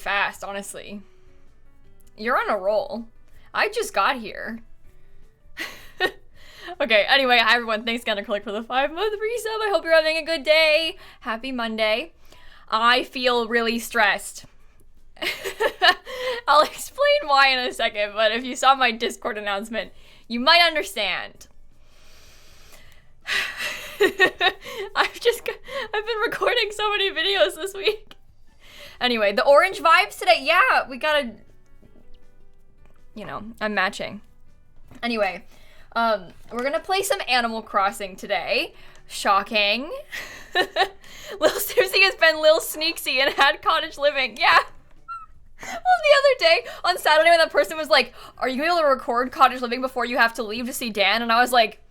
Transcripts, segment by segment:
fast, honestly. You're on a roll. I just got here. Okay, anyway, hi everyone. Thanks again to Click for the 5-month resub. I hope you're having a good day. Happy Monday. I feel really stressed. I'll explain why in a second, but if you saw my Discord announcement, you might understand. I've been recording so many videos this week. Anyway, the orange vibes today. Yeah, we gotta, you know, I'm matching. Anyway, we're gonna play some Animal Crossing today. Shocking. lilsimsie has been Lil Sneaksy and had cottage living. Yeah. Well, the other day on Saturday when that person was like, are you able to record cottage living before you have to leave to see Dan? And I was like,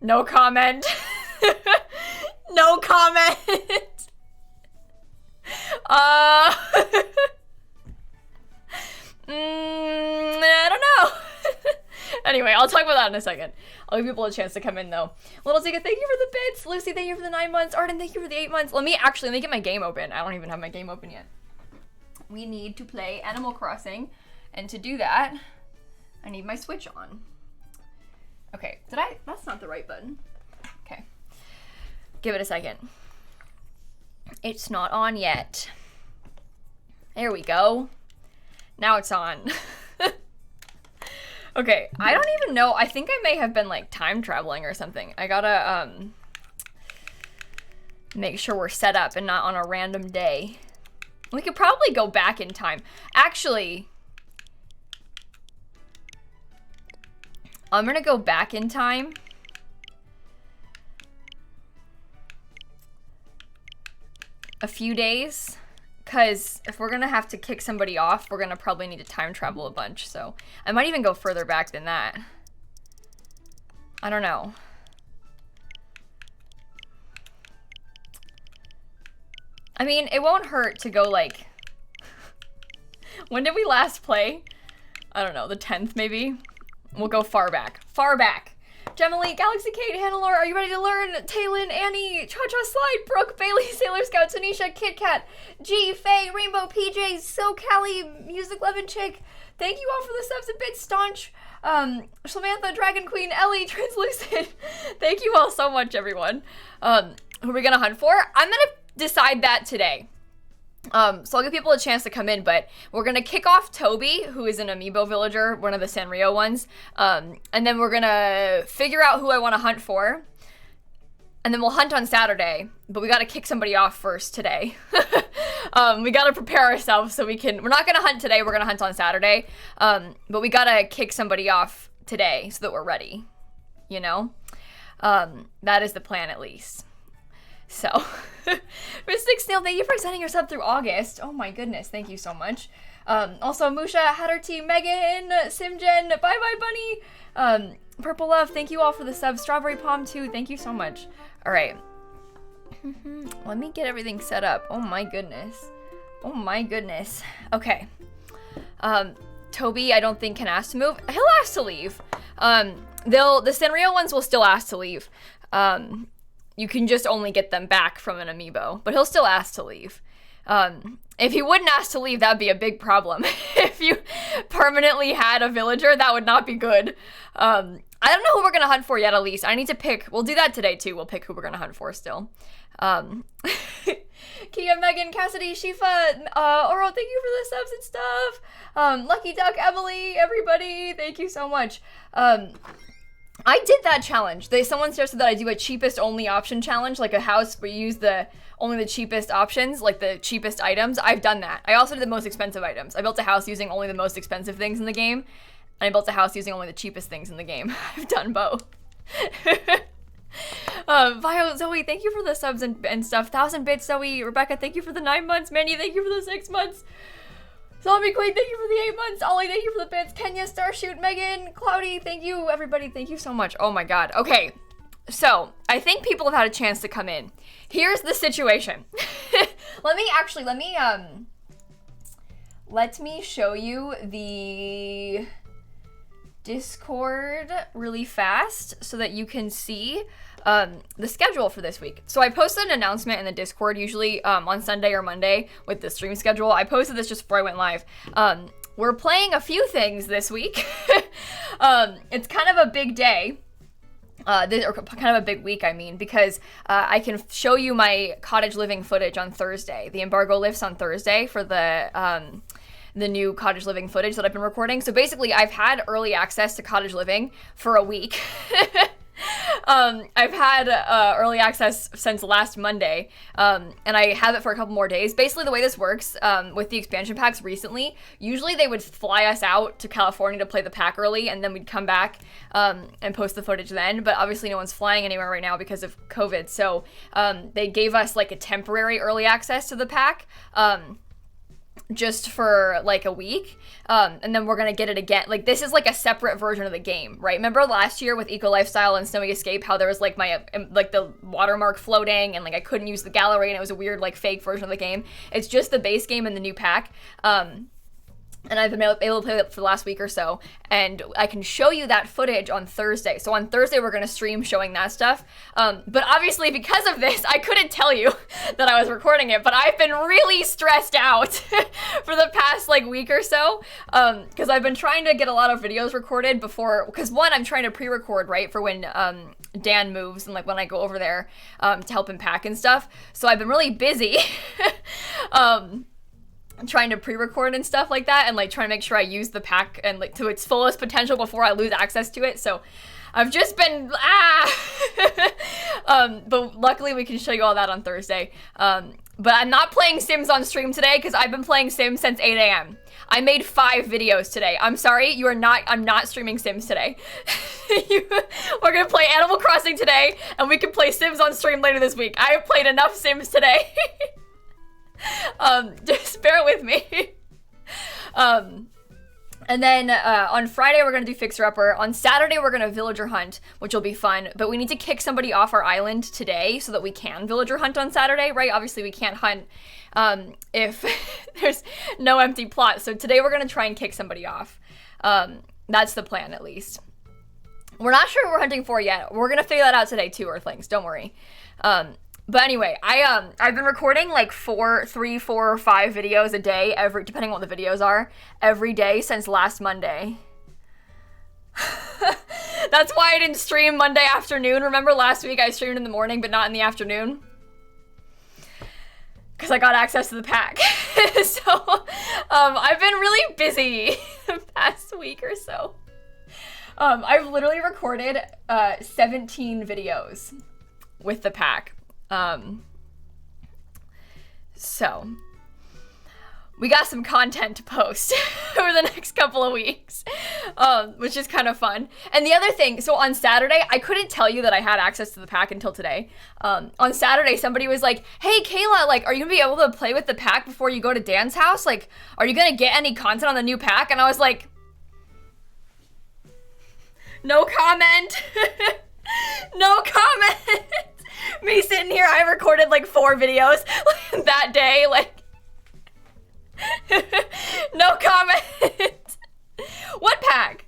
no comment. No comment. I don't know. Anyway, I'll talk about that in a second. I'll give people a chance to come in though. Little Zika, thank you for the bits. Lucy, thank you for the 9 months. Arden, thank you for the 8 months. Let me get my game open. I don't even have my game open yet. We need to play Animal Crossing, and to do that, I need my Switch on. Okay, that's not the right button. Okay, give it a second. It's not on yet. There we go. Now it's on. Okay, I don't even know. I think I may have been like time traveling or something. I gotta make sure we're set up and not on a random day. We could probably go back in time. Actually, I'm gonna go back in time. A few days. Because if we're gonna have to kick somebody off, we're gonna probably need to time travel a bunch. So I might even go further back than that. I don't know. I mean, it won't hurt to go like, when did we last play? I don't know, the 10th maybe? We'll go far back. Far back. Gemily, Galaxy Kate, Hannelore, are you ready to learn? Taylin, Annie, Cha-Cha Slide, Brooke, Bailey, Sailor Scout, Tanisha, Kit Kat, G, Faye, Rainbow, PJ, So Callie, Music Lovin' Chick. Thank you all for the subs and bits, Staunch, Samantha, Dragon Queen, Ellie, Translucent. Thank you all so much, everyone. Who are we gonna hunt for? I'm gonna decide that today. So I'll give people a chance to come in, but we're gonna kick off Toby, who is an amiibo villager, one of the Sanrio ones, and then we're gonna figure out who I want to hunt for, and then we'll hunt on Saturday, but we gotta kick somebody off first today. We gotta prepare ourselves so we're not gonna hunt today, we're gonna hunt on Saturday, but we gotta kick somebody off today so that we're ready, you know? That is the plan at least. So, Mystic Snail, thank you for sending your sub through August. Oh my goodness, thank you so much. Also, Musha, Hatter Team, Megan, Simgen, Bye Bye Bunny, Purple Love, thank you all for the sub. Strawberry Palm too, thank you so much. All right, let me get everything set up. Oh my goodness. Oh my goodness. Okay. Toby, I don't think can ask to move. He'll ask to leave. The Sanrio ones will still ask to leave. You can just only get them back from an amiibo, but he'll still ask to leave. If he wouldn't ask to leave, that'd be a big problem. If you permanently had a villager, that would not be good. I don't know who we're gonna hunt for yet, Elise. I need to pick. We'll do that today too. We'll pick who we're gonna hunt for still. Kia, Megan, Cassidy, Shifa, Oro, thank you for the subs and stuff. Lucky Duck, Emily, everybody, thank you so much. I did that challenge. Someone suggested that I do a cheapest only option challenge, like a house where you use only the cheapest options, like the cheapest items. I've done that. I also did the most expensive items. I built a house using only the most expensive things in the game, and I built a house using only the cheapest things in the game. I've done both. Vio, Zoe, thank you for the subs and stuff. 1,000 bits, Zoe. Rebecca, thank you for the 9 months. Manny, thank you for the 6 months. Zombie Queen, thank you for the 8 months. Ollie, thank you for the bits. Kenya, Starshoot, Megan, Cloudy, thank you, everybody. Thank you so much. Oh my god. Okay, so I think people have had a chance to come in. Here's the situation. Let me show you the Discord really fast so that you can see. the schedule for this week. So I posted an announcement in the Discord, usually on Sunday or Monday with the stream schedule. I posted this just before I went live. We're playing a few things this week. It's kind of a big day. Or kind of a big week, I mean, because I can show you my cottage living footage on Thursday. The embargo lifts on Thursday for the new cottage living footage that I've been recording. So basically, I've had early access to cottage living for a week. I've had early access since last Monday, and I have it for a couple more days. Basically, the way this works with the expansion packs recently, usually they would fly us out to California to play the pack early, and then we'd come back and post the footage then. But obviously, no one's flying anywhere right now because of COVID. So they gave us like a temporary early access to the pack. Just for like a week, and then we're gonna get it again. Like, this is like a separate version of the game, right? Remember last year with Eco Lifestyle and Snowy Escape, how there was like my like the watermark floating and like I couldn't use the gallery and it was a weird like fake version of the game. It's just the base game and the new pack. And I've been able to play it for the last week or so, and I can show you that footage on Thursday. So on Thursday, we're going to stream showing that stuff. But obviously, because of this, I couldn't tell you that I was recording it, but I've been really stressed out for the past, like, week or so, because I've been trying to get a lot of videos recorded before, because one, I'm trying to pre-record, right, for when Dan moves and, like, when I go over there to help him pack and stuff. So I've been really busy. Trying to pre-record and stuff like that, and like trying to make sure I use the pack and like to its fullest potential before I lose access to it. So I've just been but luckily we can show you all that on Thursday. But I'm not playing Sims on stream today because I've been playing Sims since 8 a.m. I made 5 videos today. I'm sorry, I'm not streaming Sims today. We're gonna play Animal Crossing today, and we can play Sims on stream later this week. I have played enough Sims today. Just bear with me. And then on Friday we're gonna do Fixer Upper. On Saturday we're gonna villager hunt, which will be fun, but we need to kick somebody off our island today so that we can villager hunt on Saturday, right? Obviously we can't hunt if there's no empty plot. So today we're gonna try and kick somebody off. That's the plan, at least. We're not sure what we're hunting for yet. We're gonna figure that out today too, Earthlings, don't worry. But anyway, I've been recording like 3, 4, or 5 videos a day, depending on what the videos are, every day since last Monday. That's why I didn't stream Monday afternoon. Remember last week I streamed in the morning, but not in the afternoon? Because I got access to the pack. So, I've been really busy the past week or so. I've literally recorded 17 videos with the pack. So we got some content to post over the next couple of weeks, which is kind of fun. And the other thing, so on Saturday, I couldn't tell you that I had access to the pack until today. On Saturday, somebody was like, hey, Kayla, like, are you gonna be able to play with the pack before you go to Dan's house? Like, are you gonna get any content on the new pack? And I was like, no comment. No comment. Me sitting here, I recorded like 4 videos that day, like, no comment. What pack?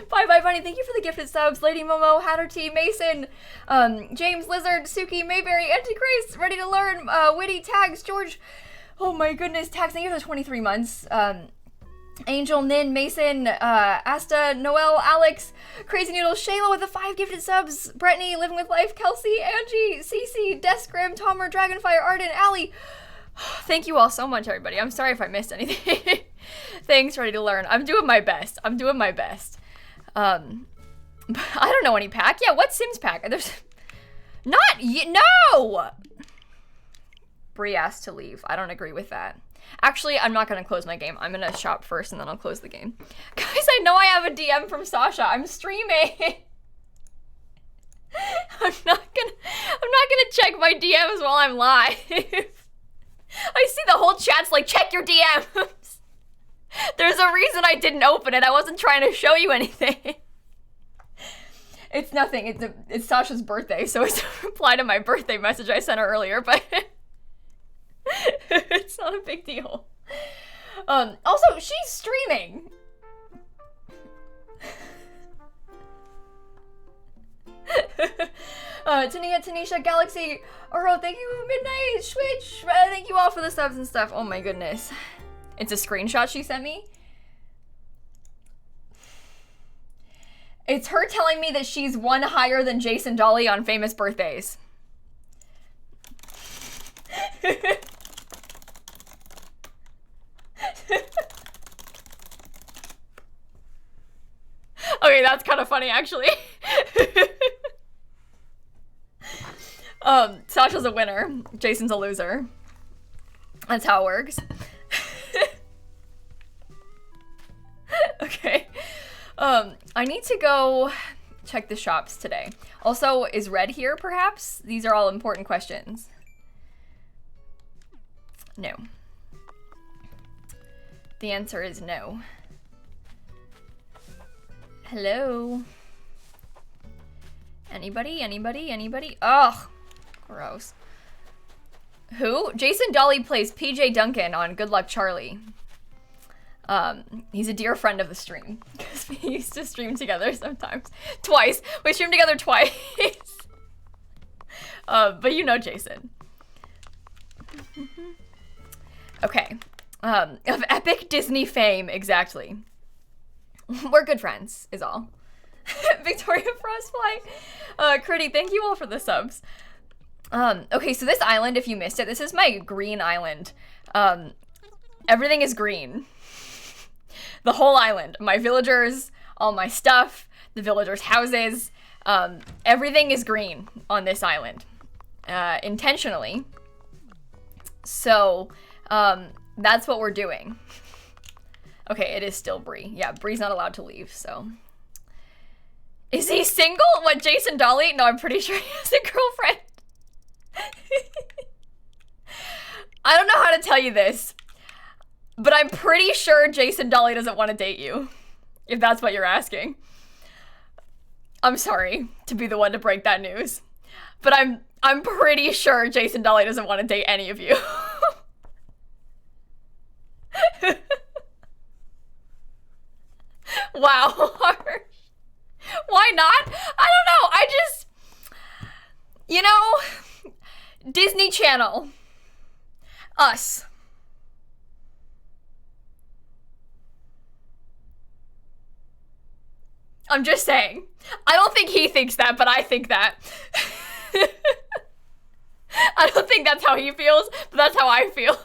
Bye Bunny, thank you for the gifted subs. Lady Momo, Hatter T, Mason, James Lizard, Suki, Mayberry, Anti-Grace, Ready to Learn, Witty, Tags, George, oh my goodness, Tags, thank you for the 23 months. Angel, Nin, Mason, Asta, Noel, Alex, Crazy Noodle, Shayla with the 5 gifted subs, Brittany, Living with Life, Kelsey, Angie, Cece, Desgrim, Tomer, Dragonfire, Arden, Allie. Thank you all so much, everybody. I'm sorry if I missed anything. Thanks, Ready to Learn. I'm doing my best. I don't know any pack. Yeah, what Sims pack? There's no! Bree asked to leave. I don't agree with that. Actually, I'm not gonna close my game. I'm gonna shop first and then I'll close the game. Guys, I know I have a DM from Sasha. I'm streaming. I'm not gonna check my DMs while I'm live. I see the whole chat's like, check your DMs. There's a reason I didn't open it. I wasn't trying to show you anything. It's nothing. It's Sasha's birthday, so it's a reply to my birthday message I sent her earlier, but it's not a big deal. Also, she's streaming. Tanisha, Galaxy, Oro, thank you, Midnight, Switch, thank you all for the subs and stuff. Oh my goodness. It's a screenshot she sent me. It's her telling me that she's one higher than Jason Dolly on famous birthdays. Okay, that's kind of funny, actually. Sasha's a winner. Jason's a loser. That's how it works. Okay. I need to go check the shops today. Also, is Red here, perhaps? These are all important questions. No. The answer is no. Hello? Anybody? Ugh, gross. Who? Jason Dolly plays PJ Duncan on Good Luck Charlie. He's a dear friend of the stream because we used to stream together sometimes. Twice. We streamed together twice. But you know Jason. Okay. Of epic Disney fame, exactly. We're good friends, is all. Victoria Frostfly. Critty, thank you all for the subs. Okay, so this island, if you missed it, this is my green island. Everything is green. The whole island. My villagers, all my stuff, the villagers' houses, everything is green on this island. Intentionally. So, that's what we're doing. Okay, it is still Bree. Yeah, Bree's not allowed to leave, so. Is he single? What, Jason Dolly? No, I'm pretty sure he has a girlfriend. I don't know how to tell you this, but I'm pretty sure Jason Dolly doesn't want to date you, if that's what you're asking. I'm sorry to be the one to break that news, but I'm pretty sure Jason Dolly doesn't want to date any of you. Wow, harsh. Why not? I don't know. I just, you know, Disney Channel, us. I'm just saying. I don't think he thinks that, but I think that. I don't think that's how he feels, but that's how I feel.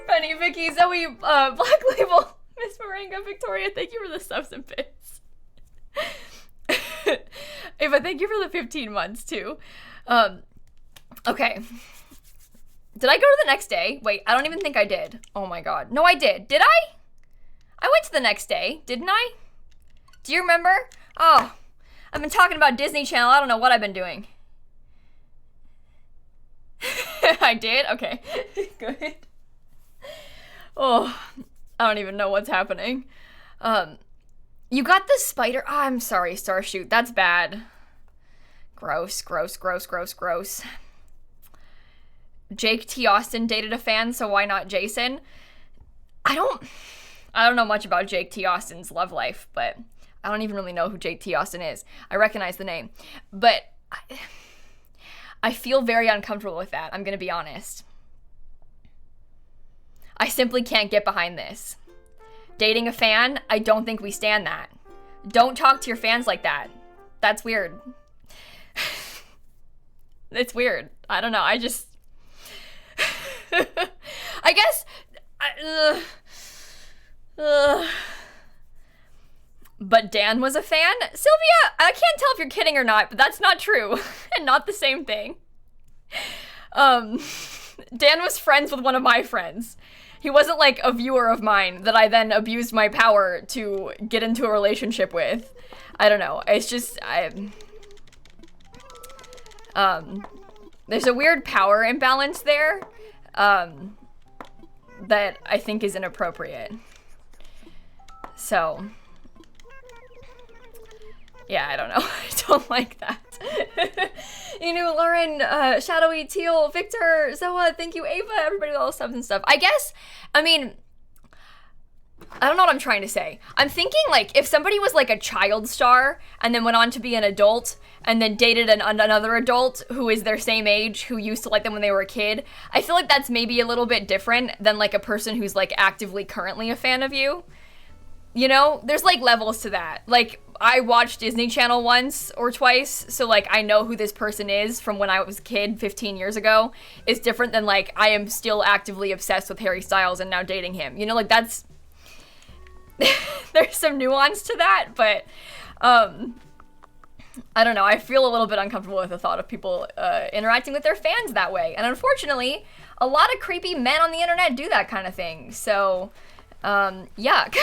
Penny, Vicky, Zoe, Black Label, Miss Moringa, Victoria, thank you for the subs and bits. Ava, thank you for the 15 months too. Okay. Did I go to the next day? Wait, I don't even think I did. Oh my god. No, I did. Did I? I went to the next day, didn't I? Do you remember? Oh, I've been talking about Disney Channel. I don't know what I've been doing. I did? Okay. Good. Oh, I don't even know what's happening. You got the spider. Oh, I'm sorry, Starshoot. That's bad. Gross. Jake T. Austin dated a fan, so why not Jason? I don't know much about Jake T. Austin's love life, but I don't even really know who Jake T. Austin is. I recognize the name, but I feel very uncomfortable with that. I'm gonna be honest. I simply can't get behind this. Dating a fan, I don't think we stand that. Don't talk to your fans like that. That's weird. It's weird. I don't know. I just... I guess... But Dan was a fan? Sylvia, I can't tell if you're kidding or not, but that's not true. And not the same thing. Dan was friends with one of my friends. He wasn't like a viewer of mine that I then abused my power to get into a relationship with. I don't know. It's just, there's a weird power imbalance there, that I think is inappropriate. So, yeah, I don't know. I don't like that. You know, Lauren, Shadowy, Teal, Victor, Zoa, thank you, Ava, everybody with all the subs and stuff. I guess, I mean, I don't know what I'm trying to say. I'm thinking, like, if somebody was, like, a child star and then went on to be an adult and then dated another adult who is their same age who used to like them when they were a kid, I feel like that's maybe a little bit different than, like, a person who's, like, actively currently a fan of you. You know? There's, like, levels to that. Like, I watched Disney Channel once or twice, so, like, I know who this person is from when I was a kid 15 years ago. It's different than, like, I am still actively obsessed with Harry Styles and now dating him. You know, like, that's... There's some nuance to that, but I don't know. I feel a little bit uncomfortable with the thought of people interacting with their fans that way. And unfortunately, a lot of creepy men on the internet do that kind of thing. So, yuck.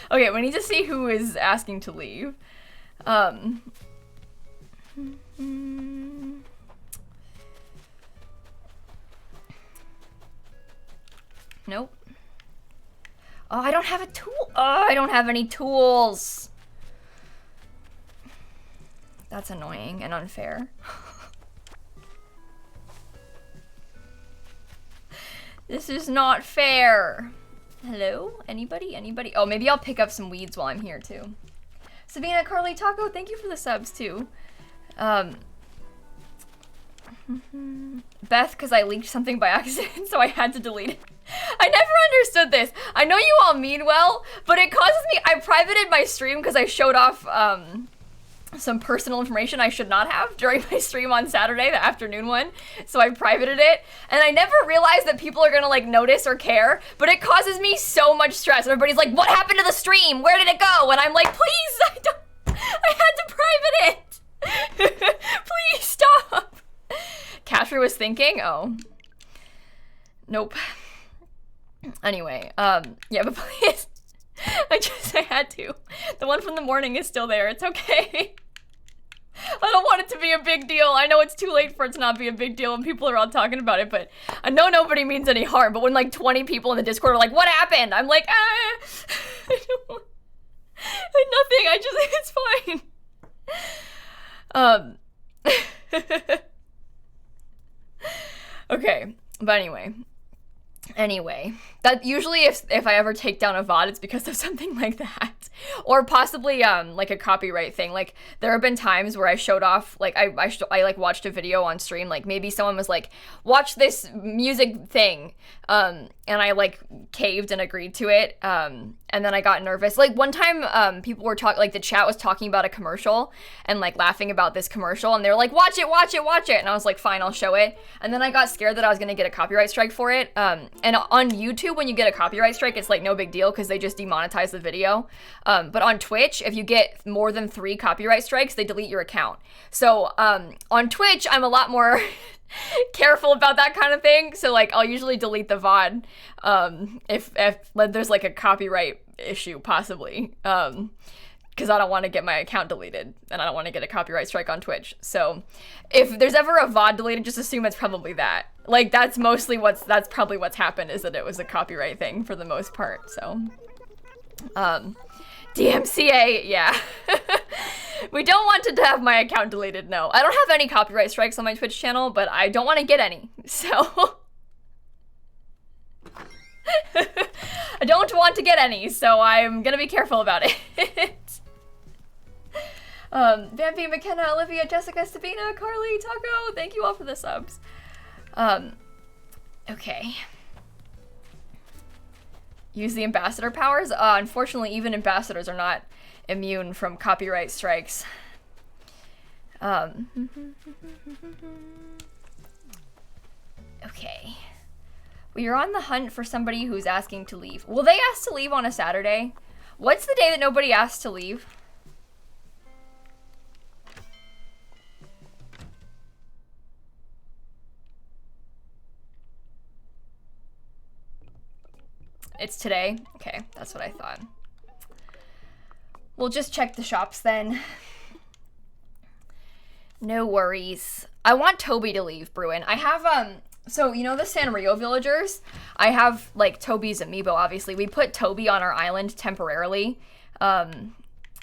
Okay, we need to see who is asking to leave. Nope. Oh, I don't have a tool. Oh, I don't have any tools. That's annoying and unfair. This is not fair. Hello? Anybody? Anybody? Oh, maybe I'll pick up some weeds while I'm here too. Sabina, Carly, Taco, thank you for the subs too. Beth, because I leaked something by accident, so I had to delete it. I never understood this. I know you all mean well, but it causes me... I privated my stream because I showed off some personal information I should not have during my stream on Saturday, the afternoon one. So I privated it, and I never realized that people are gonna, like, notice or care, but it causes me so much stress. Everybody's like, what happened to the stream? Where did it go? And I'm like, please, I had to private it. Please stop. Katri was thinking, oh. Nope. Anyway, yeah, but please, I had to. The one from the morning is still there, it's okay. I don't want it to be a big deal. I know it's too late for it to not be a big deal and people are all talking about it, but I know nobody means any harm, but when like 20 people in the Discord are like, what happened? I'm like, I don't want, nothing, it's fine. Okay, but anyway, that usually if I ever take down a VOD, it's because of something like that. Or possibly like a copyright thing. Like there have been times where I showed off, like I like watched a video on stream, like maybe someone was like, watch this music thing, and I like caved and agreed to it, and then I got nervous. Like one time people were talking, like the chat was talking about a commercial and like laughing about this commercial, and they were like, watch it, and I was like, fine, I'll show it. And then I got scared that I was gonna get a copyright strike for it, and on YouTube when you get a copyright strike, it's like no big deal because they just demonetize the video. But on Twitch, if you get more than 3 copyright strikes, they delete your account. So on Twitch, I'm a lot more careful about that kind of thing. So like I'll usually delete the VOD if there's like a copyright issue possibly. Because I don't want to get my account deleted and I don't want to get a copyright strike on Twitch. So if there's ever a VOD deleted, just assume it's probably that. Like that's probably what's happened, is that it was a copyright thing for the most part. So DMCA, yeah. We don't want to have my account deleted, no. I don't have any copyright strikes on my Twitch channel, but I don't want to get any, so. I don't want to get any, so I'm gonna be careful about it. Vampy, McKenna, Olivia, Jessica, Sabina, Carly, Taco, thank you all for the subs. Okay. Use the ambassador powers? Unfortunately, even ambassadors are not immune from copyright strikes. Okay. We are on the hunt for somebody who's asking to leave. Will they ask to leave on a Saturday? What's the day that nobody asks to leave? It's today? Okay, that's what I thought. We'll just check the shops then. No worries. I want Toby to leave, Bruin. I have, so you know the Sanrio villagers? I have, like, Toby's amiibo, obviously. We put Toby on our island temporarily.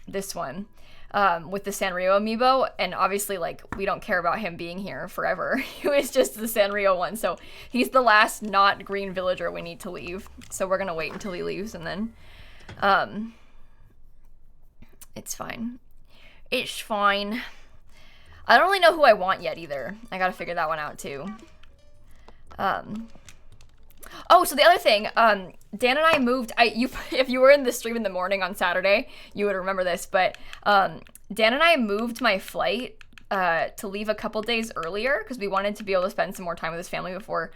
This one. with the Sanrio amiibo, and obviously, like, we don't care about him being here forever. He was just the Sanrio one, so he's the last not green villager we need to leave. So we're gonna wait until he leaves, and then, it's fine. It's fine. I don't really know who I want yet, either. I gotta figure that one out, too. Oh, so the other thing, Dan and I moved, if you were in the stream in the morning on Saturday, you would remember this, but Dan and I moved my flight to leave a couple days earlier because we wanted to be able to spend some more time with his family before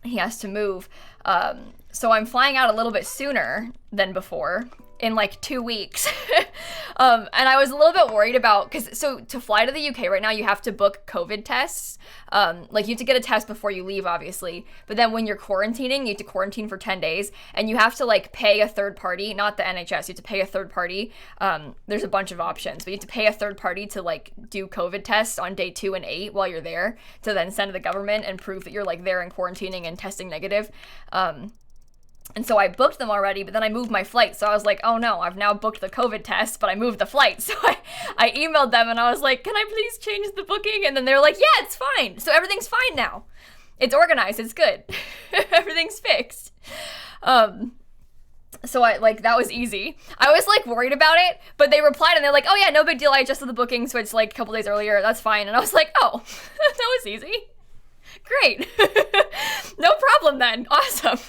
he has to move. So I'm flying out a little bit sooner than before, in like 2 weeks. And I was a little bit worried about, so to fly to the UK right now, you have to book COVID tests. Like, you have to get a test before you leave, obviously. But then when you're quarantining, you have to quarantine for 10 days. And you have to, like, pay a third party, not the NHS, you have to pay a third party. There's a bunch of options, but you have to pay a third party to, like, do COVID tests on day 2 and 8 while you're there, to then send to the government and prove that you're, like, there and quarantining and testing negative. And so I booked them already, but then I moved my flight. So I was like, oh no, I've now booked the COVID test, but I moved the flight. So I emailed them and I was like, can I please change the booking? And then they were like, yeah, it's fine. So everything's fine now. It's organized. It's good. Everything's fixed. So that was easy. I was like worried about it, but they replied and they're like, oh yeah, no big deal. I adjusted the booking, so it's like a couple days earlier. That's fine. And I was like, oh, that was easy. Great. No problem then. Awesome.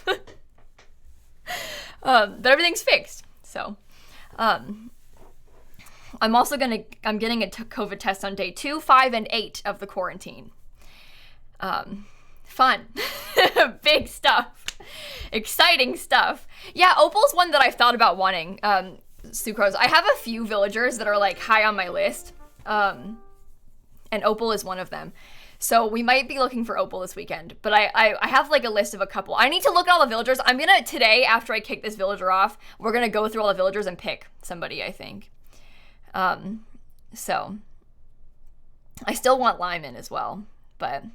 But everything's fixed. So, I'm getting a COVID test on day 2, 5, and 8 of the quarantine. Fun. Big stuff. Exciting stuff. Yeah, Opal's one that I've thought about wanting. Sucrose. I have a few villagers that are like high on my list. And Opal is one of them. So we might be looking for Opal this weekend, but I have like a list of a couple. I need to look at all the villagers. I'm gonna, today, after I kick this villager off, we're gonna go through all the villagers and pick somebody, I think. So I still want Lyman as well, but,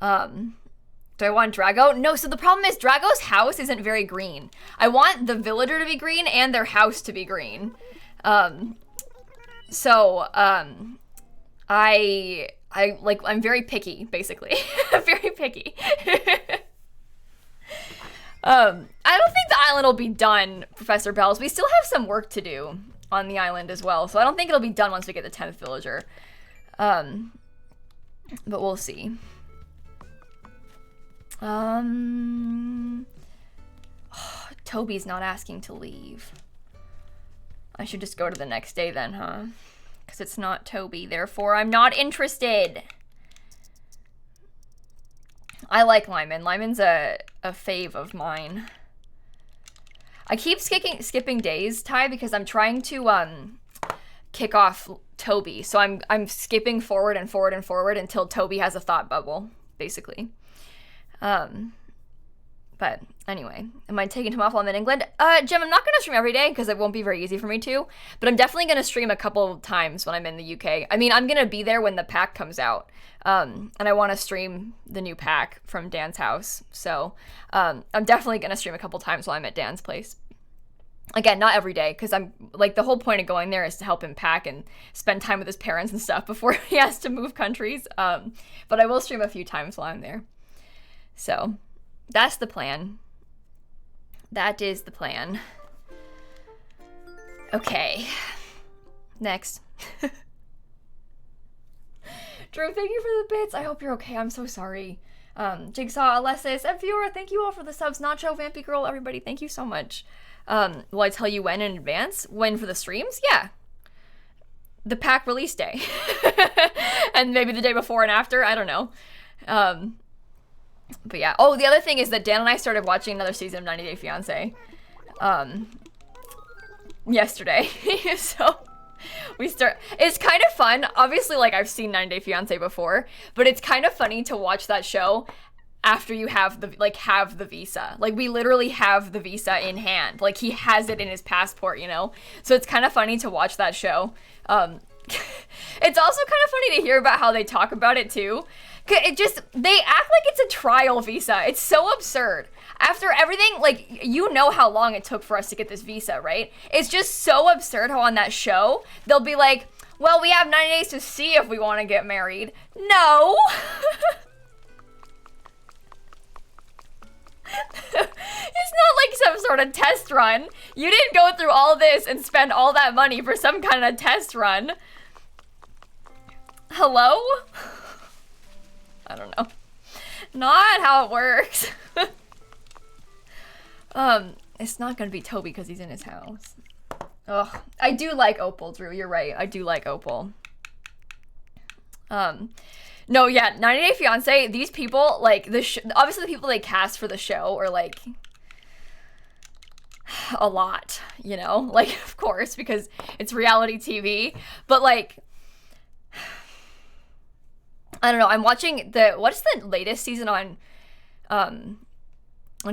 do I want Drago? No, so the problem is Drago's house isn't very green. I want the villager to be green and their house to be green. I'm very picky, basically. Very picky. I don't think the island will be done, Professor Bells. We still have some work to do on the island as well, so I don't think it'll be done once we get the 10th villager. But we'll see. Toby's not asking to leave. I should just go to the next day then, huh? Because it's not Toby, therefore I'm not interested. I like Lyman. Lyman's a fave of mine. I keep skipping days, Ty, because I'm trying to kick off Toby. So I'm skipping forward and forward and forward until Toby has a thought bubble, basically. But anyway, am I taking time off while I'm in England? Jim, I'm not going to stream every day because it won't be very easy for me to, but I'm definitely going to stream a couple times when I'm in the UK. I mean, I'm going to be there when the pack comes out, and I want to stream the new pack from Dan's house. So I'm definitely going to stream a couple times while I'm at Dan's place. Again, not every day, because I'm like, the whole point of going there is to help him pack and spend time with his parents and stuff before he has to move countries. But I will stream a few times while I'm there. So that's the plan. That is the plan. Okay. Next. Drew, thank you for the bits. I hope you're okay. I'm so sorry. Jigsaw, Alessis, and Fiora, thank you all for the subs. Nacho, Vampy Girl, everybody, thank you so much. Will I tell you when in advance? When for the streams? Yeah. The pack release day. And maybe the day before and after, I don't know. But yeah. Oh, the other thing is that Dan and I started watching another season of 90 Day Fiancé yesterday. So it's kind of fun. Obviously, like, I've seen 90 Day Fiancé before, but it's kind of funny to watch that show after you have the visa. Like, we literally have the visa in hand. Like, he has it in his passport, you know? So it's kind of funny to watch that show. It's also kind of funny to hear about how they talk about it too. They act like it's a trial visa. It's so absurd. After everything, like, you know how long it took for us to get this visa, right? It's just so absurd how on that show, they'll be like, well, we have 90 days to see if we want to get married. No! It's not like some sort of test run. You didn't go through all this and spend all that money for some kind of test run. Hello? I don't know. Not how it works. It's not gonna be Toby because he's in his house. Ugh. I do like Opal, Drew. You're right. I do like Opal. No, yeah, 90 Day Fiancé, these people, like, obviously the people they cast for the show are, like, a lot, you know? Like, of course, because it's reality TV. But, like, I don't know. I'm watching what's the latest season on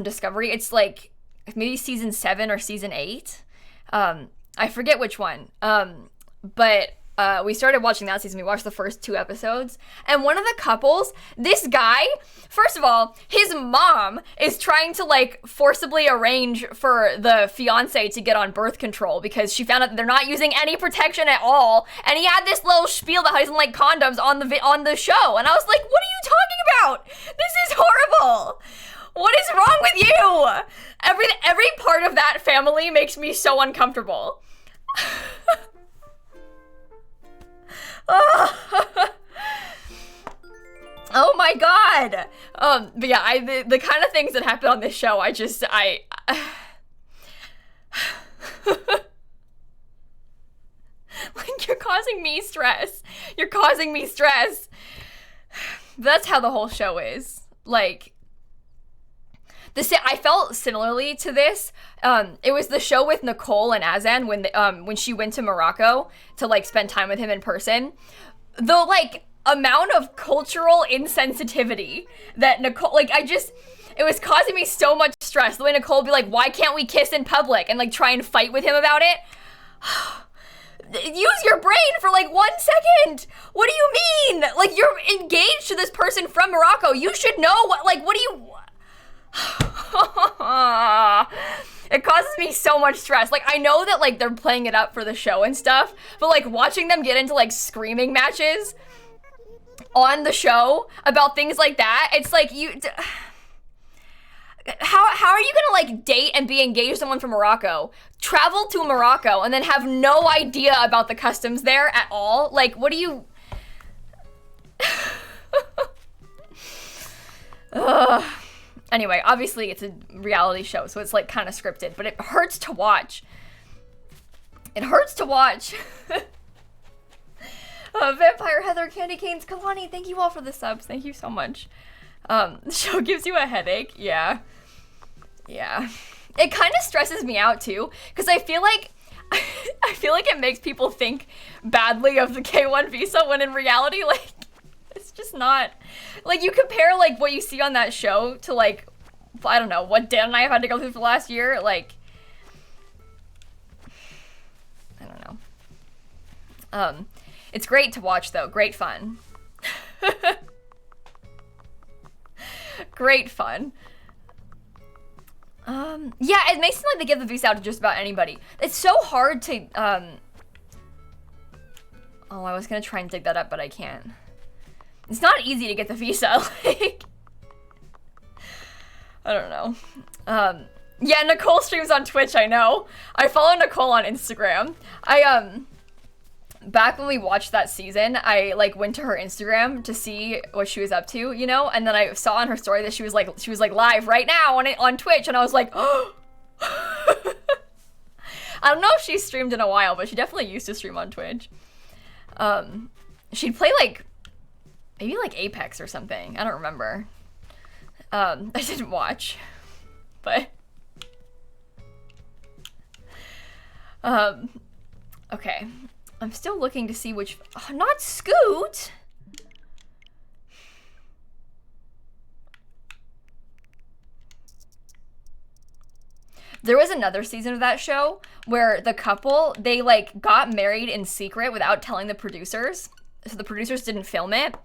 Discovery? It's, like, maybe season 7 or season 8. I forget which one. But we started watching that season. We watched the first 2 episodes. And one of the couples, this guy, first of all, his mom is trying to, like, forcibly arrange for the fiance to get on birth control because she found out that they're not using any protection at all. And he had this little spiel about how he doesn't like condoms on the show. And I was like, what are you talking about? This is horrible. What is wrong with you? Every part of that family makes me so uncomfortable. Oh my god. But yeah, the kind of things that happen on this show, like, you're causing me stress. You're causing me stress. That's how the whole show is. Like, I felt similarly to this. It was the show with Nicole and Azan when she went to Morocco to, like, spend time with him in person. The, like, amount of cultural insensitivity that Nicole, like, it was causing me so much stress. The way Nicole would be like, why can't we kiss in public? And, like, try and fight with him about it. Use your brain for, like, 1 second. What do you mean? Like, you're engaged to this person from Morocco. You should know what do you... It causes me so much stress. Like, I know that, like, they're playing it up for the show and stuff, but, like, watching them get into, like, screaming matches on the show about things like that, it's like, how are you gonna, like, date and be engaged to someone from Morocco, travel to Morocco, and then have no idea about the customs there at all? Like, what do you... Ugh. Anyway, obviously it's a reality show, so it's, like, kind of scripted, but it hurts to watch. It hurts to watch. Vampire Heather, Candy Canes, Kalani, thank you all for the subs. Thank you so much. The show gives you a headache. Yeah. Yeah. It kind of stresses me out, too, because I feel like it makes people think badly of the K1 visa when in reality, like, it's just not. Like, you compare, like, what you see on that show to, like, I don't know, what Dan and I have had to go through for the last year, like, I don't know. It's great to watch, though. Great fun. Great fun. Yeah, it makes it seem like they give the visa out to just about anybody. It's so hard to, oh, I was gonna try and dig that up, but I can't. It's not easy to get the visa, like, I don't know. Yeah, Nicole streams on Twitch, I know. I follow Nicole on Instagram. Back when we watched that season, I, like, went to her Instagram to see what she was up to, you know? And then I saw on her story that she was like live right now on Twitch, and I was like, oh. I don't know if she's streamed in a while, but she definitely used to stream on Twitch. She'd play, like, maybe, like, Apex or something. I don't remember. I didn't watch, but... Okay. I'm still looking to see which... Oh, not Scoot! There was another season of that show where the couple, they, like, got married in secret without telling the producers. So the producers didn't film it.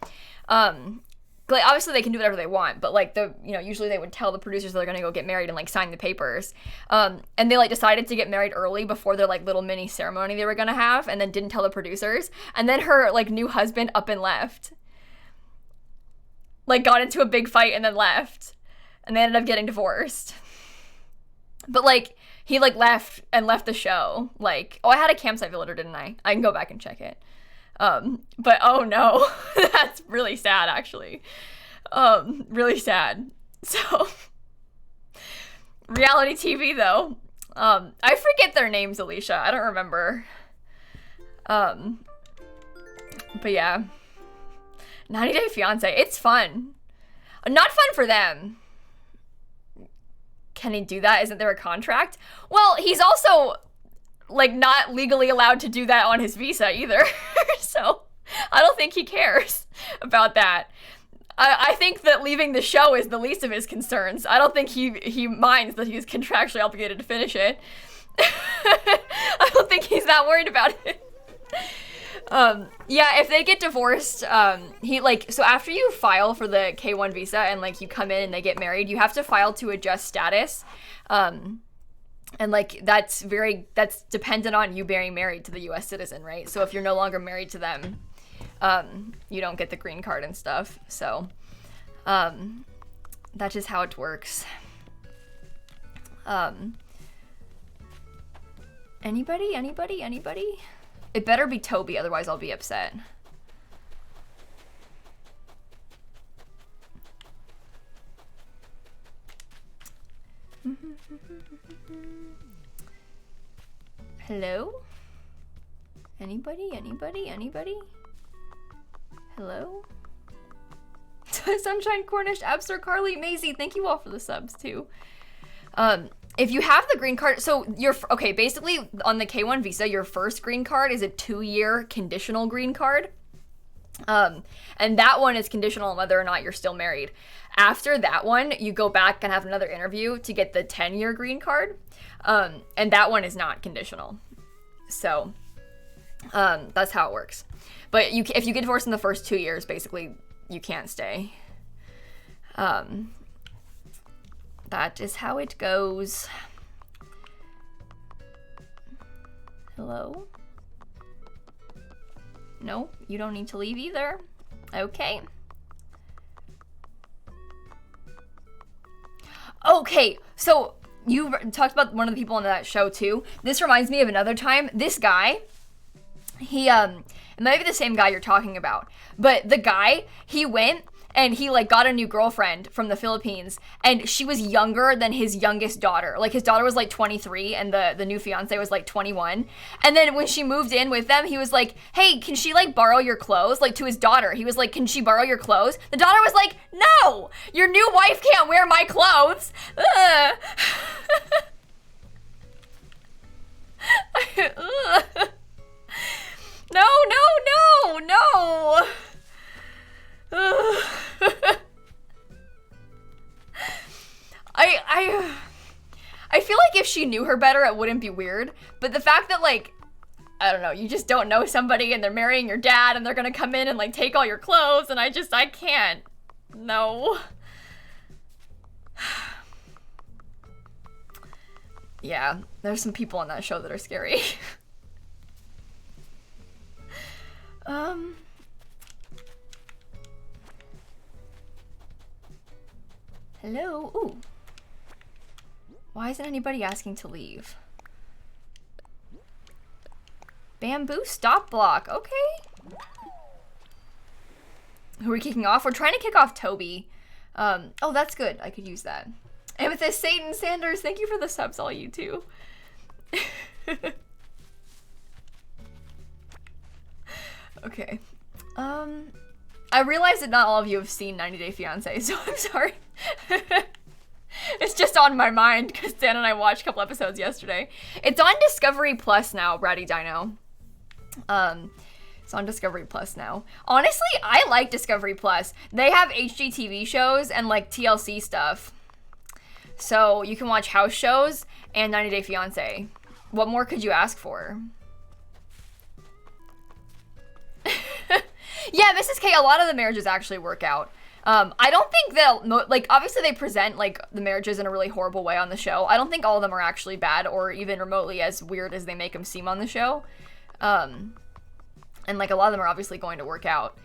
like, obviously they can do whatever they want, but like usually they would tell the producers they're gonna go get married and like sign the papers. And they like decided to get married early before their like little mini ceremony they were gonna have, and then didn't tell the producers. And then her like new husband up and left. Like got into a big fight and then left. And they ended up getting divorced. But like he like left the show. Like, oh, I had a campsite villager, didn't I? I can go back and check it. But oh no, that's really sad actually. Really sad. So, reality TV though. I forget their names, Alicia. I don't remember. But yeah. 90 Day Fiancé. It's fun. Not fun for them. Can he do that? Isn't there a contract? Well, he's also like not legally allowed to do that on his visa either. So I don't think he cares about that. I think that leaving the show is the least of his concerns. I don't think he minds that he's contractually obligated to finish it. I don't think he's that worried about it. Yeah, if they get divorced, he like, so after you file for the K1 visa and like you come in and they get married, you have to file to adjust status. And like that's dependent on you being married to the US citizen, right? So if you're no longer married to them, you don't get the green card and stuff. So that's just how it works. Anybody? It better be Toby, otherwise I'll be upset. Hello? Anybody? Hello? Sunshine, Cornish, Abster, Carly, Maisie, thank you all for the subs too. If you have the green card, so okay, basically on the K1 visa, your first green card is a 2-year conditional green card. And that one is conditional on whether or not you're still married. After that one, you go back and have another interview to get the 10-year green card. And that one is not conditional. So, that's how it works. But if you get divorced in the first 2 years, basically, you can't stay. That is how it goes. Hello? No, you don't need to leave either. Okay. Okay, so you talked about one of the people on that show too. This reminds me of another time. This guy, he, it might be the same guy you're talking about, but the guy, he went and he like got a new girlfriend from the Philippines, and she was younger than his youngest daughter. Like his daughter was like 23 and the new fiance was like 21. And then when she moved in with them, he was like, hey, can she like borrow your clothes? Like to his daughter, he was like, can she borrow your clothes? The daughter was like, no, your new wife can't wear my clothes. Ugh. No. I feel like if she knew her better, it wouldn't be weird. But the fact that like, I don't know, you just don't know somebody and they're marrying your dad and they're gonna come in and like take all your clothes, and I can't. No. Yeah, there's some people on that show that are scary. Hello? Ooh. Why isn't anybody asking to leave? Bamboo stop block. Okay. Who are we kicking off? We're trying to kick off Toby. Oh, that's good. I could use that. Amethyst, Satan, Sanders, thank you for the subs, all you two. Okay. I realize that not all of you have seen 90 Day Fiancé, so I'm sorry. It's just on my mind because Dan and I watched a couple episodes yesterday. It's on Discovery Plus now, Bratty Dino. It's on Discovery Plus now. Honestly, I like Discovery Plus. They have HGTV shows and like TLC stuff. So you can watch house shows and 90 Day Fiancé. What more could you ask for? Yeah, Mrs. K, a lot of the marriages actually work out. I don't think they'll, like, obviously they present, like, the marriages in a really horrible way on the show. I don't think all of them are actually bad or even remotely as weird as they make them seem on the show. And, like, a lot of them are obviously going to work out.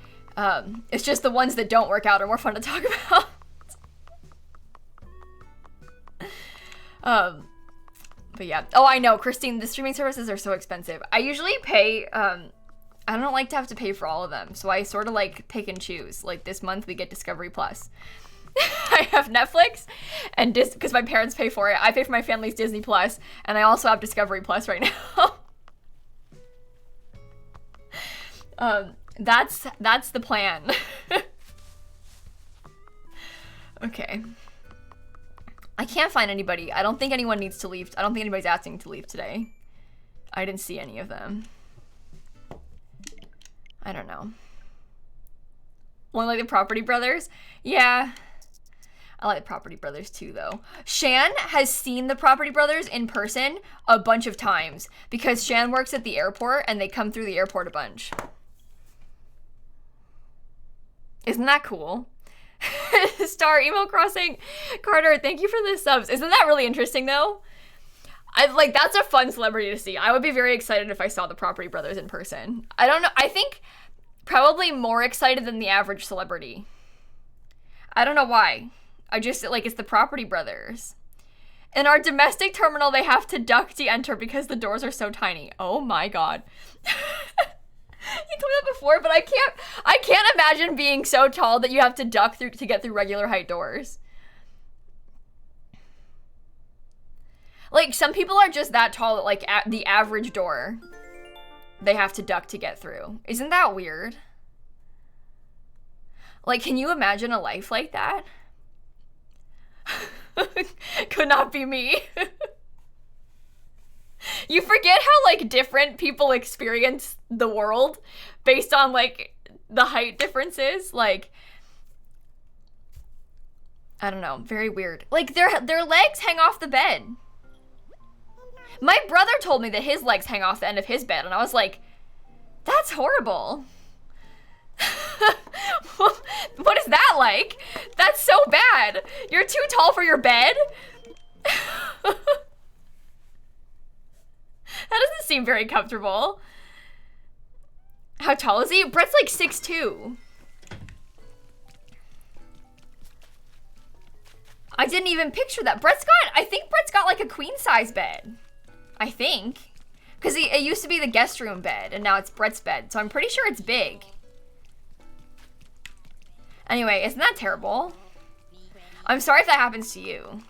It's just the ones that don't work out are more fun to talk about. But yeah. Oh, I know, Christine, the streaming services are so expensive. I usually pay, I don't like to have to pay for all of them, so I sort of like pick and choose. Like this month we get Discovery Plus. I have Netflix, and because my parents pay for it, I pay for my family's Disney Plus, and I also have Discovery Plus right now. That's the plan. Okay. I can't find anybody. I don't think anyone needs to leave. I don't think anybody's asking to leave today. I didn't see any of them. I don't know. One like the Property Brothers? Yeah. I like the Property Brothers too, though. Shan has seen the Property Brothers in person a bunch of times because Shan works at the airport and they come through the airport a bunch. Isn't that cool? Star Emo Crossing. Carter, thank you for the subs. Isn't that really interesting, though? That's a fun celebrity to see. I would be very excited if I saw the Property Brothers in person. I don't know. I think probably more excited than the average celebrity. I don't know why. I just, like, it's the Property Brothers. In our domestic terminal, they have to duck to enter because the doors are so tiny. Oh my god. You told me that before, but I can't imagine being so tall that you have to duck through to get through regular height doors. Like, some people are just that tall that, like, at the average door, they have to duck to get through. Isn't that weird? Like, can you imagine a life like that? Could not be me. You forget how, like, different people experience the world based on, like, the height differences. Like, I don't know, very weird. Like, their legs hang off the bed. My brother told me that his legs hang off the end of his bed, and I was like, that's horrible. What is that like? That's so bad. You're too tall for your bed? That doesn't seem very comfortable. How tall is he? Brett's like 6'2". I didn't even picture that. I think Brett's got like a queen size bed. I think. Because it used to be the guest room bed, and now it's Brett's bed. So I'm pretty sure it's big. Anyway, isn't that terrible? I'm sorry if that happens to you.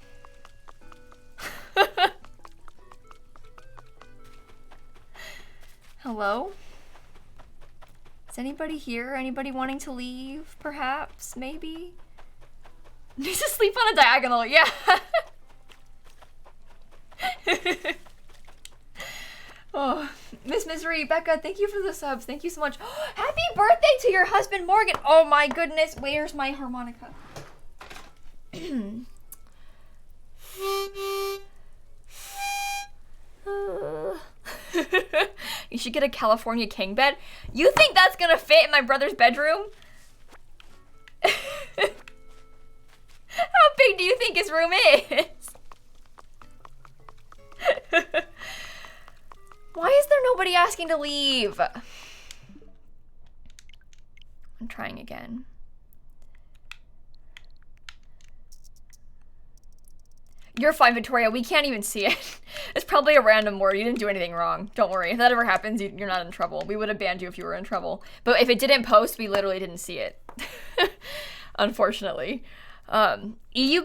Hello? Is anybody here? Anybody wanting to leave, perhaps? Maybe? Needs to sleep on a diagonal, yeah. Oh, Miss Misery, Becca, thank you for the subs. Thank you so much. Happy birthday to your husband, Morgan. Oh my goodness, where's my harmonica? You should get a California king bed. You think that's gonna fit in my brother's bedroom? How big do you think his room is? Why is there nobody asking to leave? I'm trying again. You're fine, Victoria. We can't even see it. It's probably a random word. You didn't do anything wrong. Don't worry. If that ever happens, you're not in trouble. We would have banned you if you were in trouble. But if it didn't post, we literally didn't see it. Unfortunately. EU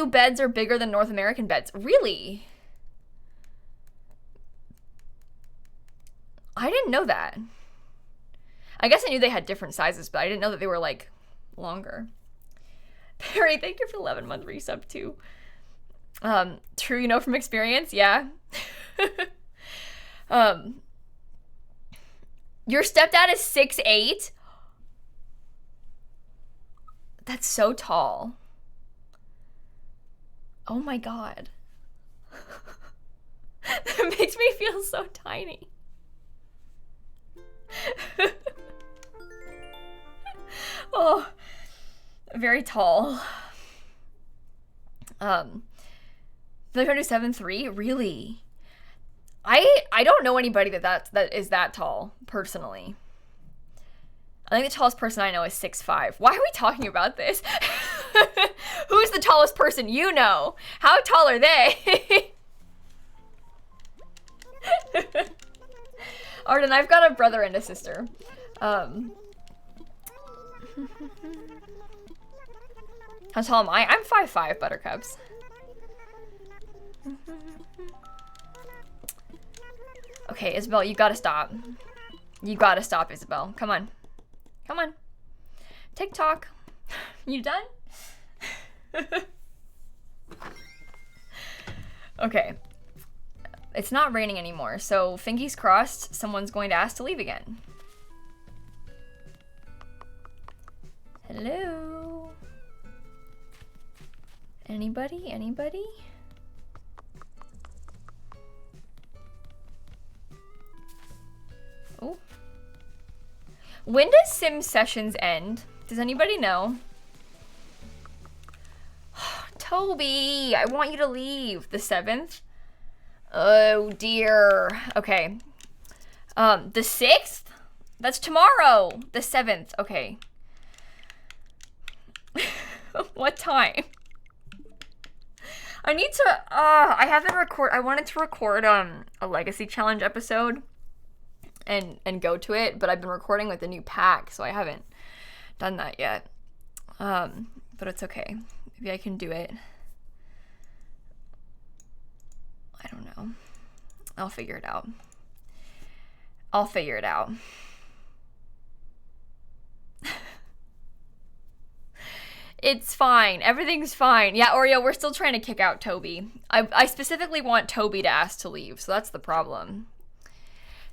beds are bigger than North American beds. Really? I didn't know that. I guess I knew they had different sizes, but I didn't know that they were, like, longer. Perry, thank you for the 11-month resub, too. True, you know from experience? Yeah. Your stepdad is 6'8"? That's so tall. Oh my god. That makes me feel so tiny. Oh, Very tall. 7'3", really? I don't know anybody that is that tall, personally. I think the tallest person I know is 6'5". Why are we talking about this? Who's the tallest person you know? How tall are they? Arden, I've got a brother and a sister. How tall am I? I'm 5'5", Buttercups. Okay, Isabel, you gotta stop. You gotta stop, Isabel. Come on. Come on. TikTok. You done? Okay. It's not raining anymore, so fingers crossed someone's going to ask to leave again. Hello? Anybody? Anybody? Oh. When does Sim sessions end? Does anybody know? Toby, I want you to leave. The 7th? Oh dear. Okay. The 6th? That's tomorrow. The 7th. Okay. What time? I need to, I wanted to record, a Legacy Challenge episode and go to it, but I've been recording with the new pack, so I haven't done that yet. But it's okay. Maybe I can do it. I don't know. I'll figure it out. I'll figure it out. It's fine. Everything's fine. Yeah, Oreo, we're still trying to kick out Toby. I specifically want Toby to ask to leave, so that's the problem.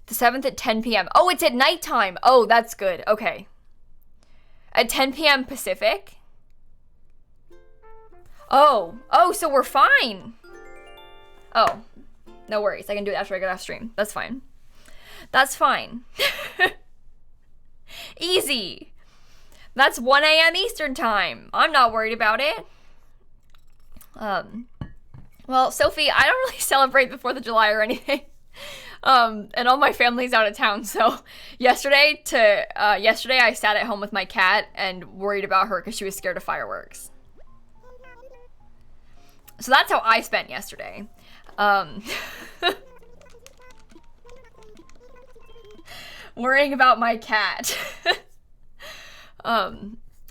The 7th at 10 p.m. Oh, it's at nighttime. Oh, that's good. Okay. At 10 p.m. Pacific? Oh, so we're fine. Oh, no worries. I can do it after I get off stream. That's fine. That's fine. Easy. That's 1 a.m. Eastern time. I'm not worried about it. Well, Sophie, I don't really celebrate the 4th of July or anything. And all my family's out of town, so yesterday I sat at home with my cat and worried about her because she was scared of fireworks. So that's how I spent yesterday. Worrying about my cat. I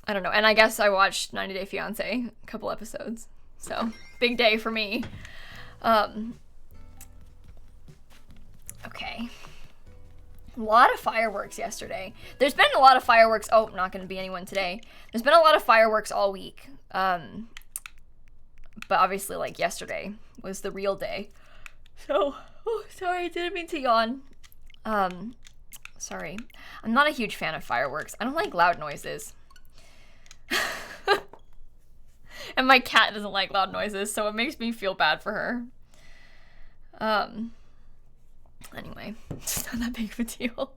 don't know. And I guess I watched 90 Day Fiancé, a couple episodes. So, big day for me. Okay. A lot of fireworks yesterday. There's been a lot of fireworks. Oh, not going to be anyone today. There's been a lot of fireworks all week. But obviously, like, yesterday was the real day. So, oh, sorry, I didn't mean to yawn. Sorry. I'm not a huge fan of fireworks. I don't like loud noises. And my cat doesn't like loud noises, so it makes me feel bad for her. Anyway, it's not that big of a deal.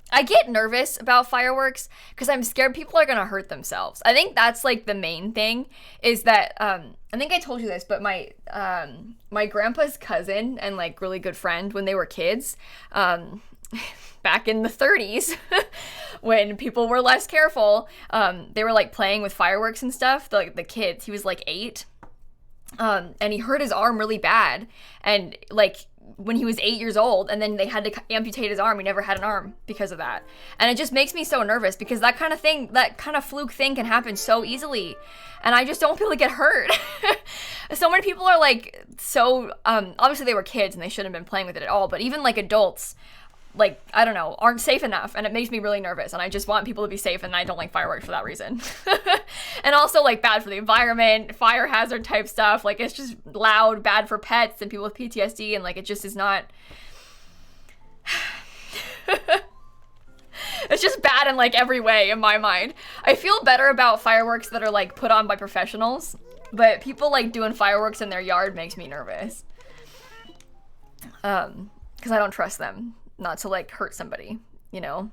I get nervous about fireworks because I'm scared people are gonna hurt themselves. I think that's like the main thing is that I think I told you this, but my grandpa's cousin and like really good friend when they were kids, back in the 30s, when people were less careful, they were like playing with fireworks and stuff. The kids, he was like 8, and he hurt his arm really bad, and like when he was 8 years old, and then they had to amputate his arm. He never had an arm because of that. And it just makes me so nervous because that kind of thing, that kind of fluke thing can happen so easily. And I just don't want people to get hurt. So many people are like, obviously they were kids and they shouldn't have been playing with it at all. But even like adults, like, I don't know, aren't safe enough. And it makes me really nervous. And I just want people to be safe, and I don't like fireworks for that reason. And also like bad for the environment, fire hazard type stuff. Like it's just loud, bad for pets and people with PTSD. And like, it just is not, it's just bad in like every way in my mind. I feel better about fireworks that are like put on by professionals, but people like doing fireworks in their yard makes me nervous. Because I don't trust them not to like hurt somebody, you know?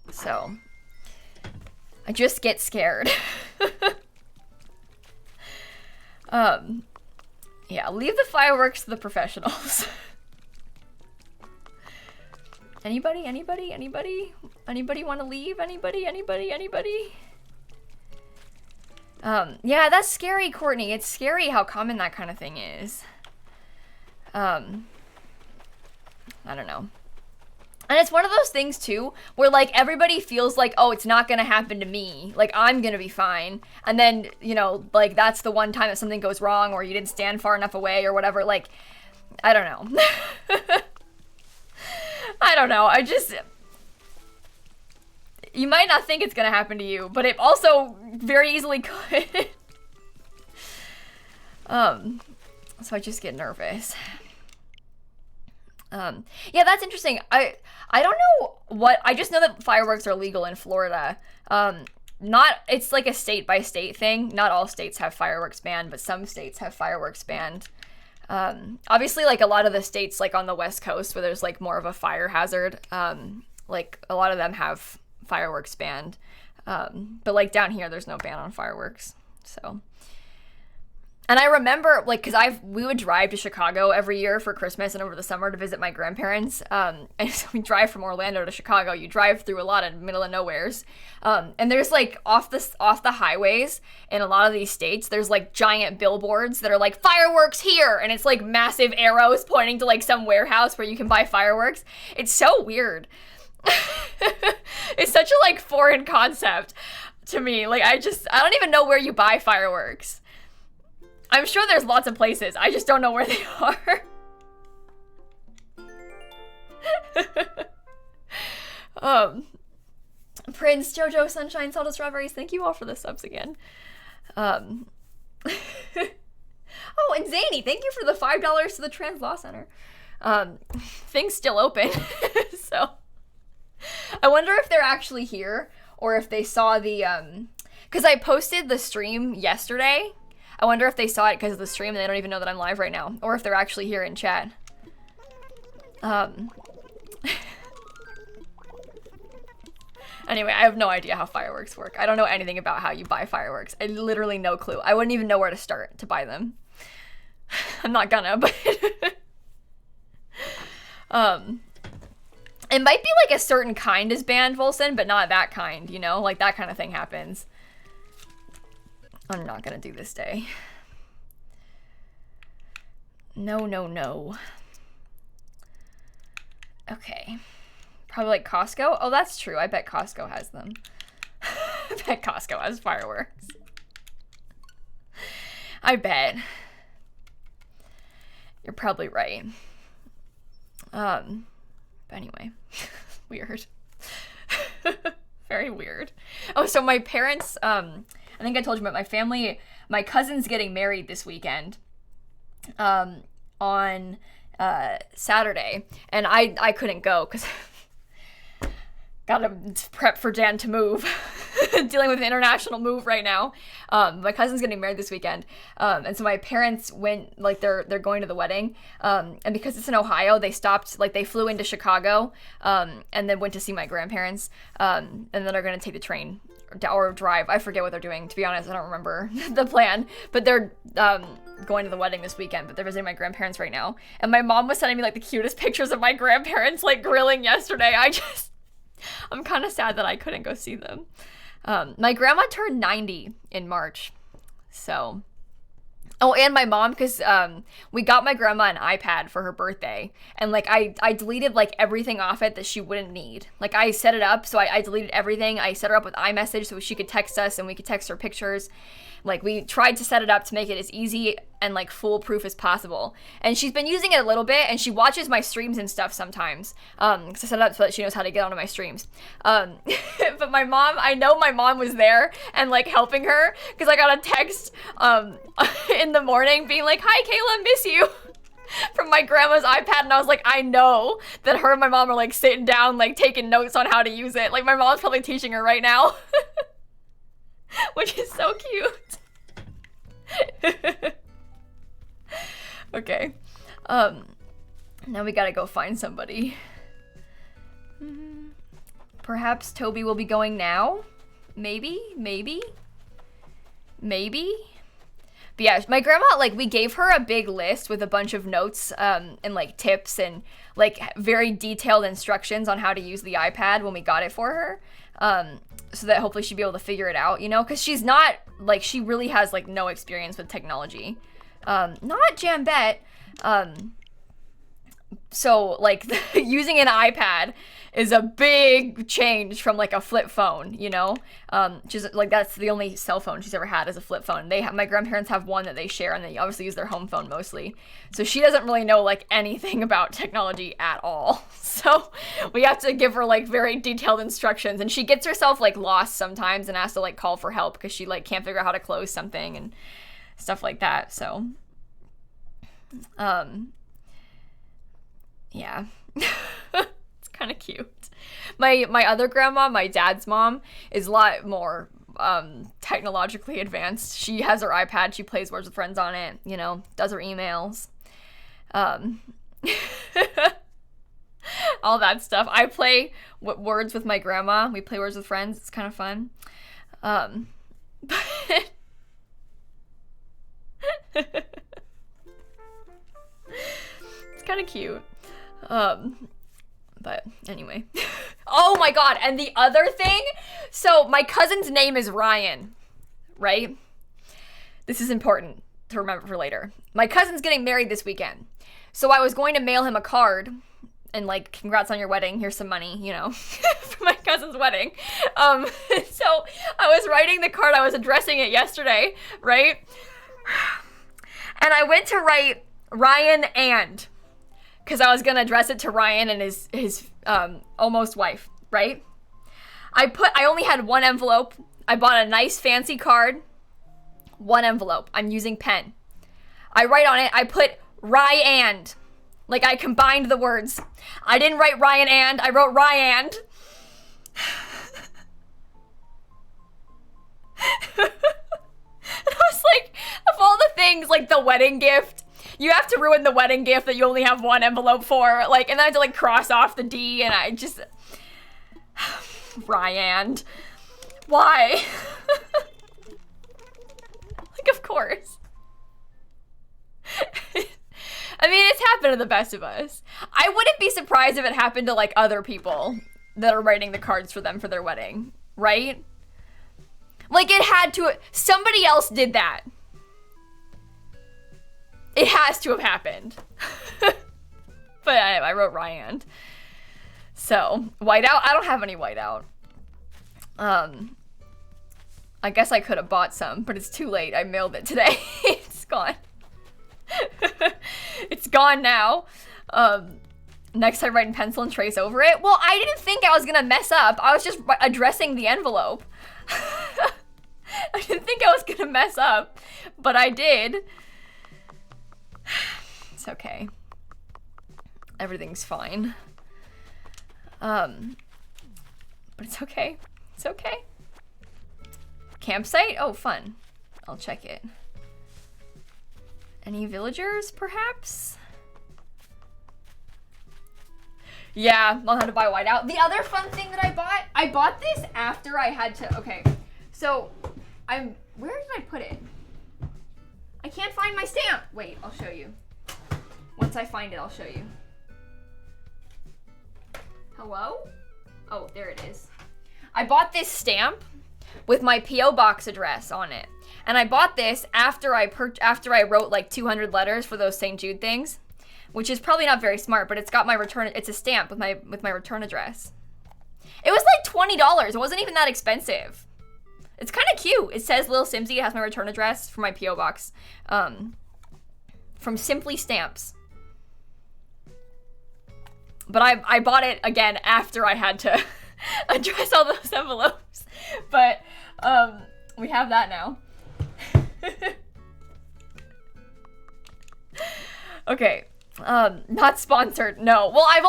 So I just get scared. Yeah, leave the fireworks to the professionals. Anybody want to leave? Anybody? Yeah, that's scary, Courtney. It's scary how common that kind of thing is. I don't know. And it's one of those things too, where like everybody feels like, oh, it's not gonna happen to me. Like I'm gonna be fine. And then, you know, like that's the one time that something goes wrong or you didn't stand far enough away or whatever. Like, I don't know. I don't know. You might not think it's gonna happen to you, but it also very easily could. So I just get nervous. Yeah, that's interesting. I don't know I just know that fireworks are legal in Florida. It's like a state by state thing. Not all states have fireworks banned, but some states have fireworks banned. Obviously, like a lot of the states, like on the West Coast, where there's like more of a fire hazard, like a lot of them have fireworks banned. But like down here, there's no ban on fireworks. So. And I remember, like, because we would drive to Chicago every year for Christmas and over the summer to visit my grandparents. And so we drive from Orlando to Chicago. You drive through a lot of middle of nowheres. And there's, like, off the highways in a lot of these states, there's, like, giant billboards that are, like, fireworks here! And it's, like, massive arrows pointing to, like, some warehouse where you can buy fireworks. It's so weird. It's such a, like, foreign concept to me. Like, I don't even know where you buy fireworks. I'm sure there's lots of places. I just don't know where they are. Prince, Jojo, Sunshine, Salted Strawberries, thank you all for the subs again. Oh, and Zany, thank you for the $5 to the Trans Law Center. Things still open, so I wonder if they're actually here or if they saw the because I posted the stream yesterday. I wonder if they saw it because of the stream and they don't even know that I'm live right now. Or if they're actually here in chat. Anyway, I have no idea how fireworks work. I don't know anything about how you buy fireworks. I literally no clue. I wouldn't even know where to start to buy them. I'm not gonna, but... It might be like a certain kind is banned, Volson, but not that kind, you know? Like that kind of thing happens. I'm not gonna do this day. No. Okay. Probably like Costco? Oh, that's true. I bet Costco has them. I bet Costco has fireworks. I bet. You're probably right. But anyway. Weird. Very weird. Oh, so my parents, I think I told you about my family. My cousin's getting married this weekend on Saturday. And I couldn't go because gotta prep for Dan to move. Dealing with an international move right now. My cousin's getting married this weekend. And so my parents went, like they're going to the wedding. And because it's in Ohio, they stopped, like they flew into Chicago and then went to see my grandparents. And then they're going to take the train or drive. I forget what they're doing. To be honest, I don't remember the plan. But they're going to the wedding this weekend, but they're visiting my grandparents right now. And my mom was sending me like the cutest pictures of my grandparents like grilling yesterday. I'm kind of sad that I couldn't go see them. My grandma turned 90 in March, so. Oh, and my mom, because we got my grandma an iPad for her birthday, and like I deleted like everything off it that she wouldn't need. Like I set it up, so I deleted everything. I set her up with iMessage so she could text us and we could text her pictures. Like we tried to set it up to make it as easy and like foolproof as possible. And she's been using it a little bit, and she watches my streams and stuff sometimes. Because I set it up so that she knows how to get onto my streams. But my mom, I know my mom was there and like helping her, because I got a text in the morning being like, "Hi Kayla, miss you," from my grandma's iPad, and I was like, I know that her and my mom are like sitting down like taking notes on how to use it. Like my mom's probably teaching her right now. Which is so cute. Okay. Now we gotta go find somebody. Perhaps Toby will be going now? Maybe? But yeah, my grandma, like, we gave her a big list with a bunch of notes and, like, tips and, like, very detailed instructions on how to use the iPad when we got it for her. So that hopefully she'd be able to figure it out, you know? Because she's not, like, she really has, like, no experience with technology. Not Jambette. So, like, using an iPad is a big change from, like, a flip phone, you know? Just, like, that's the only cell phone she's ever had is a flip phone. My grandparents have one that they share, and they obviously use their home phone mostly. So she doesn't really know, like, anything about technology at all. So we have to give her, like, very detailed instructions, and she gets herself, like, lost sometimes and has to, like, call for help because she, like, can't figure out how to close something and stuff like that, so... yeah. It's kind of cute. My other grandma, my dad's mom, is a lot more technologically advanced. She has her iPad, she plays Words with Friends on it, you know, does her emails. All that stuff. I play Words with my grandma. We play Words with Friends. It's kind of fun. But it's kind of cute. But anyway. Oh my god, and the other thing, so my cousin's name is Ryan, right? This is important to remember for later. My cousin's getting married this weekend. So I was going to mail him a card and, like, congrats on your wedding, here's some money, you know, for my cousin's wedding. So I was writing the card, I was addressing it yesterday, right? And I went to write Ryan and, because I was gonna address it to Ryan and his almost wife, right? I only had one envelope. I bought a nice fancy card. One envelope. I'm using pen. I write on it, I put Ryan. Like, I combined the words. I didn't write Ryan and, I wrote Ryan. And I was like, of all the things, like the wedding gift, you have to ruin the wedding gift that you only have one envelope for, like, and I had to, like, cross off the D, and I just... Ryan. Why? Like, of course. I mean, it's happened to the best of us. I wouldn't be surprised if it happened to, like, other people that are writing the cards for them for their wedding, right? Like, it had to... Somebody else did that. It has to have happened. But I wrote Ryan. So, whiteout? I don't have any whiteout. I guess I could have bought some, but it's too late. I mailed it today. It's gone. It's gone now. Next I write in pencil and trace over it. Well, I didn't think I was gonna mess up. I was just addressing the envelope. I didn't think I was gonna mess up, but I did. It's okay. Everything's fine. But it's okay. It's okay. Campsite? Oh, fun. I'll check it. Any villagers, perhaps? Yeah, I'll have to buy whiteout. The other fun thing that I bought this after I had to, okay. So, where did I put it? I can't find my stamp. Wait, I'll show you. Once I find it, I'll show you. Hello? Oh, there it is. I bought this stamp with my P.O. box address on it. And I bought this after I wrote like 200 letters for those St. Jude things, which is probably not very smart, but it's got my return, it's a stamp with my return address. It was like $20. It wasn't even that expensive. It's kind of cute. It says lilsimsie. It has my return address for my P.O. box. From Simply Stamps. But I bought it again after I had to address all those envelopes. But we have that now. Okay. Not sponsored. No. Well, I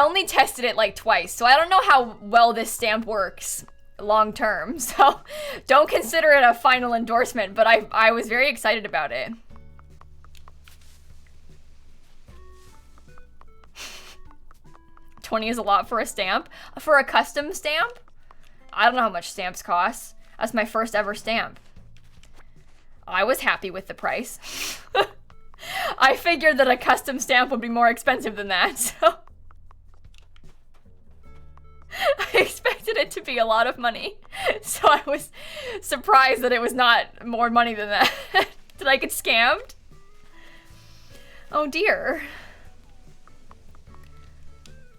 only tested it like twice, so I don't know how well this stamp works long term. So don't consider it a final endorsement, but I was very excited about it. $20 is a lot for a stamp. For a custom stamp? I don't know how much stamps cost. That's my first ever stamp. I was happy with the price. I figured that a custom stamp would be more expensive than that, so. I expected it to be a lot of money. So I was surprised that it was not more money than that. Did I get scammed? Oh dear.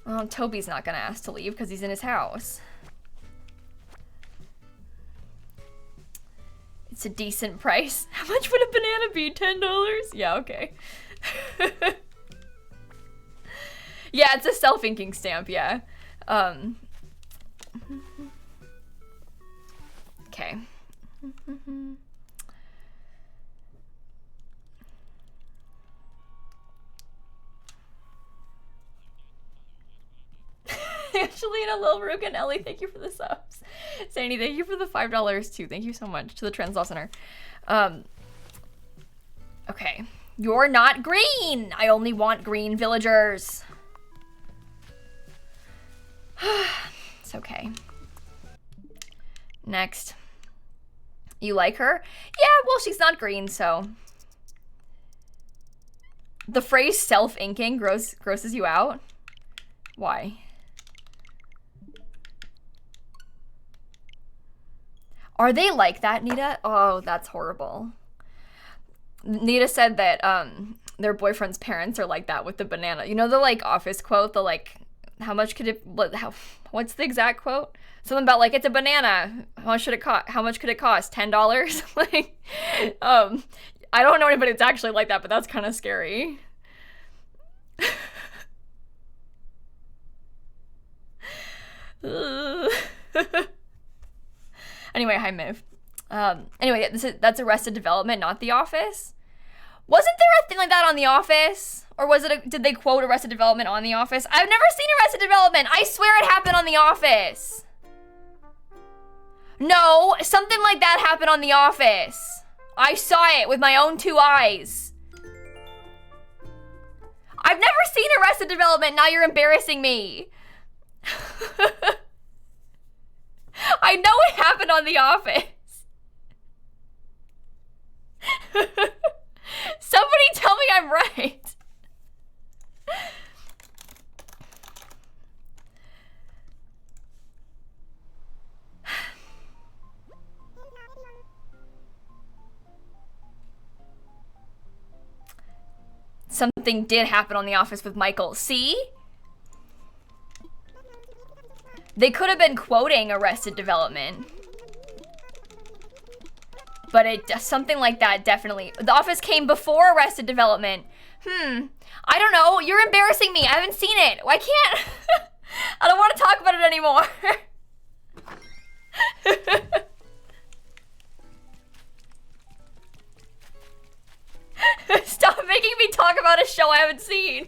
Well, Toby's not gonna ask to leave because he's in his house. It's a decent price. How much would a banana be? $10? Yeah, okay. Yeah, it's a self-inking stamp, yeah. Okay. Angelina, Lil Rook, and Ellie, thank you for the subs. Sandy, thank you for the $5 too. Thank you so much to the Trans Law Center. Okay. You're not green! I only want green villagers. It's okay. Next. You like her? Yeah, well, she's not green, so. The phrase self-inking grosses you out? Why? Are they like that, Nita? Oh, that's horrible. Nita said that their boyfriend's parents are like that with the banana. You know the like office quote, the like, how much could it, what's the exact quote? Something about like, it's a banana. How much should it cost? How much could it cost? $10? Like, I don't know anybody that's actually like that, but that's kind of scary. Anyway, hi Miv. Anyway, that's Arrested Development, not The Office. Wasn't there a thing like that on The Office? Or was it did they quote Arrested Development on The Office? I've never seen Arrested Development. I swear it happened on The Office. No, something like that happened on The Office. I saw it with my own 2 eyes. I've never seen Arrested Development. Now you're embarrassing me. I know it happened on The Office. Somebody tell me I'm right. Something did happen on The Office with Michael. See? They could have been quoting Arrested Development. But something like that definitely. The Office came before Arrested Development. I don't know. You're embarrassing me. I haven't seen it. Why can't... I don't want to talk about it anymore. Stop making me talk about a show I haven't seen.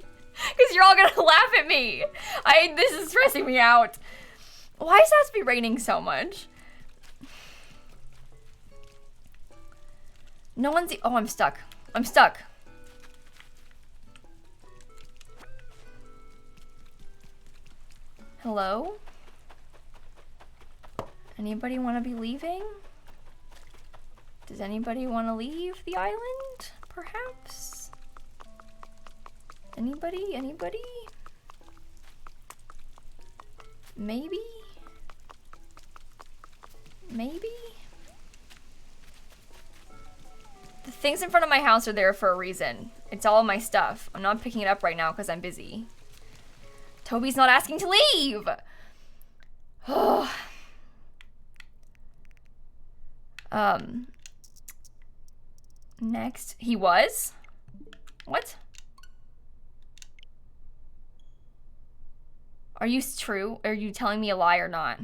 Because you're all going to laugh at me. This is stressing me out. Why does it have to be raining so much? No one's... Oh, I'm stuck. I'm stuck. Hello? Anybody want to be leaving? Does anybody want to leave the island? Perhaps? Anybody? Anybody? Maybe? Maybe? The things in front of my house are there for a reason. It's all my stuff. I'm not picking it up right now because I'm busy. Toby's not asking to leave! Next. He was? What? Are you true? Are you telling me a lie or not?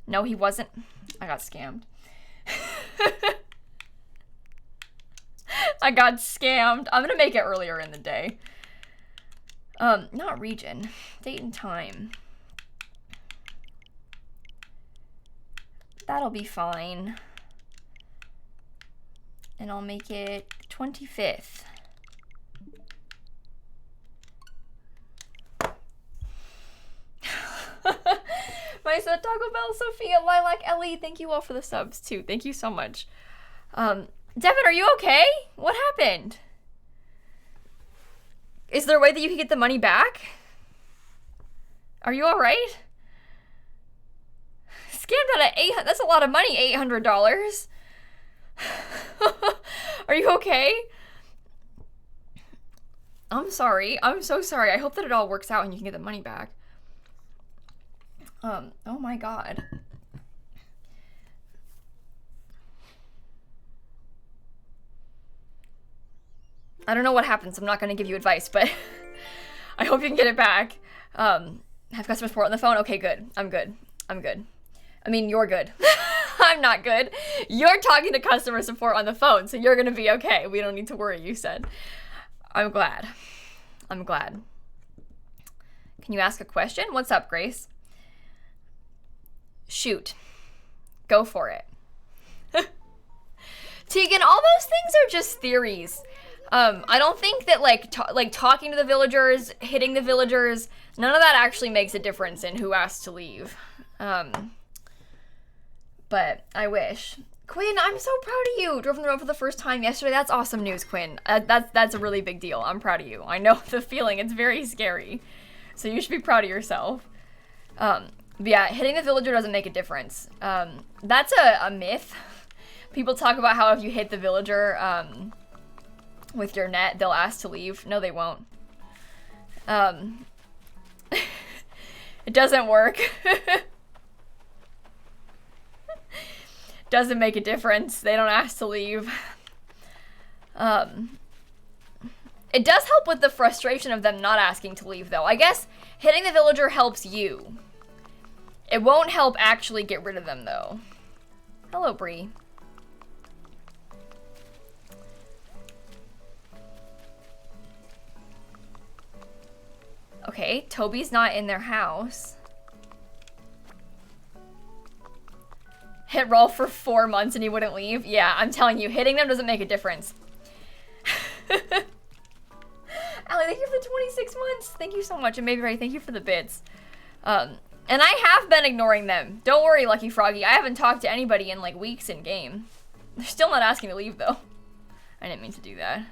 No, he wasn't. I got scammed. I got scammed. I'm gonna make it earlier in the day. Not region. Date and time. That'll be fine. And I'll make it 25th. Taco Bell, Sophia, Lilac, Ellie. Thank you all for the subs too. Thank you so much. Devin, are you okay? What happened? Is there a way that you can get the money back? Are you all right? Scammed out of $800. That's a lot of money. $800. Are you okay? I'm sorry. I'm so sorry. I hope that it all works out and you can get the money back. Oh my god. I don't know what happens. I'm not going to give you advice, but I hope you can get it back. Have customer support on the phone? Okay, good. I'm good. I'm good. I mean, you're good. I'm not good. You're talking to customer support on the phone, so you're going to be okay. We don't need to worry, you said. I'm glad. I'm glad. Can you ask a question? What's up, Grace? Shoot. Go for it. Tegan, all those things are just theories. I don't think that like talking to the villagers, hitting the villagers, none of that actually makes a difference in who asks to leave. But I wish. Quinn, I'm so proud of you. Drove on the road for the first time yesterday. That's awesome news, Quinn. That's a really big deal. I'm proud of you. I know the feeling. It's very scary. So you should be proud of yourself. But yeah, hitting the villager doesn't make a difference. That's a myth. People talk about how if you hit the villager with your net, they'll ask to leave. No, they won't. It doesn't work. Doesn't make a difference. They don't ask to leave. It does help with the frustration of them not asking to leave, though. I guess hitting the villager helps you. It won't help actually get rid of them, though. Hello, Bree. Okay, Toby's not in their house. Hit roll for 4 months and he wouldn't leave? Yeah, I'm telling you, hitting them doesn't make a difference. Allie, thank you for the 26 months. Thank you so much. And maybe right, thank you for the bits. And I have been ignoring them. Don't worry, Lucky Froggy. I haven't talked to anybody in like weeks in game. They're still not asking to leave though. I didn't mean to do that.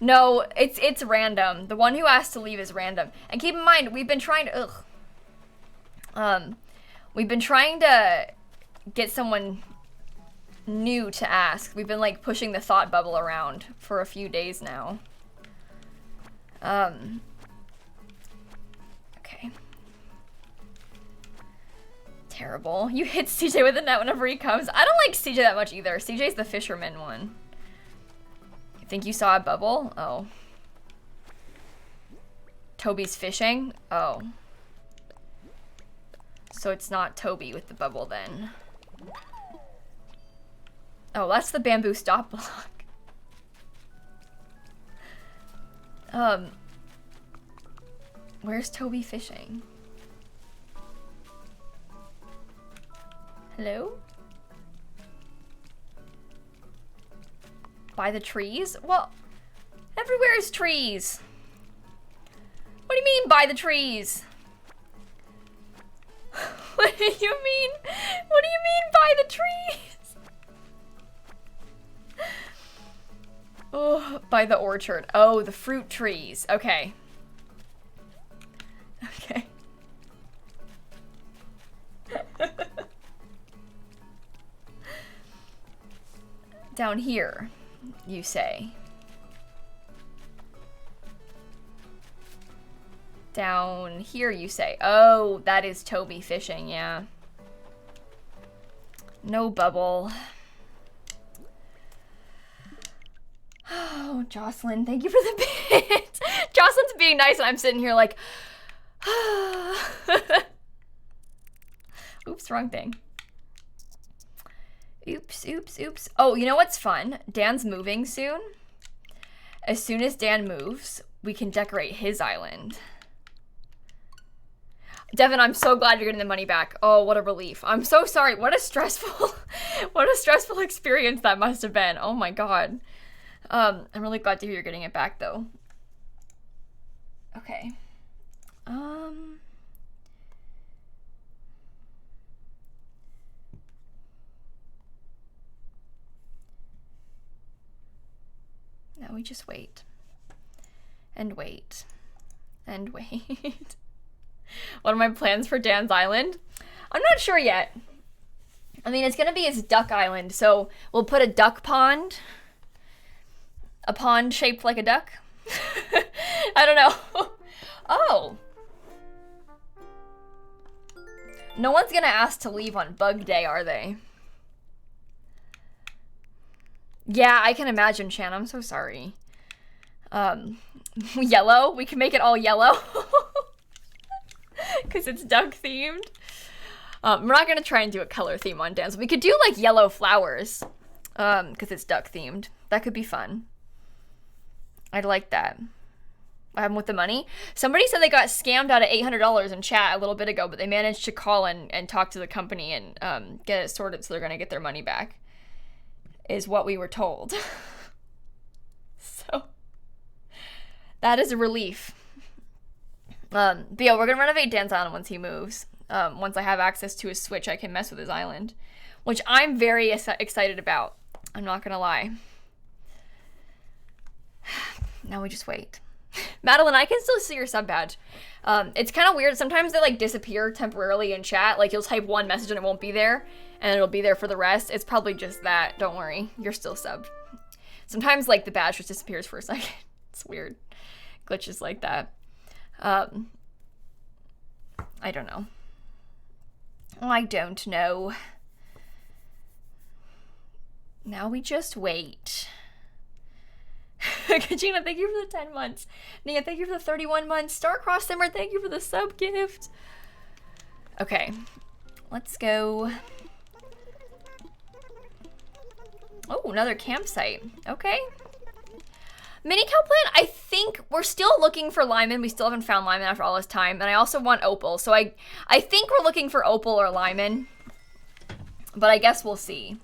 No, it's random. The one who asked to leave is random. And keep in mind, we've been trying to we've been trying to get someone new to ask. We've been like pushing the thought bubble around for a few days now. Okay. Terrible. You hit CJ with a net whenever he comes. I don't like CJ that much either. CJ's the fisherman one. You think you saw a bubble? Oh. Toby's fishing? Oh. So it's not Toby with the bubble then. Oh, that's the bamboo stop block. Where's Toby fishing? Hello? By the trees? Well, everywhere is trees. What do you mean by the trees? What do you mean? What do you mean by the trees? Oh, by the orchard. Oh, the fruit trees. Okay. Okay. Down here, you say. Down here, you say. Oh, that is Toby fishing, yeah. No bubble. Oh, Jocelyn, thank you for the bit. Jocelyn's being nice and I'm sitting here like, oops, wrong thing. Oops, oops, oops. Oh, you know what's fun? Dan's moving soon. As soon as Dan moves, we can decorate his island. Devin, I'm so glad you're getting the money back. Oh, what a relief. I'm so sorry. What a stressful, what a stressful experience that must have been. Oh my God. I'm really glad to hear you're getting it back though. Okay. Now we just wait. And wait. And wait. What are my plans for Dan's Island? I'm not sure yet. I mean, it's gonna be his duck island, so we'll put a duck pond. A pond shaped like a duck. I don't know. Oh. No one's gonna ask to leave on bug day, are they? Yeah, I can imagine, Shan. I'm so sorry. Yellow? We can make it all yellow. Because it's duck themed. We're not gonna try and do a color theme on Dan's. We could do like yellow flowers. Because it's duck themed. That could be fun. I'd like that. What happened with the money? Somebody said they got scammed out of $800 in chat a little bit ago, but they managed to call and talk to the company and get it sorted, so they're gonna get their money back. Is what we were told. So that is a relief. But yeah, we're gonna renovate Dan's Island once he moves. Once I have access to his Switch, I can mess with his island, which I'm very excited about. I'm not gonna lie. Now we just wait. Madeline, I can still see your sub badge. It's kind of weird. Sometimes they like disappear temporarily in chat. Like you'll type one message and it won't be there, and it'll be there for the rest. It's probably just that. Don't worry, you're still subbed. Sometimes like the badge just disappears for a second. It's weird. Glitches like that. I don't know. I don't know. Now we just wait. Kajina, thank you for the 10 months. Nia, thank you for the 31 months. Starcross Simmer, thank you for the sub gift. Okay, let's go. Oh, another campsite. Okay. Mini cow plant, I think we're still looking for Lyman. We still haven't found Lyman after all this time. And I also want Opal. So I think we're looking for Opal or Lyman. But I guess we'll see.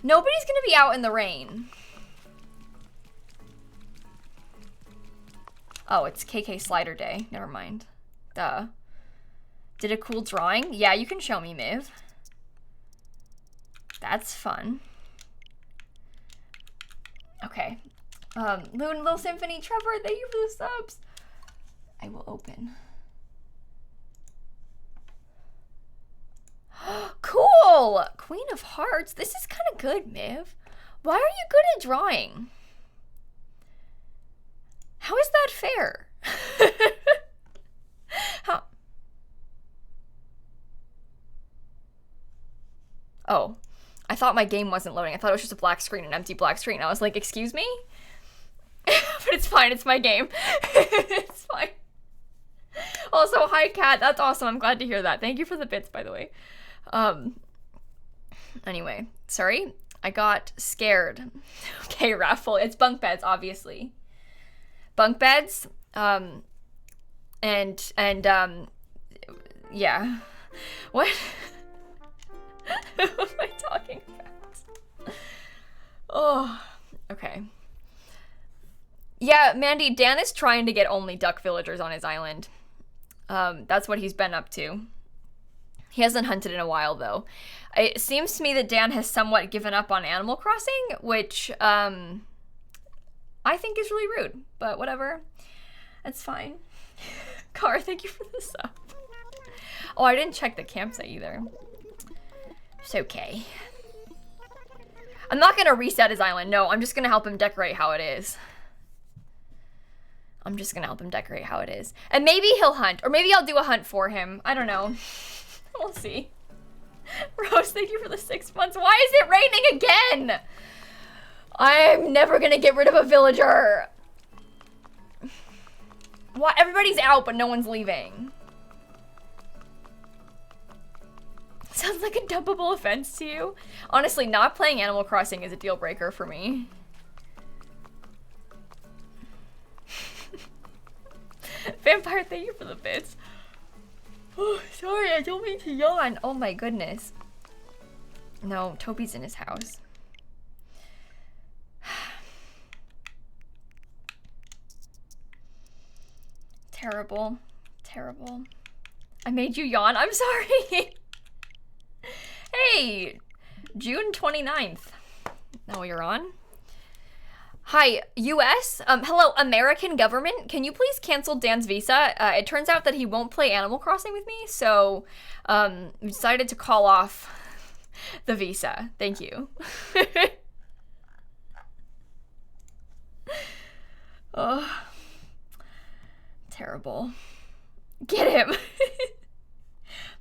Nobody's gonna be out in the rain. Oh, it's KK Slider Day. Never mind. Duh. Did a cool drawing? Yeah, you can show me, Miv. That's fun. Okay. Loon, Little Symphony, Trevor, thank you for the subs. I will open. Cool! Queen of Hearts. This is kind of good, Miv. Why are you good at drawing? How is that fair? How? Oh, I thought my game wasn't loading. I thought it was just a black screen, an empty black screen. I was like, excuse me? But it's fine, it's my game. It's fine. Also, hi Kat, that's awesome. I'm glad to hear that. Thank you for the bits, by the way. Anyway, sorry. I got scared. Okay, Raffle. It's bunk beds, obviously. Bunk beds. Yeah. What? What am I talking about? Oh, okay. Yeah, Mandy, Dan is trying to get only duck villagers on his island. That's what he's been up to. He hasn't hunted in a while, though. It seems to me that Dan has somewhat given up on Animal Crossing, which, I think is really rude, but whatever. That's fine. Car, thank you for the sub. Oh, I didn't check the campsite either. It's okay. I'm not gonna reset his island. No, I'm just gonna help him decorate how it is. I'm just gonna help him decorate how it is. And maybe he'll hunt, or maybe I'll do a hunt for him. I don't know. We'll see. Rose, thank you for the 6 months. Why is it raining again? I'm never gonna get rid of a villager. What? Everybody's out, but no one's leaving. Sounds like a dumpable offense to you. Honestly, not playing Animal Crossing is a deal breaker for me. Vampire, thank you for the bits. Oh, sorry, I don't mean to yawn. Oh my goodness. No, Toby's in his house. Terrible. Terrible. I made you yawn. I'm sorry. Hey, June 29th. Now you're on. Hi, US? Hello, American government? Can you please cancel Dan's visa? It turns out that he won't play Animal Crossing with me, so, we decided to call off the visa. Thank you. Oh, terrible. Get him.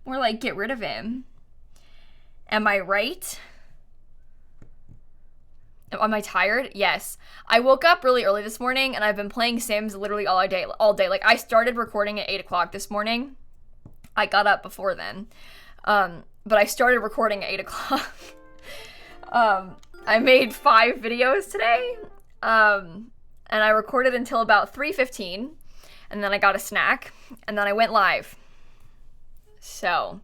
More like, get rid of him. Am I right? Am I tired? Yes. I woke up really early this morning and I've been playing Sims literally all day. Like, I started recording at 8 o'clock this morning. I got up before then. But I started recording at 8 o'clock. I made 5 videos today. And I recorded until about 3:15. And then I got a snack. And then I went live. So,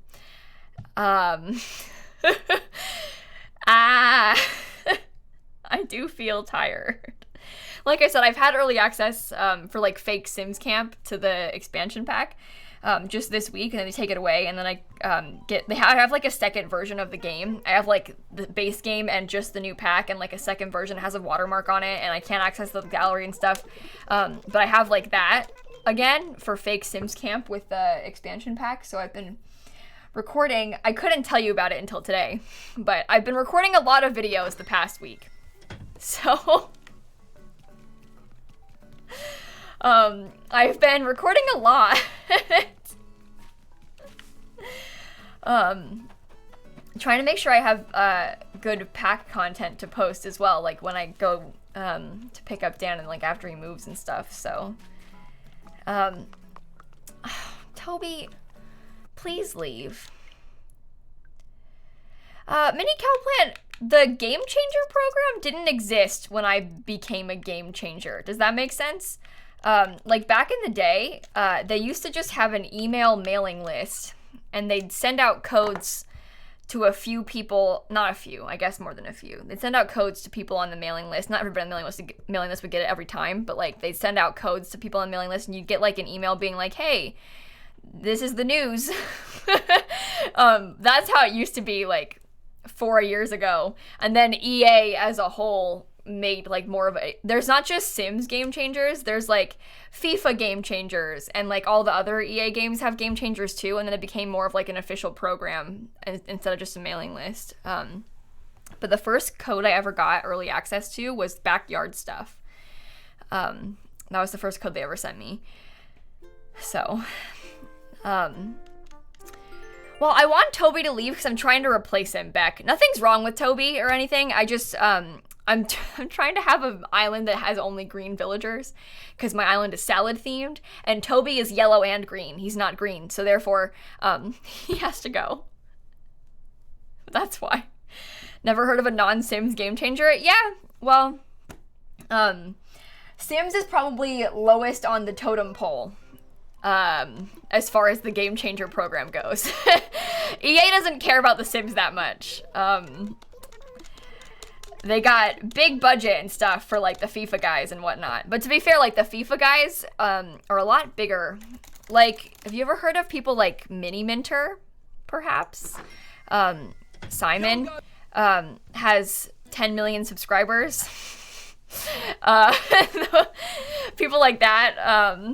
I do feel tired. Like I said, I've had early access for like fake Sims camp to the expansion pack just this week, and then they take it away, and then I I have like a second version of the game. I have like the base game and just the new pack, and like a second version has a watermark on it, and I can't access the gallery and stuff. But I have like that again for fake Sims camp with the expansion pack, so I've been recording. I couldn't tell you about it until today, but I've been recording a lot of videos the past week. So, I've been recording a lot. Trying to make sure I have good pack content to post as well, like when I go to pick up Dan and like after he moves and stuff. So, Toby, please leave. Mini Cow Plant, the Game Changer program didn't exist when I became a Game Changer. Does that make sense? Like back in the day, they used to just have an email mailing list, and they'd send out codes to a few people, not a few, I guess more than a few. They'd send out codes to people on the mailing list. Not everybody on the mailing list would get it every time, but like they'd send out codes to people on the mailing list, and you'd get like an email being like, hey, this is the news. That's how it used to be like 4 years ago. And then EA as a whole made like more of a, there's not just Sims Game Changers, there's like FIFA Game Changers, and like all the other EA games have Game Changers too, and then it became more of like an official program instead of just a mailing list. But the first code I ever got early access to was Backyard Stuff. That was the first code they ever sent me. So, well, I want Toby to leave because I'm trying to replace him, Beck. Nothing's wrong with Toby or anything. I just, I'm trying to have an island that has only green villagers because my island is salad themed, and Toby is yellow and green. He's not green, so therefore, he has to go. That's why. Never heard of a non-Sims Game Changer? Yeah, well, Sims is probably lowest on the totem pole. As far as the Game Changer program goes. EA doesn't care about the Sims that much. They got big budget and stuff for like the FIFA guys and whatnot. But to be fair, like the FIFA guys are a lot bigger. Like, have you ever heard of people like Mini Minter, perhaps? Simon has 10 million subscribers. People like that,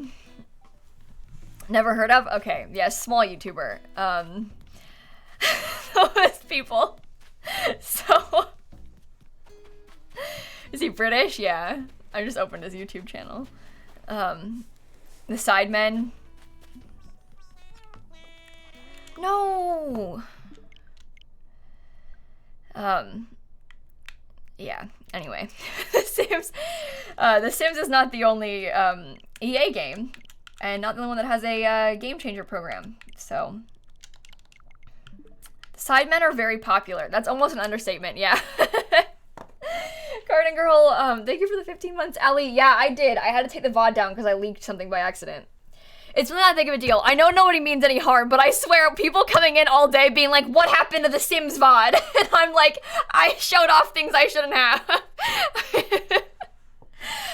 never heard of? Okay, yeah, small YouTuber. Those people. So, is he British? Yeah. I just opened his YouTube channel. The Sidemen. No. Yeah, anyway. The Sims is not the only EA game. And not the only one that has a Game Changer program. So, the Sidemen are very popular. That's almost an understatement, yeah. Garden Girl, thank you for the 15 months. Allie, yeah, I did. I had to take the VOD down because I leaked something by accident. It's really not that big of a deal. I know nobody means any harm, but I swear, people coming in all day being like, what happened to the Sims VOD? And I'm like, I showed off things I shouldn't have.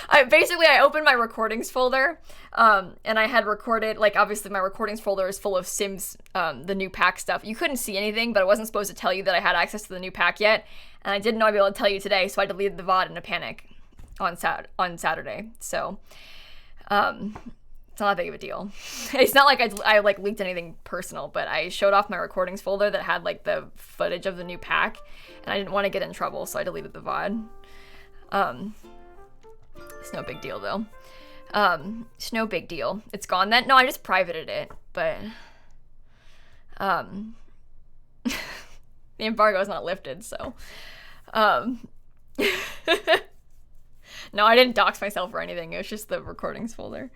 I opened my recordings folder, and I had recorded, like, obviously my recordings folder is full of Sims, the new pack stuff. You couldn't see anything, but I wasn't supposed to tell you that I had access to the new pack yet, and I didn't know I'd be able to tell you today, so I deleted the VOD in a panic. on Saturday. So it's not that big of a deal. It's not like I like leaked anything personal, but I showed off my recordings folder that had like the footage of the new pack, and I didn't want to get in trouble, so I deleted the VOD. It's no big deal though. It's no big deal. It's gone then. No, I just privated it, but the embargo is not lifted, so no, I didn't dox myself or anything. It was just the recordings folder.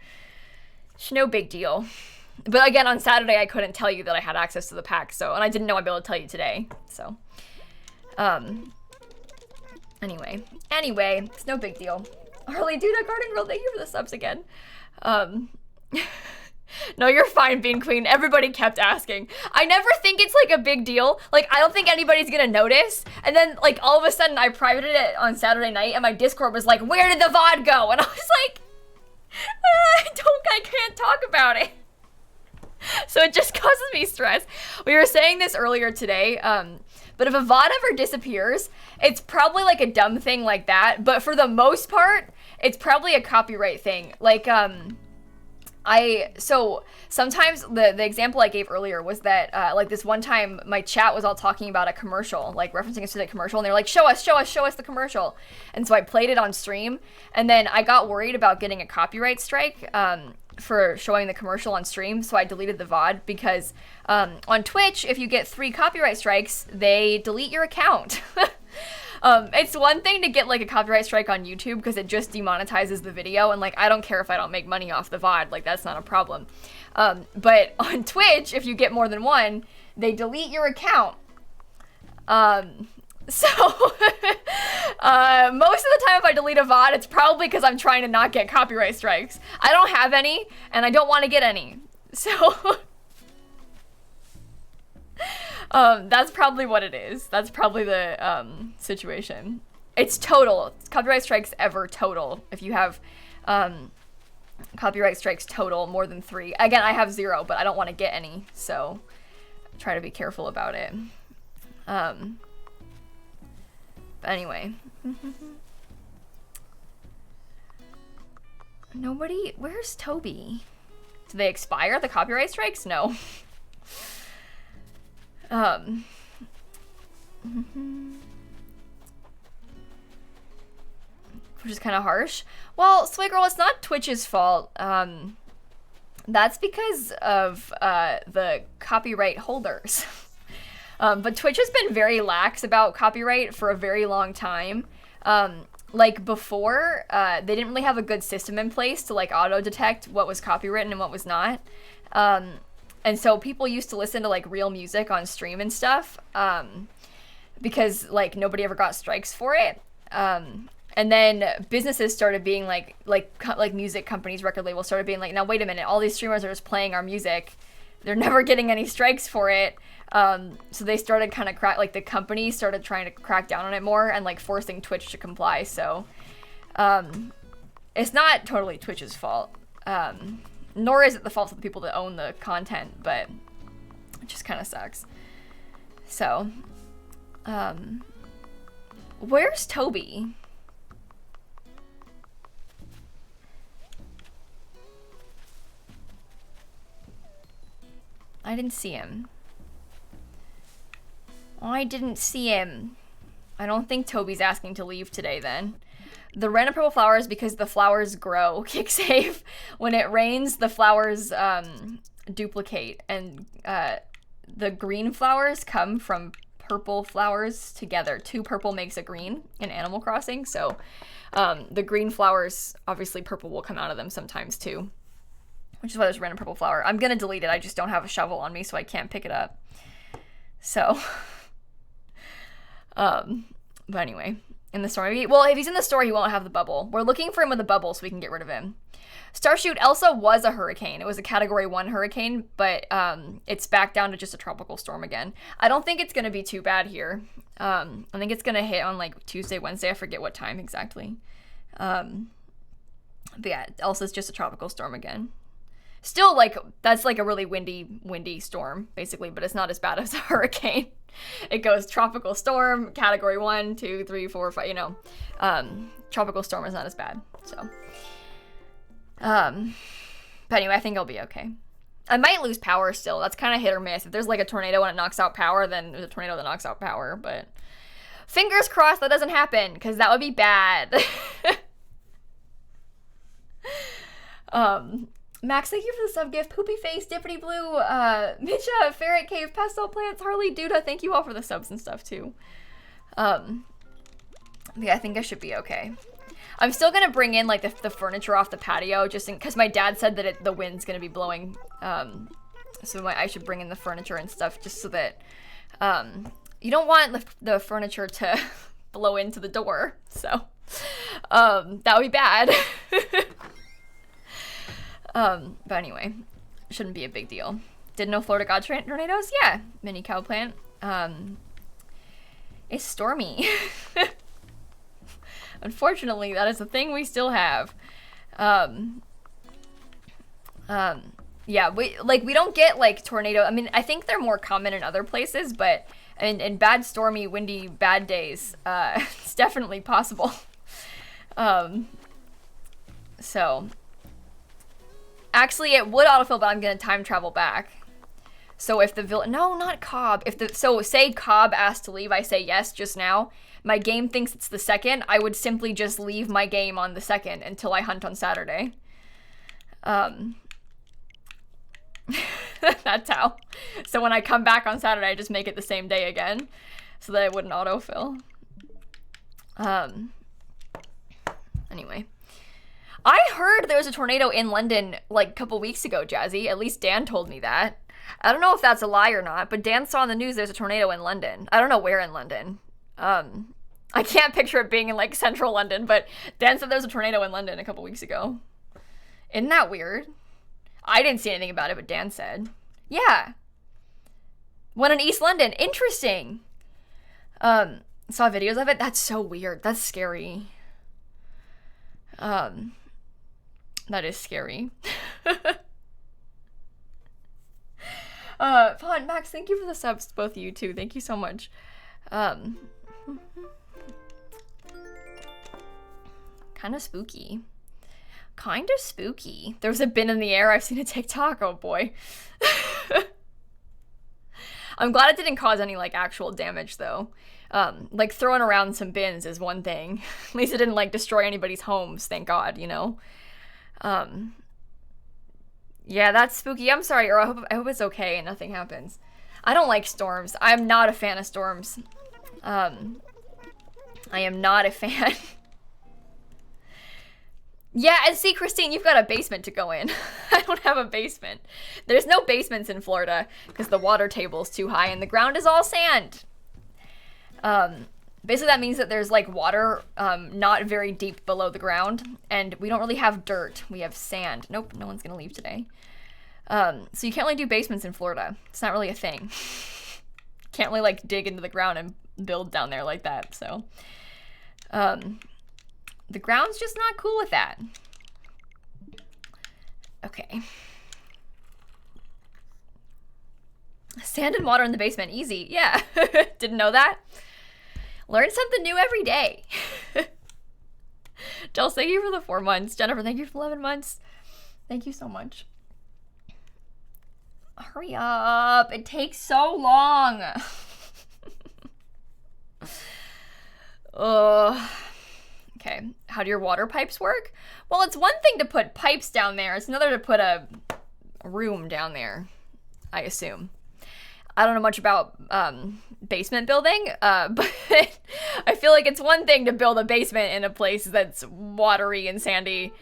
It's no big deal. But again, on Saturday, I couldn't tell you that I had access to the pack, so, and I didn't know I'd be able to tell you today, so. Anyway, it's no big deal. Harley, dude, Garden Girl, thank you for the subs again. No, you're fine, Bean Queen. Everybody kept asking. I never think it's like a big deal. Like, I don't think anybody's gonna notice. And then, like, all of a sudden, I privated it on Saturday night, and my Discord was like, where did the VOD go? And I was like, I can't talk about it. So it just causes me stress. We were saying this earlier today, but if a VOD ever disappears, it's probably like a dumb thing like that. But for the most part, it's probably a copyright thing. Like, so sometimes the example I gave earlier was that, like this one time my chat was all talking about a commercial, like referencing a specific commercial, and they're like, show us the commercial. And so I played it on stream, and then I got worried about getting a copyright strike, for showing the commercial on stream, so I deleted the VOD because, on Twitch, if you get 3 copyright strikes, they delete your account. It's one thing to get like a copyright strike on YouTube because it just demonetizes the video, and like I don't care if I don't make money off the VOD, like that's not a problem. But on Twitch, if you get more than 1, they delete your account. So most of the time if I delete a VOD, it's probably because I'm trying to not get copyright strikes. I don't have any, and I don't want to get any. So that's probably what it is. That's probably the situation. It's total. Copyright strikes ever total. If you have copyright strikes total more than 3. Again, I have 0, but I don't want to get any, so try to be careful about it. But anyway. Nobody, where's Toby? Do they expire, the copyright strikes? No. Which is kind of harsh. Well, Sway Girl, it's not Twitch's fault. That's because of the copyright holders. But Twitch has been very lax about copyright for a very long time. Like before, they didn't really have a good system in place to like auto detect what was copywritten and what was not. And so people used to listen to like real music on stream and stuff, because like nobody ever got strikes for it. And then businesses started being like music companies, record labels started being like, now wait a minute, all these streamers are just playing our music. They're never getting any strikes for it. So they started kind of the company started trying to crack down on it more and like forcing Twitch to comply. So, it's not totally Twitch's fault. Nor is it the fault of the people that own the content, but it just kind of sucks. So, where's Toby? I didn't see him. I didn't see him. I don't think Toby's asking to leave today then. The red and purple flowers because the flowers grow. Kick save. When it rains, the flowers duplicate, and the green flowers come from purple flowers together. 2 purple makes a green in Animal Crossing, so the green flowers, obviously purple will come out of them sometimes too. Which is why there's a random purple flower. I'm gonna delete it. I just don't have a shovel on me, so I can't pick it up. So, but anyway, in the story, well, if he's in the story, he won't have the bubble. We're looking for him with a bubble so we can get rid of him. Starshoot Elsa was a hurricane. It was a category 1 hurricane, but it's back down to just a tropical storm again. I don't think it's gonna be too bad here. I think it's gonna hit on like Tuesday, Wednesday. I forget what time exactly. But yeah, Elsa's just a tropical storm again. Still, like, that's like a really windy storm, basically, but it's not as bad as a hurricane. It goes tropical storm, category 1, 2, 3, 4, 5, you know. Tropical storm is not as bad, so. But anyway, I think I'll be okay. I might lose power still. That's kind of hit or miss. If there's like a tornado and it knocks out power, then there's a tornado that knocks out power, but fingers crossed that doesn't happen, because that would be bad. Max, thank you for the sub gift. Poopy Face, Dippity Blue, Mitcha, Ferret Cave, Pastel Plants, Harley, Duda, thank you all for the subs and stuff too. Yeah, I think I should be okay. I'm still gonna bring in like the furniture off the patio, just because my dad said that the wind's gonna be blowing, so I should bring in the furniture and stuff just so that, you don't want the furniture to blow into the door, so, that would be bad. But anyway, shouldn't be a big deal. Didn't know Florida got tornadoes? Yeah, mini cow plant. It's stormy. Unfortunately, that is a thing we still have. Yeah, we don't get like tornado. I mean, I think they're more common in other places, but in bad, stormy, windy, bad days, it's definitely possible. So actually, it would autofill, but I'm gonna time travel back. So if the no, not Cobb. So say Cobb asked to leave, I say yes just now. My game thinks it's the 2nd. I would simply just leave my game on the 2nd until I hunt on Saturday. That's how. So when I come back on Saturday, I just make it the same day again, so that it wouldn't autofill. Anyway. I heard there was a tornado in London like a couple weeks ago, Jazzy. At least Dan told me that. I don't know if that's a lie or not, but Dan saw on the news there's a tornado in London. I don't know where in London. I can't picture it being in like central London, but Dan said there was a tornado in London a couple weeks ago. Isn't that weird? I didn't see anything about it, but Dan said. Yeah. One in East London. Interesting. Saw videos of it. That's so weird. That's scary. That is scary. Fun, Max, thank you for the subs, both of you too. Thank you so much. Kind of spooky. Kind of spooky. There was a bin in the air. I've seen a TikTok. Oh boy. I'm glad it didn't cause any like actual damage though. Like throwing around some bins is one thing. At least it didn't like destroy anybody's homes, thank God, you know. Yeah, that's spooky. I'm sorry, Earl. I hope it's okay and nothing happens. I don't like storms. I'm not a fan of storms. I am not a fan. Yeah, and see, Christine, you've got a basement to go in. I don't have a basement. There's no basements in Florida because the water table's too high and the ground is all sand. Basically that means that there's like water not very deep below the ground, and we don't really have dirt. We have sand. Nope, no one's gonna leave today. So you can't really do basements in Florida. It's not really a thing. Can't really like dig into the ground and build down there like that, so. The ground's just not cool with that. Okay. Sand and water in the basement, easy. Yeah, didn't know that. Learn something new every day. Jill, thank you for the 4 months. Jennifer, thank you for 11 months. Thank you so much. Hurry up. It takes so long. Okay, how do your water pipes work? Well, it's one thing to put pipes down there. It's another to put a room down there, I assume. I don't know much about basement building, but I feel like it's one thing to build a basement in a place that's watery and sandy,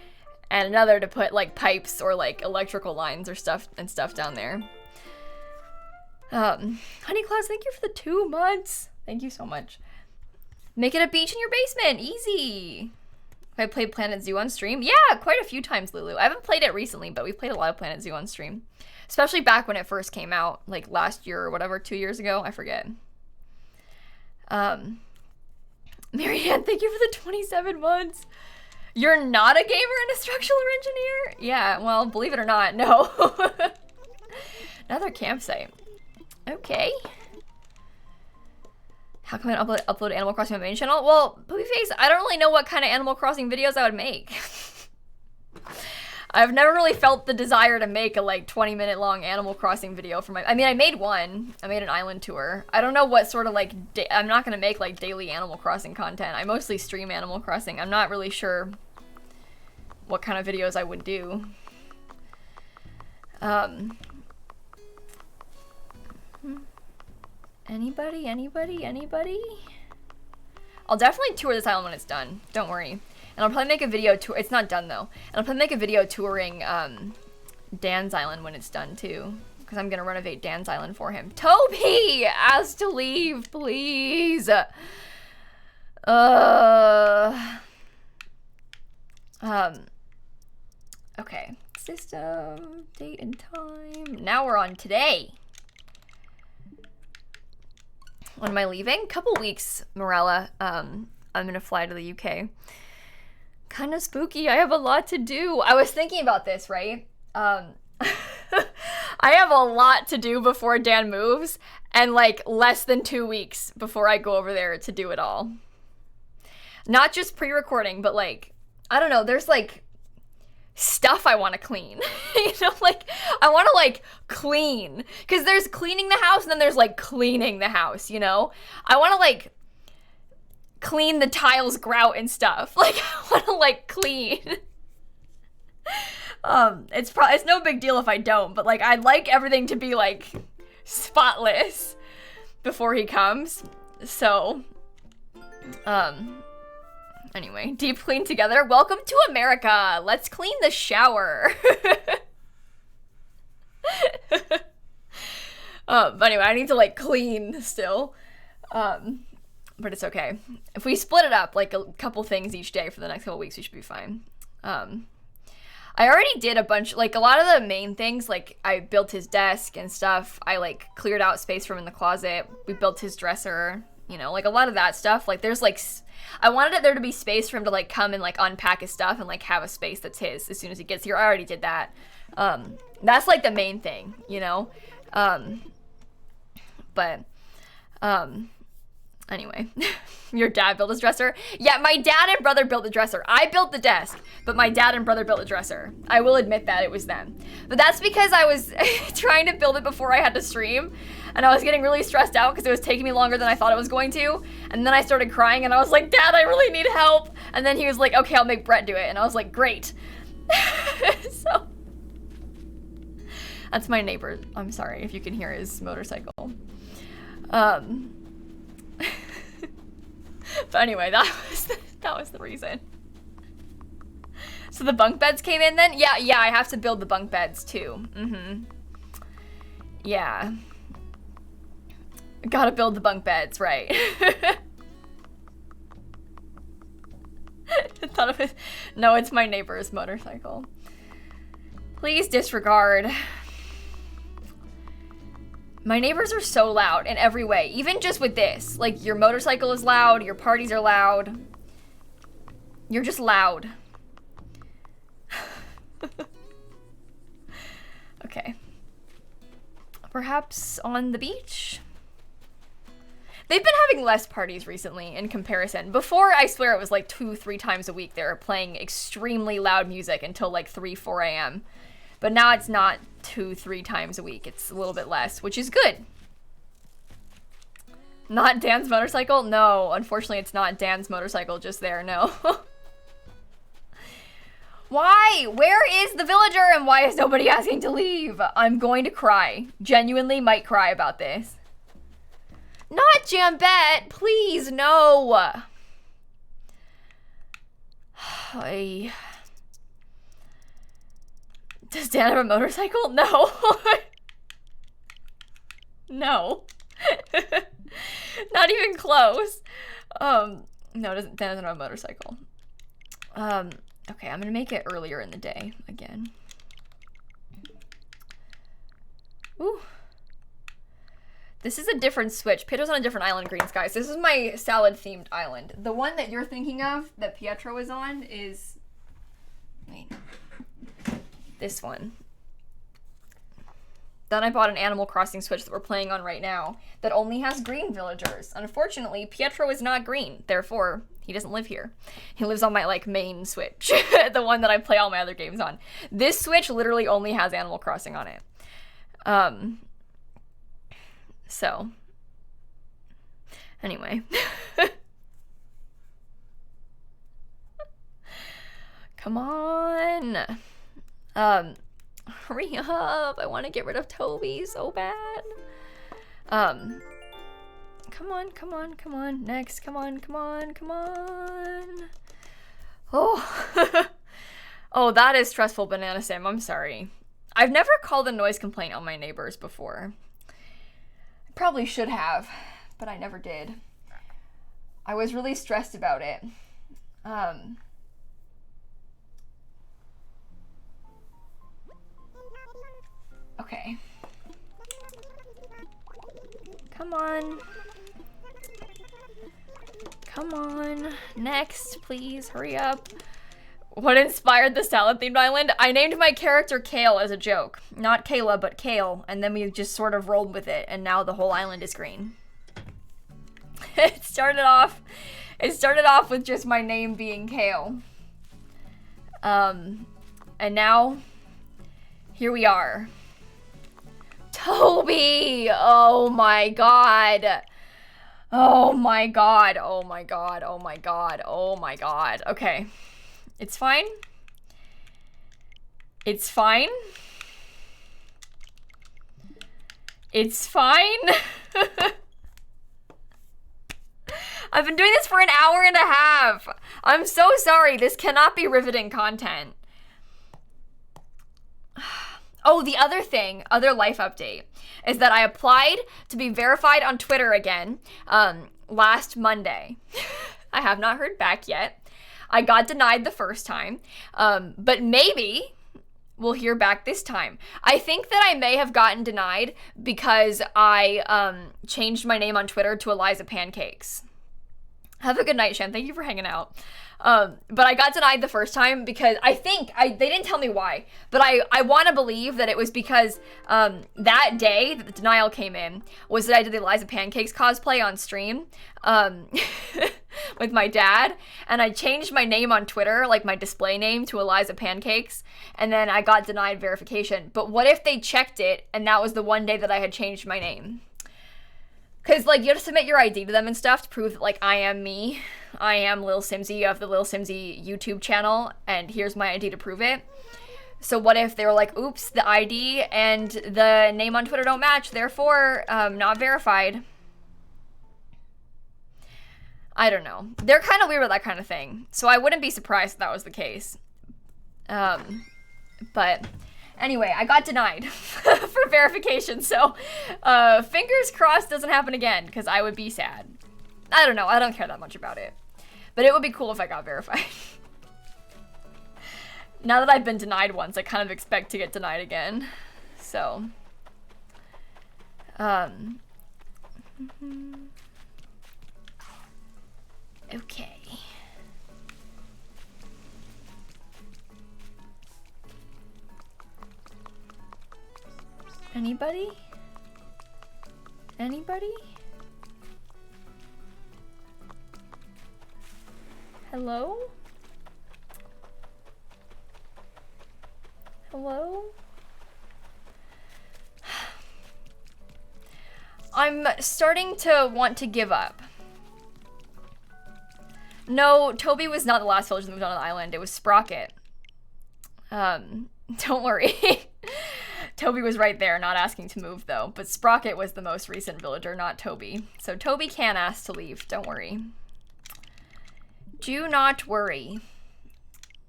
and another to put like pipes or like electrical lines or stuff down there. Honey Claus, thank you for the 2 months. Thank you so much. Make it a beach in your basement, easy. Have I played Planet Zoo on stream? Yeah, quite a few times, Lulu. I haven't played it recently, but we've played a lot of Planet Zoo on stream. Especially back when it first came out, like last year or whatever, 2 years ago, I forget. Marianne, thank you for the 27 months. You're not a gamer and a structural engineer? Yeah, well, believe it or not, no. Another campsite. Okay. How come I upload Animal Crossing on my main channel? Well, Poopyface, I don't really know what kind of Animal Crossing videos I would make. I've never really felt the desire to make a like 20-minute long Animal Crossing video for my, I mean, I made one. I made an island tour. I don't know what sort of like, I'm not gonna make like daily Animal Crossing content. I mostly stream Animal Crossing. I'm not really sure what kind of videos I would do. Anybody? I'll definitely tour this island when it's done. Don't worry. And I'll probably make a video tour. It's not done though. And I'll probably make a video touring Dan's island when it's done too. Because I'm gonna renovate Dan's island for him. Toby asked to leave, please. Okay. System, date and time. Now we're on today. When am I leaving? Couple weeks, Morella. I'm gonna fly to the UK. Kind of spooky. I have a lot to do. I was thinking about this, right? I have a lot to do before Dan moves, and like less than 2 weeks before I go over there to do it all. Not just pre-recording, but like, I don't know, there's like stuff I want to clean. You know, like I want to like clean, because there's cleaning the house and then there's like cleaning the house, you know. I want to like clean the tiles, grout and stuff. Like I want to like clean. It's no big deal if I don't, but like I'd like everything to be like spotless before he comes. So anyway, deep clean together. Welcome to America. Let's clean the shower. But anyway, I need to like clean still. But it's okay. If we split it up like a couple things each day for the next couple weeks, we should be fine. I already did a bunch, like a lot of the main things, like I built his desk and stuff. I like cleared out space for him in the closet. We built his dresser, you know, like a lot of that stuff. Like there's like, I wanted there to be space for him to like come and like unpack his stuff and like have a space that's his as soon as he gets here. I already did that. That's like the main thing, you know? Anyway, your dad built his dresser? Yeah, my dad and brother built the dresser. I built the desk, but my dad and brother built the dresser. I will admit that it was them. But that's because I was trying to build it before I had to stream, and I was getting really stressed out because it was taking me longer than I thought it was going to. And then I started crying and I was like, Dad, I really need help. And then he was like, okay, I'll make Brett do it. And I was like, great. So that's my neighbor. I'm sorry if you can hear his motorcycle. But anyway, that was the reason. So the bunk beds came in then? Yeah, I have to build the bunk beds too. Yeah. Gotta build the bunk beds, right. I thought of it. No, it's my neighbor's motorcycle. Please disregard. My neighbors are so loud in every way, even just with this. Like, your motorcycle is loud, your parties are loud. You're just loud. Okay. Perhaps on the beach? They've been having less parties recently in comparison. Before, I swear it was like 2-3 times a week they were playing extremely loud music until like 3-4 a.m. But now it's not 2-3 times a week. It's a little bit less, which is good. Not Dan's motorcycle? No, unfortunately it's not Dan's motorcycle just there, no. Why? Where is the villager and why is nobody asking to leave? I'm going to cry. Genuinely might cry about this. Not Jambette, please, no. Does Dan have a motorcycle? No. No. Not even close. No, Dan doesn't have a motorcycle. Okay, I'm gonna make it earlier in the day again. Ooh. This is a different switch. Pietro's on a different island, Green Skies. This is my salad-themed island. The one that you're thinking of, that Pietro is on, is This one. Then I bought an Animal Crossing Switch that we're playing on right now that only has green villagers. Unfortunately, Pietro is not green. Therefore, he doesn't live here. He lives on my, like, main Switch. The one that I play all my other games on. This Switch literally only has Animal Crossing on it. So. Anyway. Come on. Hurry up. I want to get rid of Toby so bad. Come on, come on, come on. Next, come on, come on, come on. Oh. Oh, that is stressful, Banana Sim. I'm sorry. I've never called a noise complaint on my neighbors before. I probably should have, but I never did. I was really stressed about it. Okay. Come on. Come on. Next, please. Hurry up. What inspired the salad-themed island? I named my character Kale as a joke. Not Kayla, but Kale. And then we just sort of rolled with it. And now the whole island is green. It started off with just my name being Kale. And now, here we are. Toby! Oh my god. Oh my god. Oh my god. Oh my god. Oh my god. Okay. It's fine. It's fine. It's fine. I've been doing this for an hour and a half. I'm so sorry. This cannot be riveting content. Oh, the other thing, other life update, is that I applied to be verified on Twitter again last Monday. I have not heard back yet. I got denied the first time, but maybe we'll hear back this time. I think that I may have gotten denied because I changed my name on Twitter to Eliza Pancakes. Have a good night, Shan. Thank you for hanging out. But I got denied the first time because they didn't tell me why, but I want to believe that it was because that day that the denial came in was that I did the Eliza Pancakes cosplay on stream with my dad, and I changed my name on Twitter, like my display name, to Eliza Pancakes, and then I got denied verification. But what if they checked it and that was the one day that I had changed my name? Because, like, you have to submit your ID to them and stuff to prove that, like, I am me. I am lilsimsie of the lilsimsie YouTube channel, and here's my ID to prove it. So what if they were like, oops, the ID and the name on Twitter don't match, therefore, not verified. I don't know. They're kind of weird with that kind of thing. So I wouldn't be surprised if that was the case. But anyway, I got denied for verification, so fingers crossed doesn't happen again, because I would be sad. I don't know, I don't care that much about it. But it would be cool if I got verified. Now that I've been denied once, I kind of expect to get denied again. So. Okay. Anybody? Anybody? Hello? Hello? I'm starting to want to give up. No, Toby was not the last villager that moved on the island. It was Sprocket. Don't worry. Toby was right there, not asking to move though. But Sprocket was the most recent villager, not Toby. So Toby can ask to leave. Don't worry. Do not worry.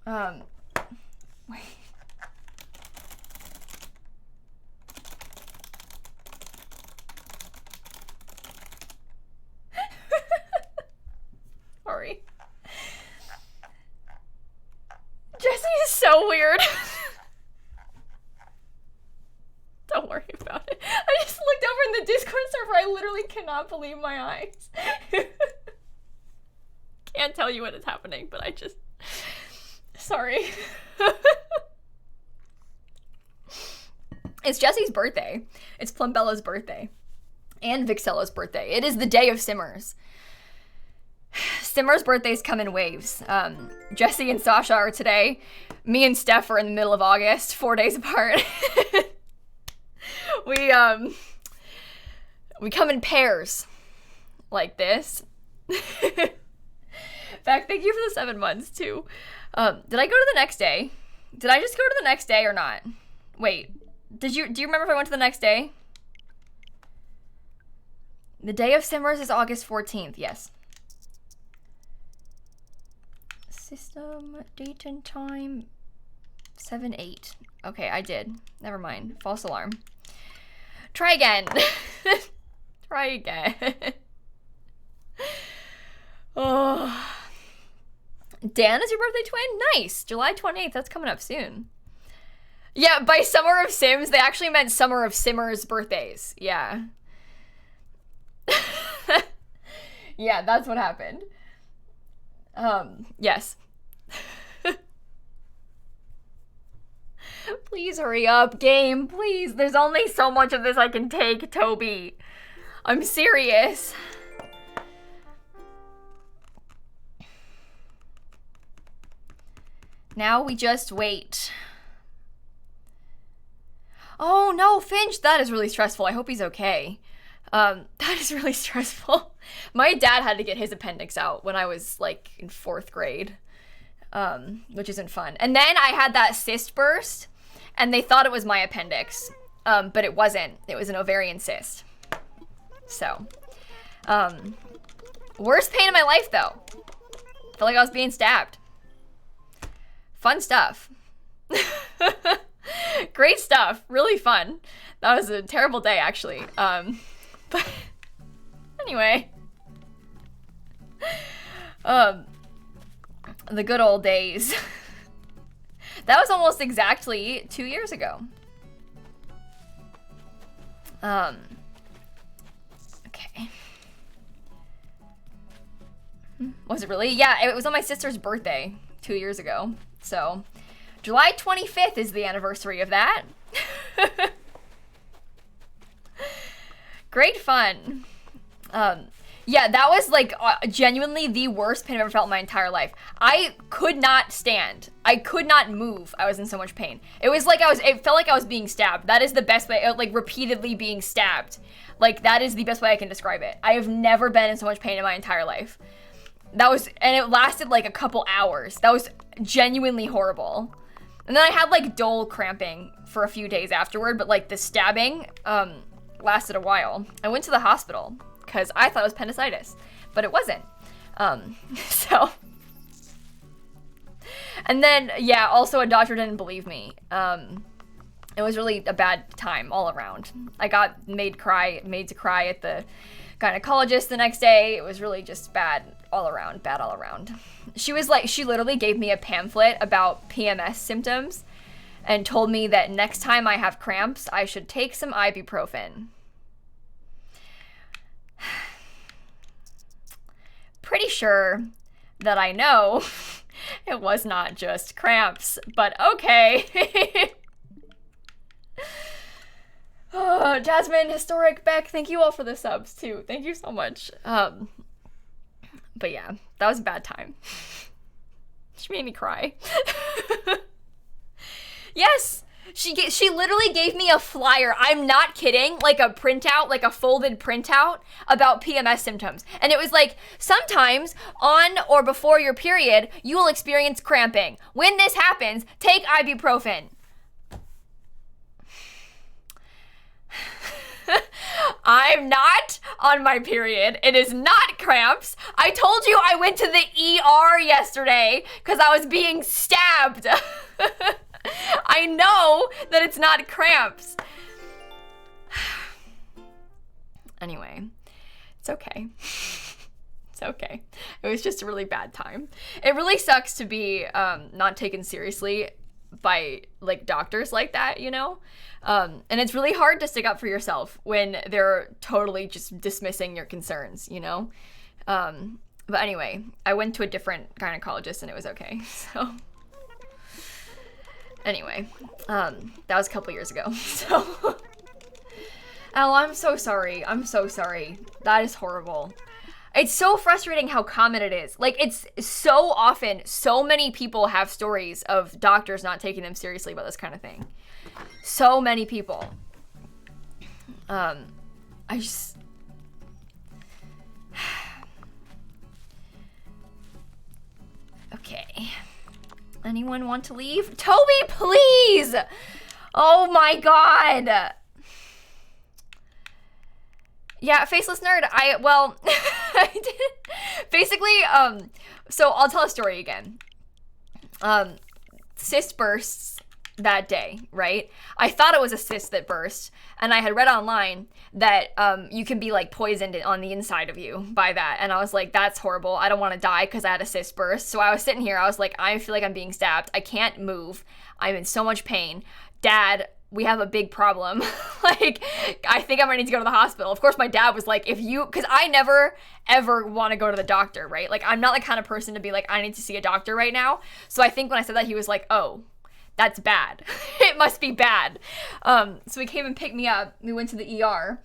Wait. Sorry. Jesse is so weird. Don't worry about it. I just looked over in the Discord server. I literally cannot believe my eyes. Can't tell you what is happening, but I just... Sorry. It's Jesse's birthday. It's Plumbella's birthday. And Vixella's birthday. It is the day of Simmers. Simmer's birthdays come in waves. Jesse and Sasha are today. Me and Steph are in the middle of August, 4 days apart. We come in pairs. Like this. In fact, thank you for the 7 months, too. Did I go to the next day? Did I just go to the next day or not? Wait. Do you remember if I went to the next day? The day of Simmers is August 14th, yes. System, date and time, 7/8. Okay, I did. Never mind. False alarm. Try again. Try again. Oh. Dan is your birthday twin? Nice. July 28th. That's coming up soon. Yeah, by Summer of Sims, they actually meant Summer of Simmers birthdays. Yeah. Yeah, that's what happened. Yes. Please hurry up, game. Please. There's only so much of this I can take, Toby. I'm serious. Now we just wait. Oh no, Finch, that is really stressful. I hope he's okay. That is really stressful. My dad had to get his appendix out when I was like in 4th grade, which isn't fun. And then I had that cyst burst and they thought it was my appendix, but it wasn't. It was an ovarian cyst. So, worst pain in my life though. Felt like I was being stabbed. Fun stuff. Great stuff. Really fun. That was a terrible day actually. But anyway, the good old days. That was almost exactly 2 years ago. Okay. Was it really? Yeah, it was on my sister's birthday 2 years ago. So, July 25th is the anniversary of that. Great fun. Yeah, that was like genuinely the worst pain I've ever felt in my entire life. I could not stand. I could not move. I was in so much pain. It was like it felt like I was being stabbed. That is the best way, like repeatedly being stabbed. Like that is the best way I can describe it. I have never been in so much pain in my entire life. And it lasted like a couple hours. That was genuinely horrible. And then I had like dull cramping for a few days afterward, but like the stabbing, lasted a while. I went to the hospital because I thought it was appendicitis, but it wasn't. So, and then, yeah, also a doctor didn't believe me. It was really a bad time all around. I got made to cry at the gynecologist the next day. It was really just bad all around. She was like, she literally gave me a pamphlet about PMS symptoms and told me that next time I have cramps, I should take some ibuprofen. Pretty sure that I know it was not just cramps, but okay. Oh, Jasmine, Historic, Beck, thank you all for the subs too. Thank you so much. But yeah, that was a bad time. She made me cry. Yes, she literally gave me a flyer. I'm not kidding. Like a printout, like a folded printout about PMS symptoms. And it was like, sometimes on or before your period, you will experience cramping. When this happens, take ibuprofen. I'm not on my period. It is not cramps. I told you I went to the ER yesterday because I was being stabbed. I know that it's not cramps. Anyway, it's okay. It's okay. It was just a really bad time. It really sucks to be not taken seriously by like doctors like that, you know? And it's really hard to stick up for yourself when they're totally just dismissing your concerns, you know? But anyway, I went to a different gynecologist and it was okay, so. Anyway, that was a couple years ago, so. Elle, I'm so sorry. I'm so sorry. That is horrible. It's so frustrating how common it is. Like, it's so often, so many people have stories of doctors not taking them seriously about this kind of thing. So many people. I just... Okay. Anyone want to leave? Toby, please! Oh my god! Yeah, faceless nerd, I did, basically, so I'll tell a story again. Cyst bursts that day, right? I thought it was a cyst that burst, and I had read online that, you can be, like, poisoned on the inside of you by that, and I was like, that's horrible, I don't want to die because I had a cyst burst, so I was sitting here, I was like, I feel like I'm being stabbed, I can't move, I'm in so much pain, Dad, we have a big problem. Like, I think I might need to go to the hospital. Of course, my dad was like, because I never, ever want to go to the doctor, right? Like, I'm not the kind of person to be like, I need to see a doctor right now. So I think when I said that, he was like, oh, that's bad. It must be bad. So he came and picked me up. We went to the ER.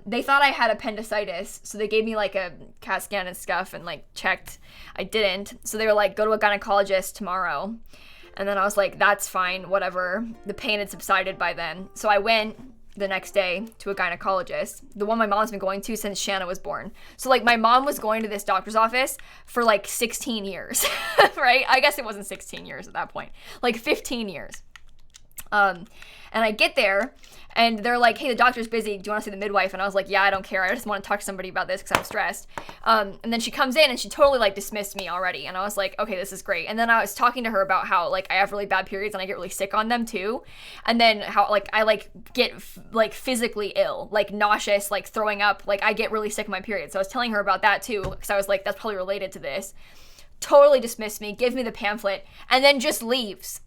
They thought I had appendicitis, so they gave me like a CAT scan and stuff and like checked. I didn't. So they were like, go to a gynecologist tomorrow. And then I was like, that's fine, whatever. The pain had subsided by then. So I went the next day to a gynecologist, the one my mom's been going to since Shanna was born. So like my mom was going to this doctor's office for like 16 years, right? I guess it wasn't 16 years at that point, like 15 years. And I get there and they're like, hey, the doctor's busy. Do you want to see the midwife? And I was like, yeah, I don't care. I just want to talk to somebody about this because I'm stressed. And then she comes in and she totally like dismissed me already. And I was like, okay, this is great. And then I was talking to her about how like I have really bad periods and I get really sick on them too. And then how like I like get like physically ill, like nauseous, like throwing up, like I get really sick on my period. So I was telling her about that too because I was like, that's probably related to this. Totally dismissed me, gives me the pamphlet, and then just leaves.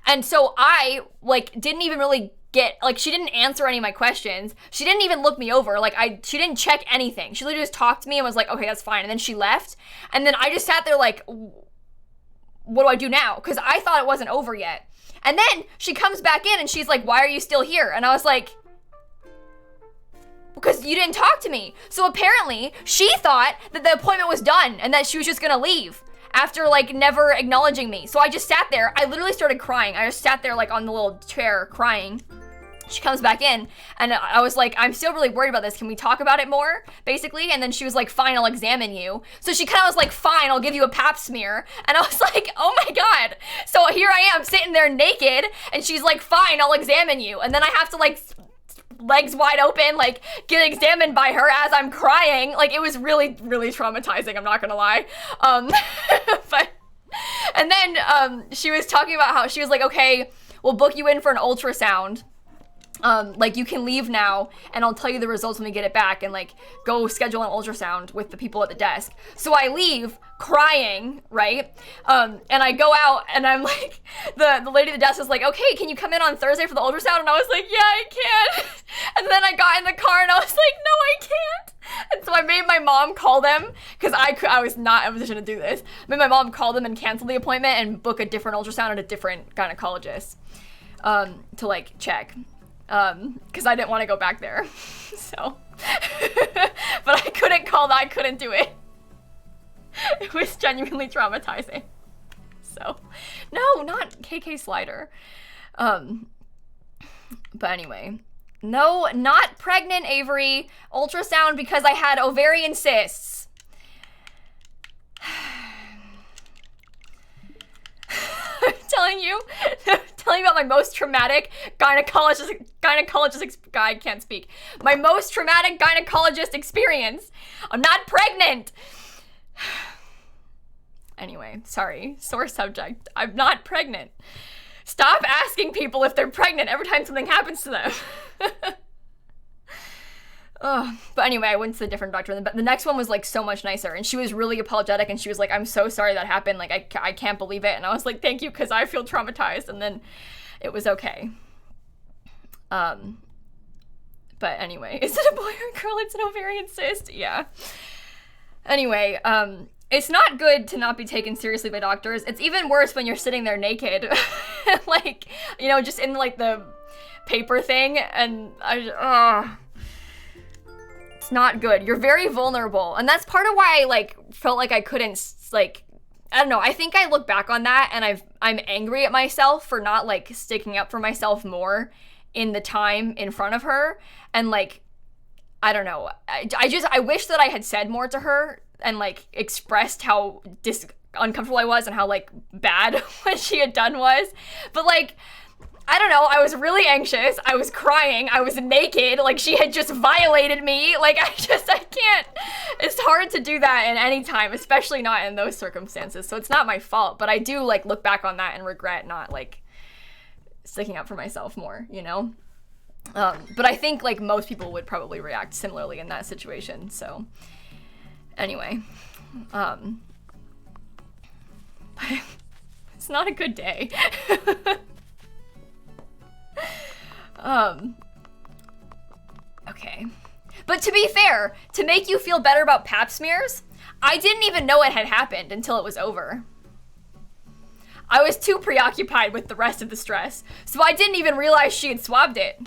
And so I, like, didn't even really get, like, she didn't answer any of my questions. She didn't even look me over. Like, she didn't check anything. She literally just talked to me and was like, okay, that's fine. And then she left. And then I just sat there like, what do I do now? Because I thought it wasn't over yet. And then she comes back in and she's like, why are you still here? And I was like, because you didn't talk to me. So apparently she thought that the appointment was done and that she was just gonna leave after like never acknowledging me. So I just sat there. I literally started crying. I just sat there like on the little chair crying. She comes back in and I was like, I'm still really worried about this. Can we talk about it more, basically? And then she was like, fine, I'll examine you. So she kind of was like, fine, I'll give you a pap smear. And I was like, oh my God. So here I am sitting there naked and she's like, fine, I'll examine you. And then I have to like legs wide open, like get examined by her as I'm crying. Like it was really, really traumatizing. I'm not gonna lie. But, and then she was talking about how she was like, okay, we'll book you in for an ultrasound. Like you can leave now and I'll tell you the results when we get it back and like go schedule an ultrasound with the people at the desk. So I leave crying, right? And I go out and I'm like, the lady at the desk is like, okay, can you come in on Thursday for the ultrasound? And I was like, yeah, I can. And then I got in the car and I was like, no, I can't. And so I made my mom call them because I was not in a position to do this. I made my mom call them and cancel the appointment and book a different ultrasound at a different gynecologist to like check. Because I didn't want to go back there, so, but I couldn't call that, I couldn't do it. It was genuinely traumatizing. So, no, not KK Slider. But anyway, no, not pregnant, Avery. Ultrasound because I had ovarian cysts. I'm telling you about my most traumatic gynecologist, I can't speak. My most traumatic gynecologist experience. I'm not pregnant. Anyway, sorry, sore subject. I'm not pregnant. Stop asking people if they're pregnant every time something happens to them. But anyway, I went to a different doctor, but the next one was like so much nicer, and she was really apologetic, and she was like, I'm so sorry that happened, like I can't believe it, and I was like, thank you, because I feel traumatized, and then it was okay. But anyway, is it a boy or a girl? It's an ovarian cyst, yeah. Anyway, it's not good to not be taken seriously by doctors. It's even worse when you're sitting there naked. Like, you know, just in like the paper thing, and it's not good. You're very vulnerable, and that's part of why I like felt like I couldn't, like, I don't know. I think I look back on that and I'm angry at myself for not like sticking up for myself more in the time in front of her. And like, I don't know. I wish that I had said more to her and like expressed how uncomfortable I was and how like bad what she had done was. But like, I don't know, I was really anxious, I was crying, I was naked, like she had just violated me, like I can't, it's hard to do that in any time, especially not in those circumstances, so it's not my fault, but I do like look back on that and regret not like sticking up for myself more, you know? But I think like most people would probably react similarly in that situation, so anyway, it's not a good day. Okay. But to be fair, to make you feel better about pap smears, I didn't even know it had happened until it was over. I was too preoccupied with the rest of the stress, so I didn't even realize she had swabbed it,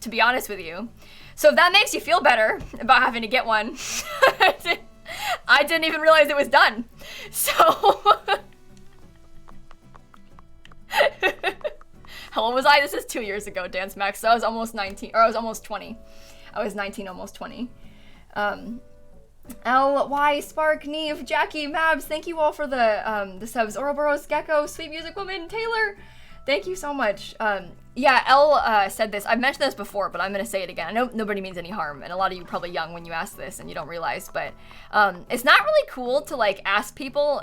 to be honest with you. So if that makes you feel better about having to get one, I didn't even realize it was done. So... How old was I? This is 2 years ago, Dance Max. So I was almost 19, or I was almost 20. I was 19, almost 20. L.Y. Spark, Neve, Jackie, Mabs, thank you all for the subs. Ouroboros, Gecko, Sweet Music Woman, Taylor, thank you so much. Yeah, Elle said this. I've mentioned this before, but I'm going to say it again. I know nobody means any harm, and a lot of you are probably young when you ask this and you don't realize, but it's not really cool to like ask people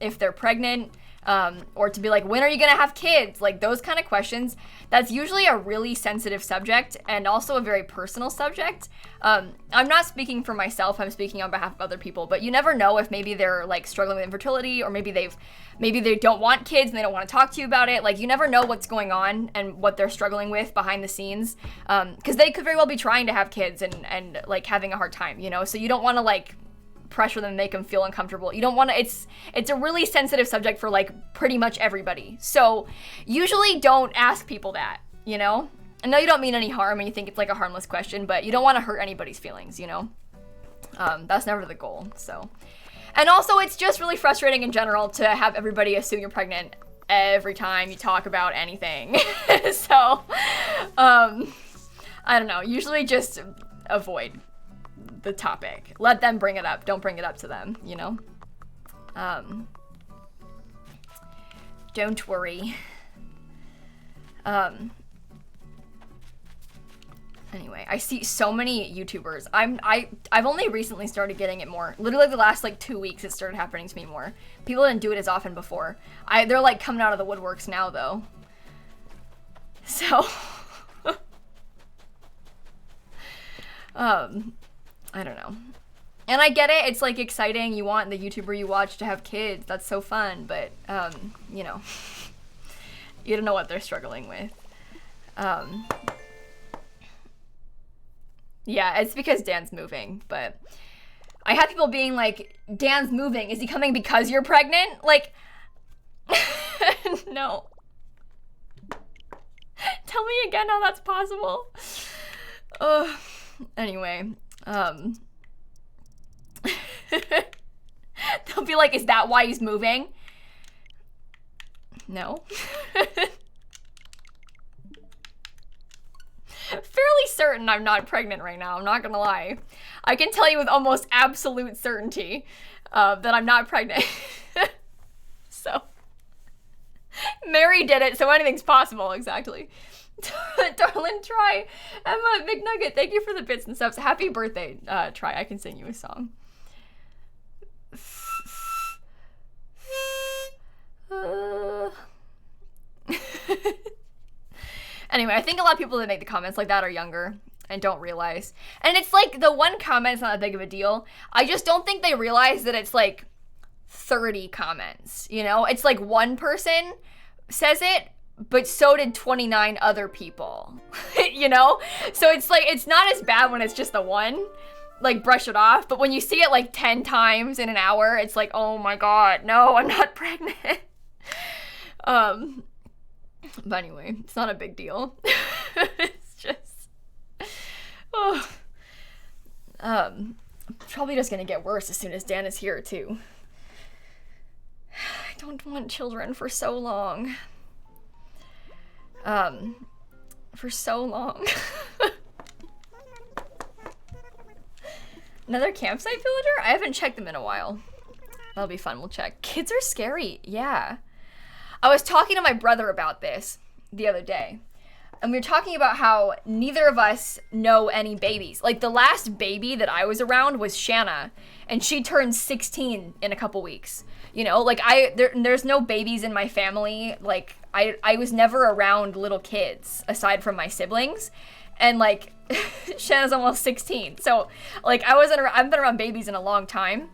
if they're pregnant, or to be like, when are you gonna have kids? Like those kind of questions. That's usually a really sensitive subject and also a very personal subject. I'm not speaking for myself, I'm speaking on behalf of other people, but you never know if maybe they're like struggling with infertility, or maybe they don't want kids and they don't want to talk to you about it. Like you never know what's going on and what they're struggling with behind the scenes. Cause they could very well be trying to have kids and like having a hard time, you know? So you don't want to like pressure them, make them feel uncomfortable. You don't want to, it's a really sensitive subject for like pretty much everybody. So usually don't ask people that, you know? I know you don't mean any harm and you think it's like a harmless question, but you don't want to hurt anybody's feelings, you know? That's never the goal, so. And also it's just really frustrating in general to have everybody assume you're pregnant every time you talk about anything. So, I don't know, usually just avoid the topic. Let them bring it up. Don't bring it up to them, you know? Don't worry. Anyway, I see so many YouTubers. I've only recently started getting it more. Literally the last like 2 weeks it started happening to me more. People didn't do it as often before. They're like coming out of the woodworks now though. So I don't know. And I get it, it's like exciting, you want the YouTuber you watch to have kids, that's so fun, but, you know, you don't know what they're struggling with. Yeah, it's because Dan's moving, but I have people being like, Dan's moving, is he coming because you're pregnant? Like, no. Tell me again how that's possible. Anyway, they'll be like, is that why he's moving? No. Fairly certain I'm not pregnant right now, I'm not gonna lie. I can tell you with almost absolute certainty that I'm not pregnant. So, Mary did it, so anything's possible, exactly. Darling, try. Emma McNugget, thank you for the bits and subs. Happy birthday, Try. I can sing you a song. Anyway, I think a lot of people that make the comments like that are younger and don't realize. And it's like the one comment's not that big of a deal. I just don't think they realize that it's like 30 comments, you know? It's like one person says it, but so did 29 other people, you know? So it's like, it's not as bad when it's just the one. like brush it off. But when you see it like 10 times in an hour, it's like, oh my God, no, I'm not pregnant. But anyway, it's not a big deal. It's just, oh, probably just gonna get worse as soon as Dan is here too. I don't want children for so long. For so long. Another campsite villager? I haven't checked them in a while. That'll be fun, we'll check. Kids are scary, yeah. I was talking to my brother about this the other day. And we were talking about how neither of us know any babies. Like, the last baby that I was around was Shanna. And she turned 16 in a couple weeks. You know, like, there's no babies in my family. Like, I was never around little kids, aside from my siblings. And, like, Shanna's almost 16. So, like, I've been around babies in a long time.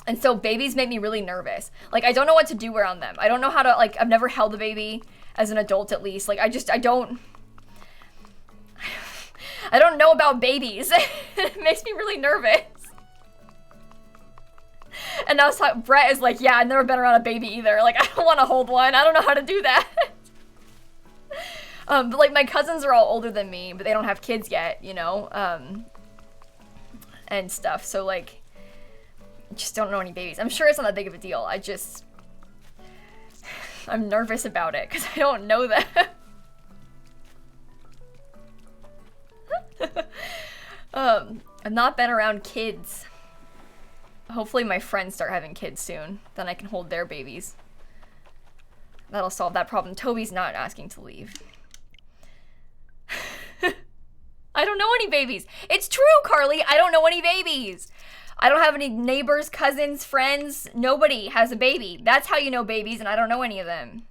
And so babies make me really nervous. Like, I don't know what to do around them. I don't know how to, like, I've never held a baby as an adult, at least. Like, I don't know about babies. It makes me really nervous. And now Brett is like, yeah, I've never been around a baby either. Like, I don't want to hold one. I don't know how to do that. But, like, my cousins are all older than me, but they don't have kids yet, you know? And stuff. So, like, just don't know any babies. I'm sure it's not that big of a deal. I'm nervous about it because I don't know them. I've not been around kids. Hopefully my friends start having kids soon. Then I can hold their babies. That'll solve that problem. Toby's not asking to leave. I don't know any babies. It's true, Carly. I don't know any babies. I don't have any neighbors, cousins, friends. Nobody has a baby. That's how you know babies, and I don't know any of them.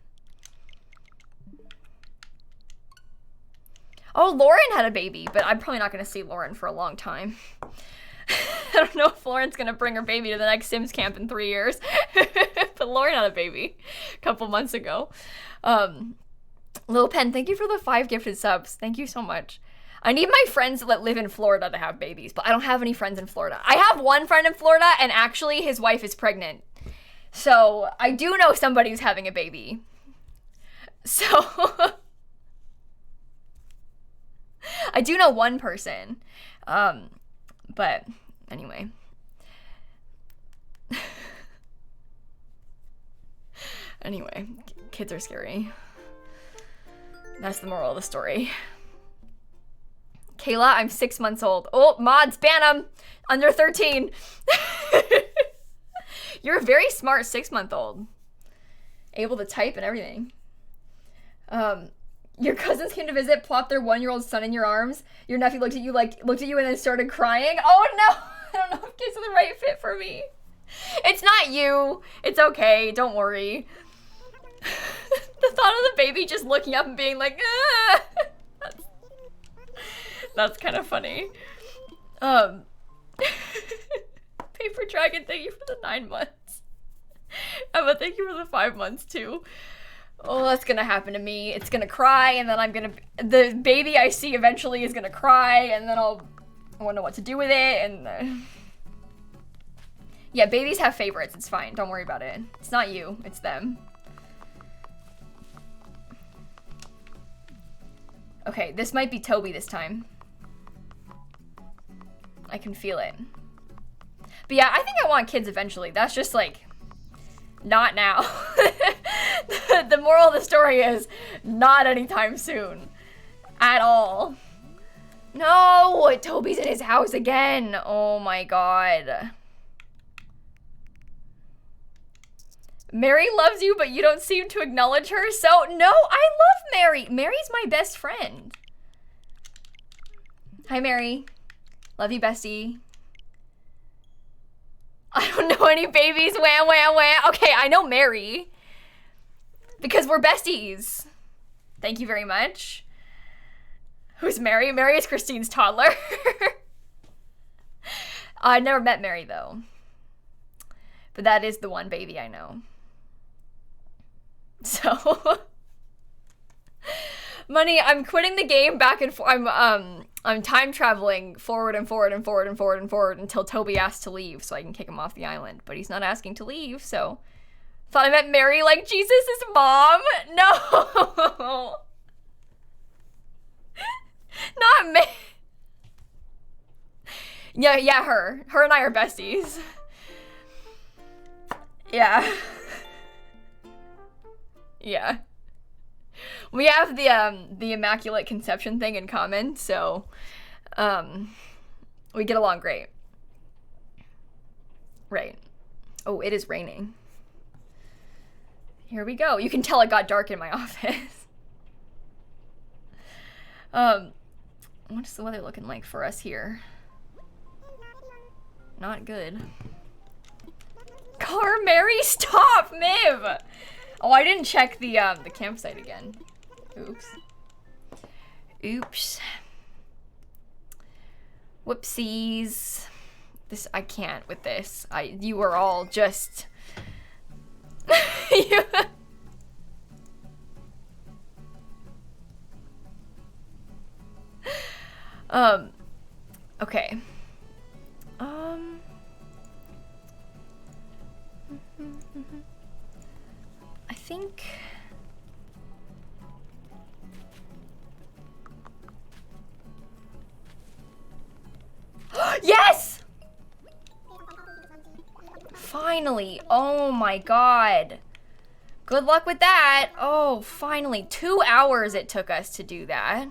Oh, Lauren had a baby, but I'm probably not going to see Lauren for a long time. I don't know if Lauren's going to bring her baby to the next Sims camp in 3 years. But Lauren had a baby a couple months ago. Lil Pen, thank you for the 5 gifted subs. Thank you so much. I need my friends that live in Florida to have babies, but I don't have any friends in Florida. I have one friend in Florida, and actually his wife is pregnant. So I do know somebody who's having a baby. So I do know one person. But anyway. Anyway, kids are scary. That's the moral of the story. Kayla, I'm 6 months old. Oh, mods, ban them. Under 13. You're a very smart 6-month-old. Able to type and everything. Your cousins came to visit, plopped their 1-year-old son in your arms. Your nephew looked at you and then started crying. Oh no, I don't know if kids are the right fit for me. It's not you. It's okay, don't worry. The thought of the baby just looking up and being like, ah! That's kind of funny. Paper Dragon, thank you for the 9 months. Emma, thank you for the 5 months too. Oh, that's gonna happen to me. It's gonna cry, and then the baby I see eventually is gonna cry, and then I won't know what to do with it, and yeah, babies have favorites. It's fine. Don't worry about it. It's not you. It's them. Okay, this might be Toby this time. I can feel it. But yeah, I think I want kids eventually. That's just like, not now. The moral of the story is not anytime soon. At all. No, Toby's in his house again. Oh my God. Mary loves you, but you don't seem to acknowledge her. So, no, I love Mary. Mary's my best friend. Hi, Mary. Love you, bestie. I don't know any babies. Wham, wham, wham. Okay, I know Mary. Because we're besties. Thank you very much. Who's Mary? Mary is Christine's toddler. I never met Mary, though. But that is the one baby I know. So. Money, I'm quitting the game back and forth. I'm time traveling forward and forward and forward and forward and forward until Toby asks to leave so I can kick him off the island. But he's not asking to leave, so. Thought I meant Mary like Jesus' mom? No! Not me. Yeah, her. Her and I are besties. Yeah. Yeah. We have the Immaculate Conception thing in common, so we get along great. Right. Oh, it is raining. Here we go. You can tell it got dark in my office. What's the weather looking like for us here? Not good. Car Mary, stop, Miv! Oh, I didn't check the campsite again. Oops. Oops. Whoopsies. This, I can't with this. You are all just... Okay. I think... Yes! Finally. Oh my god. Good luck with that. Oh, finally. 2 hours it took us to do that.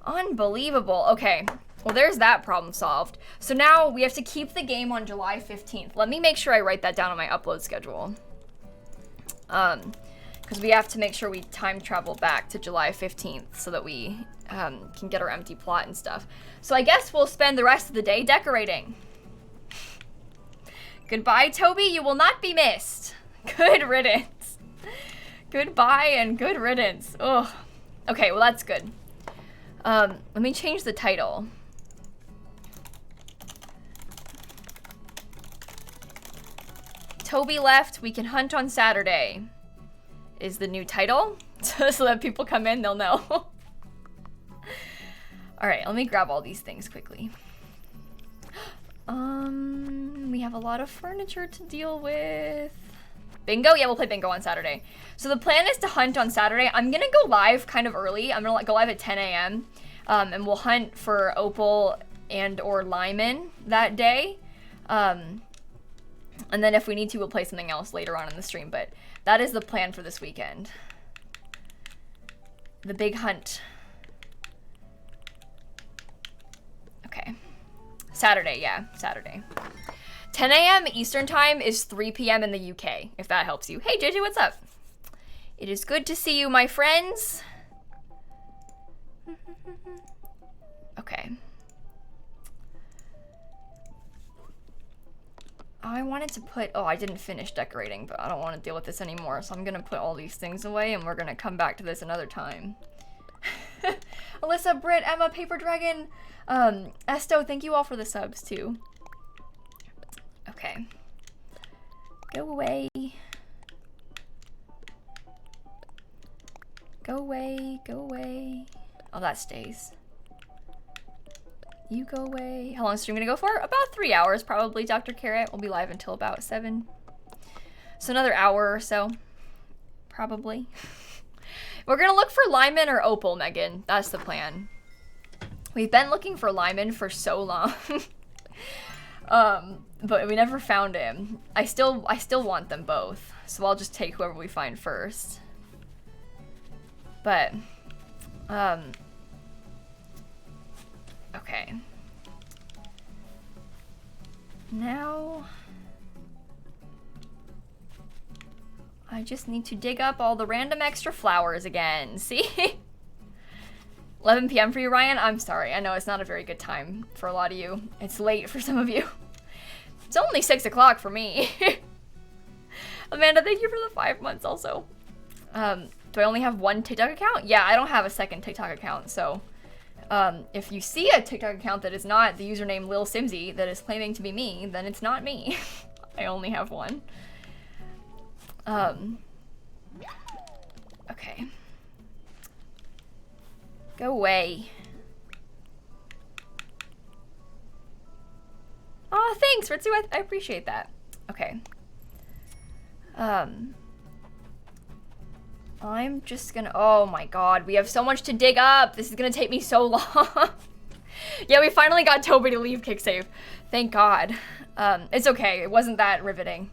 Unbelievable. Okay. Well, there's that problem solved. So now we have to keep the game on July 15th. Let me make sure I write that down on my upload schedule. Because we have to make sure we time travel back to July 15th so that we can get our empty plot and stuff. So I guess we'll spend the rest of the day decorating. Goodbye, Toby. You will not be missed. Good riddance. Goodbye and good riddance. Ugh. Okay, well, that's good. Let me change the title. Toby left, we can hunt on Saturday is the new title. So that people come in, they'll know. All right, let me grab all these things quickly. We have a lot of furniture to deal with. Bingo? Yeah, we'll play bingo on Saturday. So the plan is to hunt on Saturday. I'm gonna go live kind of early. I'm gonna go live at 10 a.m. And we'll hunt for opal and or Lyman that day. And then if we need to, we'll play something else later on in the stream. But that is the plan for this weekend. The big hunt. Okay. Saturday, yeah, Saturday. 10 a.m. Eastern time is 3 p.m. in the UK, if that helps you. Hey, JJ, what's up? It is good to see you, my friends. Okay. I wanted to put, oh, I didn't finish decorating, but I don't want to deal with this anymore, so I'm gonna put all these things away and we're gonna come back to this another time. Alyssa, Britt, Emma, Paper Dragon, Esto, thank you all for the subs too. Okay. Go away. Go away, go away. Oh, that stays. You go away. How long is the stream gonna go for? About 3 hours, probably, Dr. Carrot. We'll be live until about 7. So another hour or so, probably. We're gonna look for Lyman or Opal, Megan. That's the plan. We've been looking for Lyman for so long. But we never found him. I still want them both. So I'll just take whoever we find first. But, okay. Now, I just need to dig up all the random extra flowers again. See? 11 p.m. for you, Ryan? I'm sorry. I know it's not a very good time for a lot of you. It's late for some of you. It's only 6 o'clock for me. Amanda, thank you for the 5 months also. Do I only have one TikTok account? Yeah, I don't have a second TikTok account, so if you see a TikTok account that is not the username lilsimsie that is claiming to be me, then it's not me. I only have one. Okay. Go away. Oh, thanks, Ritsu. I appreciate that. Okay. I'm just gonna, oh my god, we have so much to dig up. This is gonna take me so long. Yeah, we finally got Toby to leave kick save. Thank God. It's okay, it wasn't that riveting.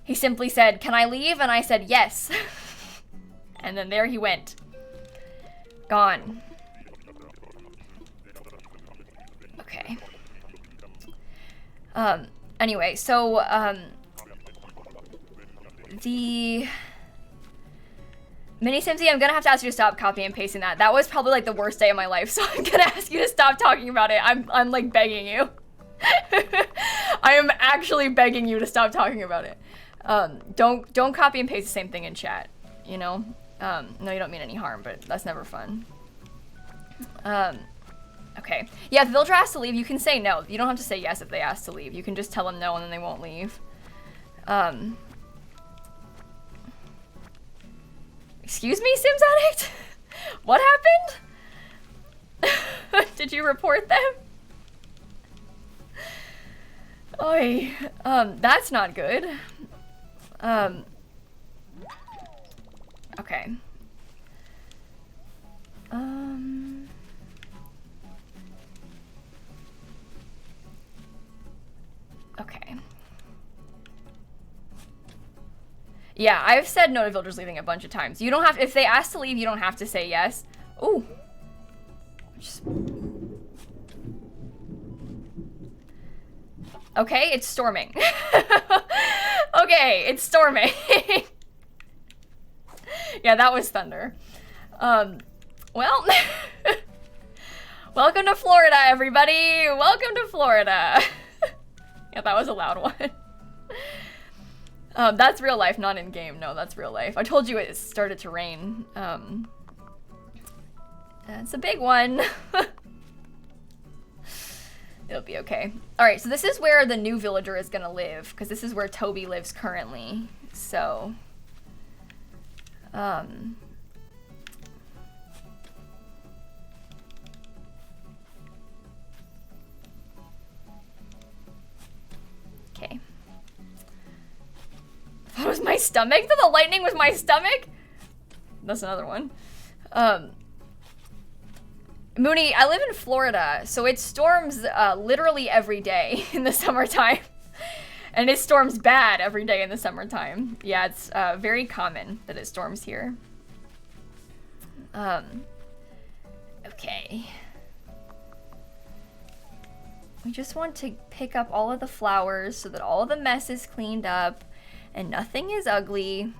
He simply said, "Can I leave?" And I said, "Yes." And then there he went. Gone. Okay. Anyway, so, the Mini Simsie, I'm gonna have to ask you to stop copying and pasting that. That was probably like the worst day of my life, so I'm gonna ask you to stop talking about it. I'm like begging you. I am actually begging you to stop talking about it. Don't copy and paste the same thing in chat, you know? No, you don't mean any harm, but that's never fun. Okay. Yeah, if the villager asks to leave, you can say no. You don't have to say yes if they ask to leave. You can just tell them no and then they won't leave. Excuse me, Sims Addict? What happened? Did you report them? Oy, that's not good. Okay. Okay. Yeah, I've said no to villagers leaving a bunch of times. You don't have, if they ask to leave, you don't have to say yes. Ooh. Okay, it's storming. Okay, it's storming. Yeah, that was thunder. Well, welcome to Florida, everybody. Welcome to Florida. Yeah, that was a loud one. That's real life, not in game. No, that's real life. I told you it started to rain. It's a big one. It'll be okay. All right, so this is where the new villager is gonna live, because this is where Toby lives currently. So, okay. That was my stomach? That the lightning was my stomach? That's another one. Mooney, I live in Florida, so it storms literally every day in the summertime. And it storms bad every day in the summertime. Yeah, it's very common that it storms here. Okay. We just want to pick up all of the flowers so that all of the mess is cleaned up and nothing is ugly.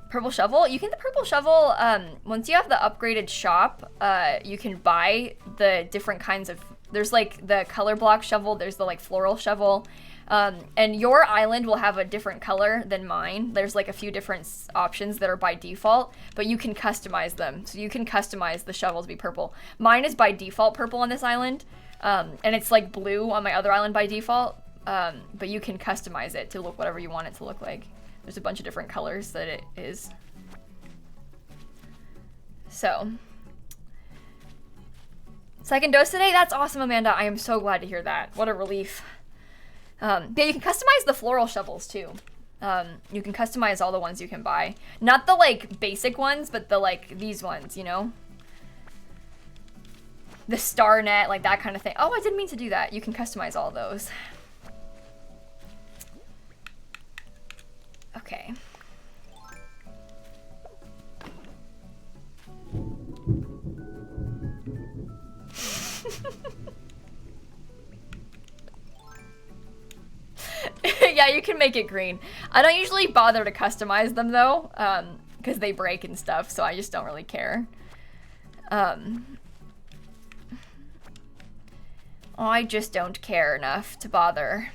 Purple shovel? You can get the purple shovel, once you have the upgraded shop, you can buy the different kinds of, there's like the color block shovel, there's the like floral shovel, and your island will have a different color than mine. There's like a few different options that are by default, but you can customize them. So you can customize the shovel to be purple. Mine is by default purple on this island, and it's like blue on my other island by default, but you can customize it to look whatever you want it to look like. There's a bunch of different colors that it is. So. Second dose today? That's awesome, Amanda. I am so glad to hear that. What a relief. Yeah, you can customize the floral shovels too. You can customize all the ones you can buy. Not the like basic ones, but the like these ones, you know? The star net, like that kind of thing. Oh, I didn't mean to do that. You can customize all those. Okay. Yeah, you can make it green. I don't usually bother to customize them though, because they break and stuff, so I just don't really care. I just don't care enough to bother.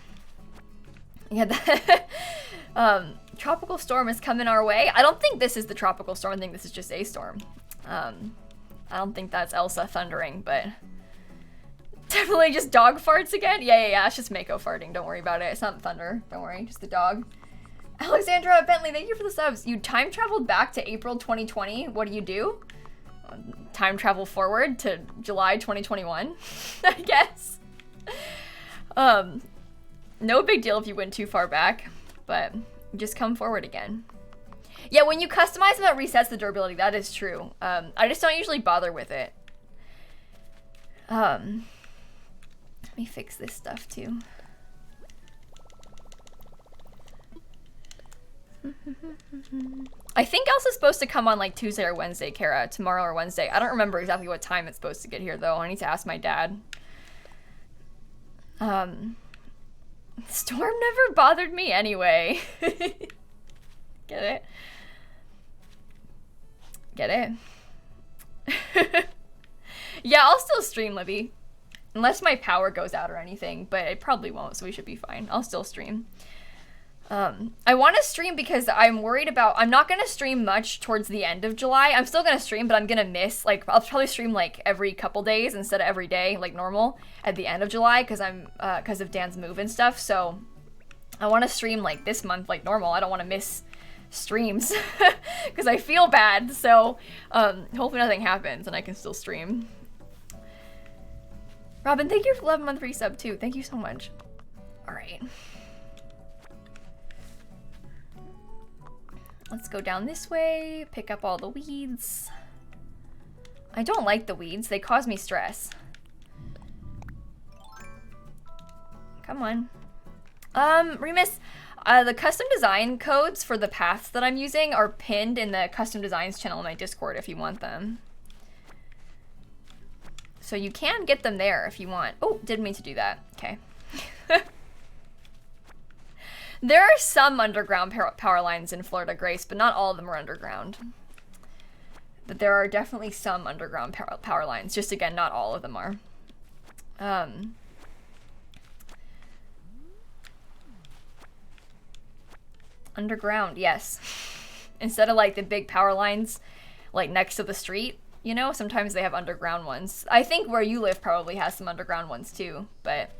Yeah, tropical storm is coming our way. I don't think this is the tropical storm. I think this is just a storm. I don't think that's Elsa thundering, but definitely just dog farts again. Yeah. It's just Mako farting. Don't worry about it. It's not thunder. Don't worry. Just the dog. Alexandra Bentley, thank you for the subs. You time traveled back to April 2020. What do you do? Time travel forward to July 2021, I guess. No big deal if you went too far back, but just come forward again. Yeah, when you customize them, it resets the durability. That is true. I just don't usually bother with it. Let me fix this stuff too. I think Elsa's supposed to come on like Tuesday or Wednesday, Kara. Tomorrow or Wednesday. I don't remember exactly what time it's supposed to get here though. I need to ask my dad. Storm never bothered me anyway. Get it? Get it? Yeah, I'll still stream, Libby. Unless my power goes out or anything, but it probably won't, so we should be fine. I'll still stream. I want to stream because I'm worried about, I'm not going to stream much towards the end of July. I'm still going to stream, but I'm going to miss, like, I'll probably stream, like, every couple days instead of every day, like normal, at the end of July, because because of Dan's move and stuff, so I want to stream, like, this month, like normal. I don't want to miss streams, because I feel bad, so, hopefully nothing happens and I can still stream. Robin, thank you for 11-month resub, too. Thank you so much. Alright. Let's go down this way, pick up all the weeds. I don't like the weeds. They cause me stress. Come on. Remus, the custom design codes for the paths that I'm using are pinned in the custom designs channel in my Discord if you want them. So you can get them there if you want. Oh, didn't mean to do that. Okay. There are some underground power lines in Florida, Grace, but not all of them are underground. But there are definitely some underground power lines. Just again, not all of them are. Underground, yes. Instead of like the big power lines like next to the street, you know, sometimes they have underground ones. I think where you live probably has some underground ones too, but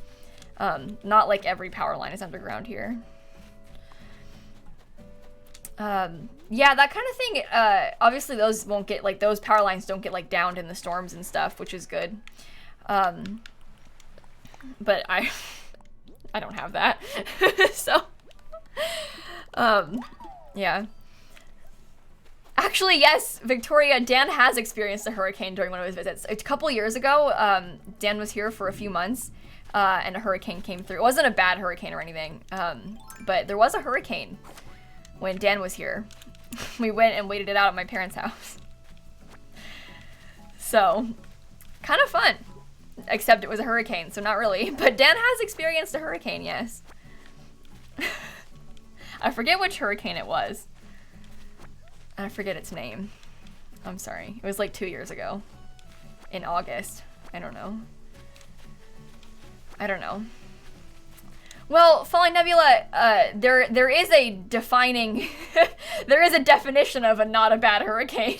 not like every power line is underground here. Yeah, that kind of thing, obviously those won't get, like, those power lines don't get, like, downed in the storms and stuff, which is good. But I don't have that. So, yeah. Actually, yes, Victoria, Dan has experienced a hurricane during one of his visits. A couple years ago, Dan was here for a few months, and a hurricane came through. It wasn't a bad hurricane or anything, but there was a hurricane when Dan was here. We went and waited it out at my parents' house. So, kind of fun. Except it was a hurricane, so not really. But Dan has experienced a hurricane, yes. I forget which hurricane it was. I forget its name. I'm sorry. It was like 2 years ago. In August. I don't know. Well, Falling Nebula, there is a defining, there is a definition of a not a bad hurricane.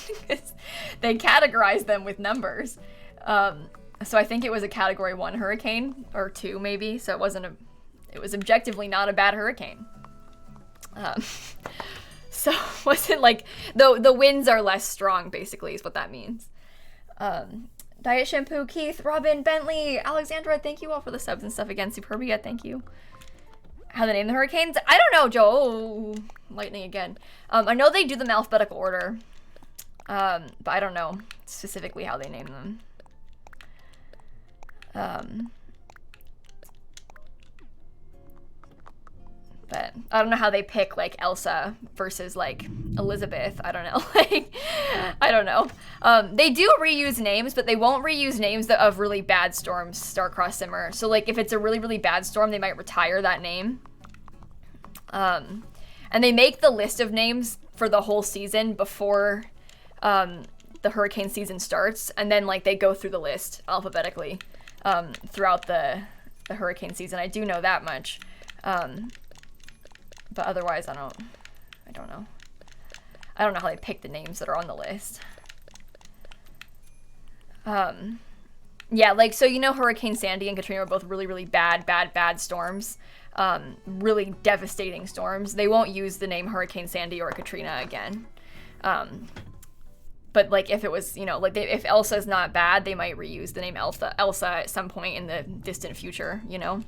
They categorize them with numbers. So I think it was a category 1 hurricane, or 2 maybe, so it was objectively not a bad hurricane. So it wasn't like, the winds are less strong, basically, is what that means. Diet Shampoo, Keith, Robin, Bentley, Alexandra, thank you all for the subs and stuff again. Superbia, thank you. How they name the hurricanes? I don't know, Joe. Oh, lightning again. I know they do them alphabetical order, but I don't know specifically how they name them. But I don't know how they pick, like, Elsa versus, like, Elizabeth. I don't know. Like, I don't know. They do reuse names, but they won't reuse names of really bad storms, Starcross Simmer. So, like, if it's a really, really bad storm, they might retire that name. And they make the list of names for the whole season before the hurricane season starts. And then, like, they go through the list alphabetically throughout the hurricane season. I do know that much. But otherwise, I don't know. I don't know how they pick the names that are on the list. Yeah, like, so you know Hurricane Sandy and Katrina were both really, really bad storms. really devastating storms. They won't use the name Hurricane Sandy or Katrina again. But like if it was, you know, like if Elsa's not bad, they might reuse the name Elsa at some point in the distant future, you know?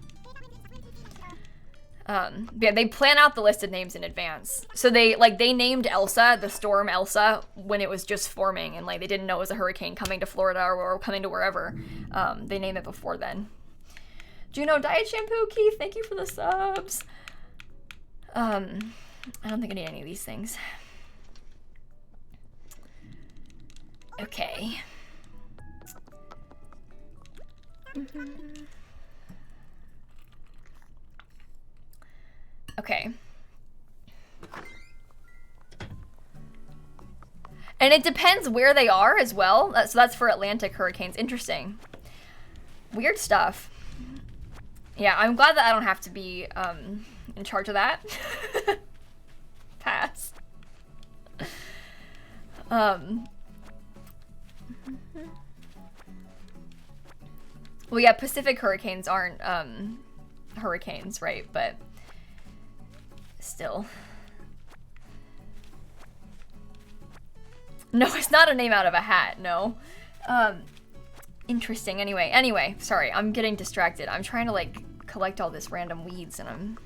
Yeah, they plan out the listed names in advance. So they named Elsa, the storm Elsa, when it was just forming, and like they didn't know it was a hurricane coming to Florida or coming to wherever. They named it before then. Juno Diet Shampoo, Keith, thank you for the subs. I don't think I need any of these things. Okay. Okay. And it depends where they are as well. So that's for Atlantic hurricanes. Interesting. Weird stuff. Yeah, I'm glad that I don't have to be in charge of that. Pass. Well, yeah, Pacific hurricanes aren't hurricanes, right? But still. No, it's not a name out of a hat, no. Interesting. Anyway, sorry, I'm getting distracted. I'm trying to like collect all this random weeds and I'm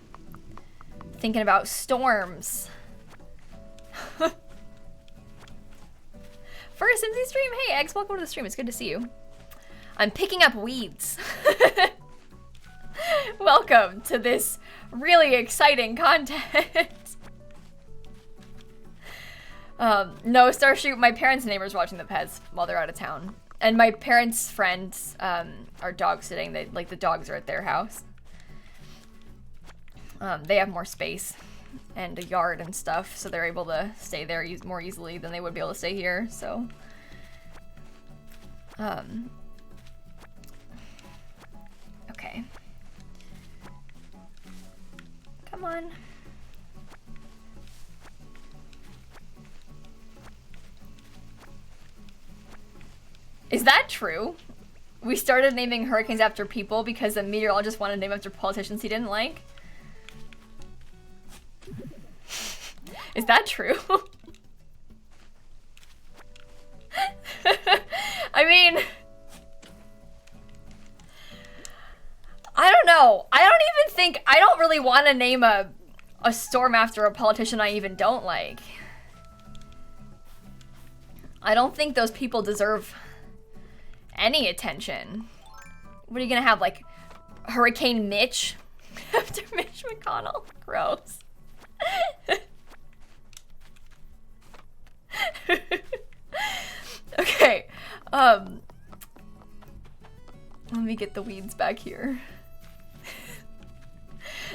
thinking about storms. First Simsie stream, hey Eggs, welcome to the stream. It's good to see you. I'm picking up weeds. Welcome to this really exciting content. No, Starshoot, my parents' neighbors watching the pets while they're out of town. And my parents' friends are dog sitting. Like the dogs are at their house. They have more space and a yard and stuff, so they're able to stay there more easily than they would be able to stay here, so. Okay. Come on. Is that true? We started naming hurricanes after people because the meteorologist wanted to name after politicians he didn't like? Is that true? I mean, I don't know. I don't really want to name a storm after a politician I even don't like. I don't think those people deserve any attention. What are you gonna have, like Hurricane Mitch after Mitch McConnell? Gross. Okay, let me get the weeds back here.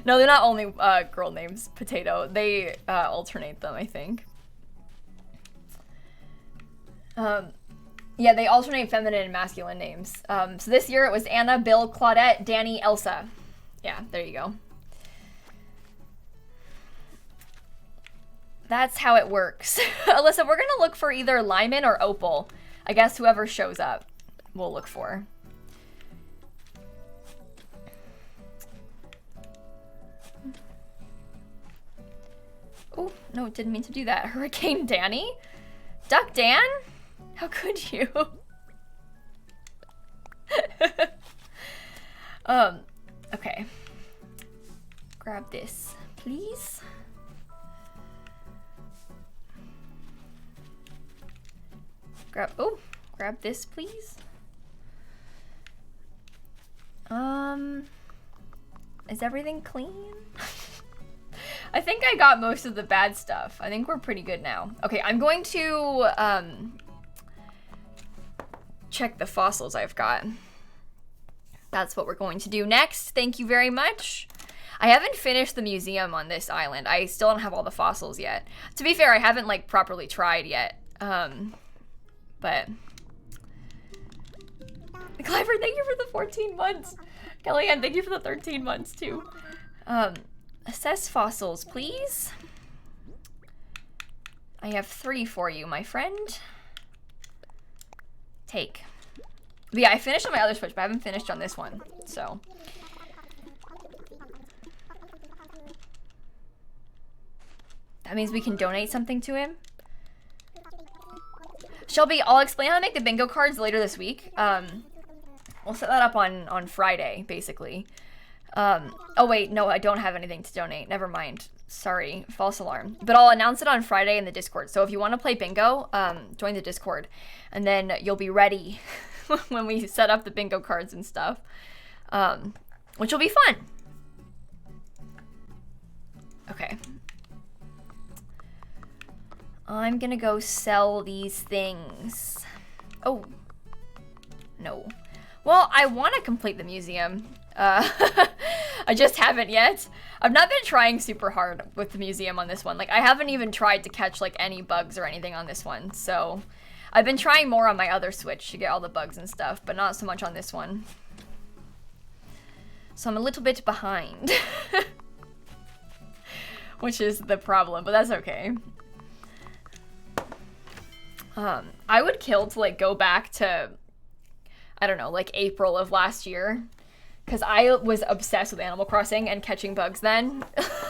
No, they're not only girl names, Potato. They alternate them, I think. Yeah, they alternate feminine and masculine names. So this year it was Anna, Bill, Claudette, Danny, Elsa. Yeah, there you go. That's how it works. Alyssa, we're gonna look for either Lyman or Opal. I guess whoever shows up, we'll look for. Oh, no, didn't mean to do that. Hurricane Danny? Duck Dan? How could you? Okay. Grab this, please. Grab this, please. Is everything clean? I think I got most of the bad stuff. I think we're pretty good now. Okay, I'm going to check the fossils I've got. That's what we're going to do next. Thank you very much. I haven't finished the museum on this island. I still don't have all the fossils yet. To be fair, I haven't like properly tried yet. But Cliver, thank you for the 14 months. Kellyanne, thank you for the 13 months too. Assess fossils, please. I have 3 for you, my friend. Take. But yeah, I finished on my other switch, but I haven't finished on this one, so. That means we can donate something to him. Shelby, I'll explain how to make the bingo cards later this week. We'll set that up on Friday, basically. Oh wait, no, I don't have anything to donate. Never mind. Sorry, false alarm. But I'll announce it on Friday in the Discord. So if you want to play bingo, join the Discord. And then you'll be ready when we set up the bingo cards and stuff. Which will be fun. Okay. I'm gonna go sell these things. Oh. No. Well, I want to complete the museum. I just haven't yet. I've not been trying super hard with the museum on this one. Like, I haven't even tried to catch, like, any bugs or anything on this one. So, I've been trying more on my other Switch to get all the bugs and stuff, but not so much on this one. So, I'm a little bit behind. Which is the problem, but that's okay. I would kill to, like, go back to, I don't know, like, April of last year. Because I was obsessed with Animal Crossing and catching bugs then.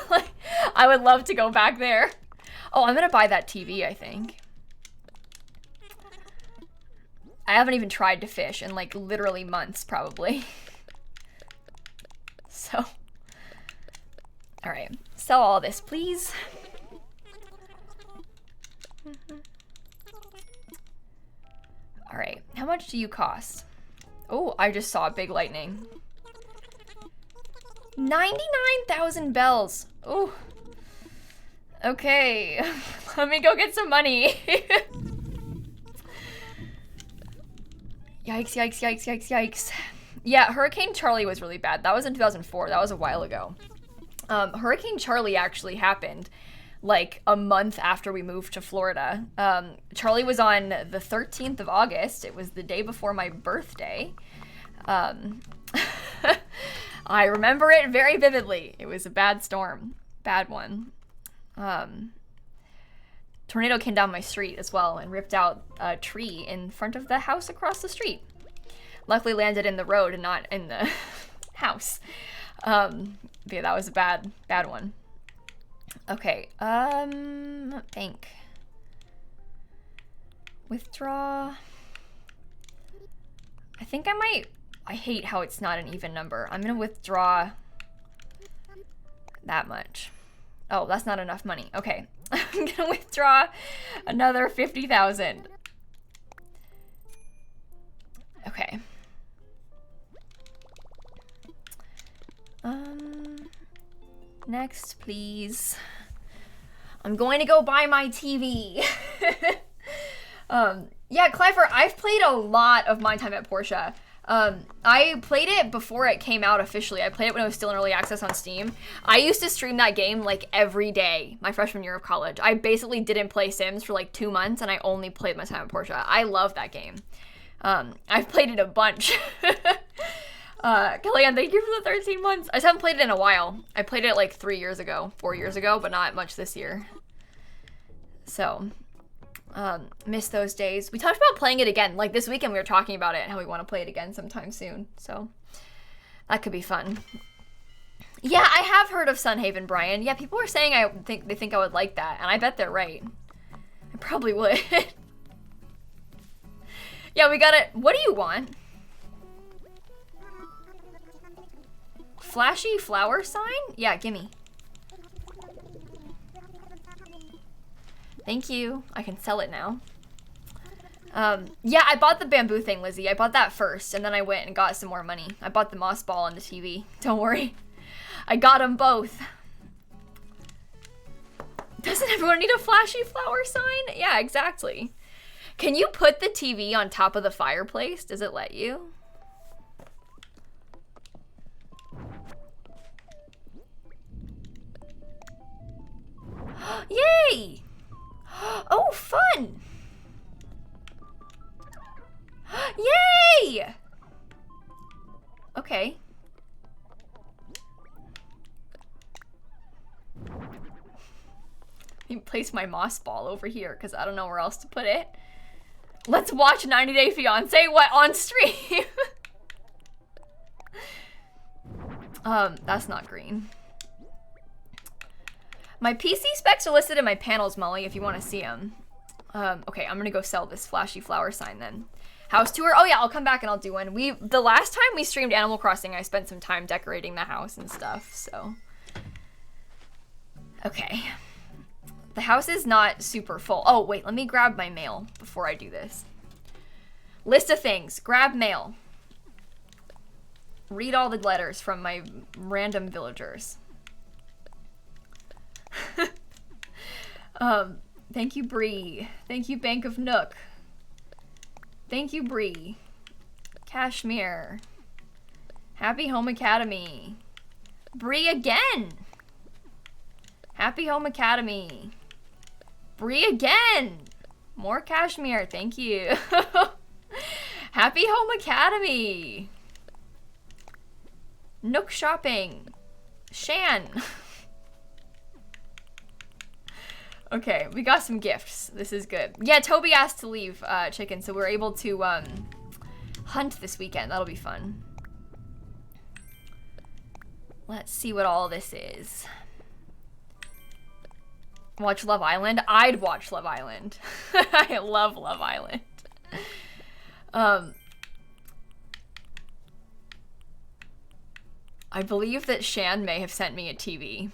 Like, I would love to go back there. Oh, I'm gonna buy that TV, I think. I haven't even tried to fish in, like, literally months, probably. So. Alright. Sell all this, please. Alright. How much do you cost? Oh, I just saw a big lightning. 99,000 bells. Ooh. Okay. Let me go get some money. Yikes, yikes, yikes, yikes, yikes. Yeah, Hurricane Charlie was really bad. That was in 2004. That was a while ago. Hurricane Charlie actually happened like a month after we moved to Florida. Charlie was on the 13th of August. It was the day before my birthday. I remember it very vividly. It was a bad storm. Bad one. Tornado came down my street as well and ripped out a tree in front of the house across the street. Luckily landed in the road and not in the house. But yeah, that was a bad one. Okay, bank. Withdraw. I think I hate how it's not an even number. I'm gonna withdraw that much. Oh, that's not enough money. Okay, I'm gonna withdraw another 50,000. Okay. Next, please. I'm going to go buy my TV. Yeah, Clyfer, I've played a lot of My Time at Portia. I played it before it came out officially. I played it when it was still in early access on Steam. I used to stream that game like every day my freshman year of college. I basically didn't play Sims for like 2 months and I only played My Time at Portia. I love that game. I've played it a bunch. Kellyanne, thank you for the 13 months. I just haven't played it in a while. I played it like 4 years ago, but not much this year. So, miss those days. We talked about playing it again. Like this weekend we were talking about it and how we want to play it again sometime soon. So, that could be fun. Yeah, I have heard of Sunhaven, Brian. Yeah, people were saying they think I would like that, and I bet they're right. I probably would. Yeah, we got it. What do you want? Flashy flower sign? Yeah, gimme. Thank you. I can sell it now. Yeah, I bought the bamboo thing, Lizzie. I bought that first, and then I went and got some more money. I bought the moss ball and the TV. Don't worry. I got them both. Doesn't everyone need a flashy flower sign? Yeah, exactly. Can you put the TV on top of the fireplace? Does it let you? Yay! Oh, fun! Yay! Okay. Let me place my moss ball over here because I don't know where else to put it. Let's watch 90 Day Fiancé, what, on stream? That's not green. My PC specs are listed in my panels, Molly, if you want to see them. Okay, I'm gonna go sell this flashy flower sign then. House tour? Oh yeah, I'll come back and I'll do one. The last time we streamed Animal Crossing, I spent some time decorating the house and stuff, so. Okay. The house is not super full. Oh, wait, let me grab my mail before I do this. List of things. Grab mail. Read all the letters from my random villagers. Thank you, Bree. Thank you, Bank of Nook. Thank you, Bree. Kashmir. Happy Home Academy. Bree again. Happy Home Academy. Bree again. More Kashmir. Thank you. Happy Home Academy. Nook Shopping. Shan. Okay, we got some gifts. This is good. Yeah, Toby asked to leave chicken, so we're able to hunt this weekend. That'll be fun. Let's see what all this is. Watch Love Island? I'd watch Love Island. I love Love Island. I believe that Shan may have sent me a TV.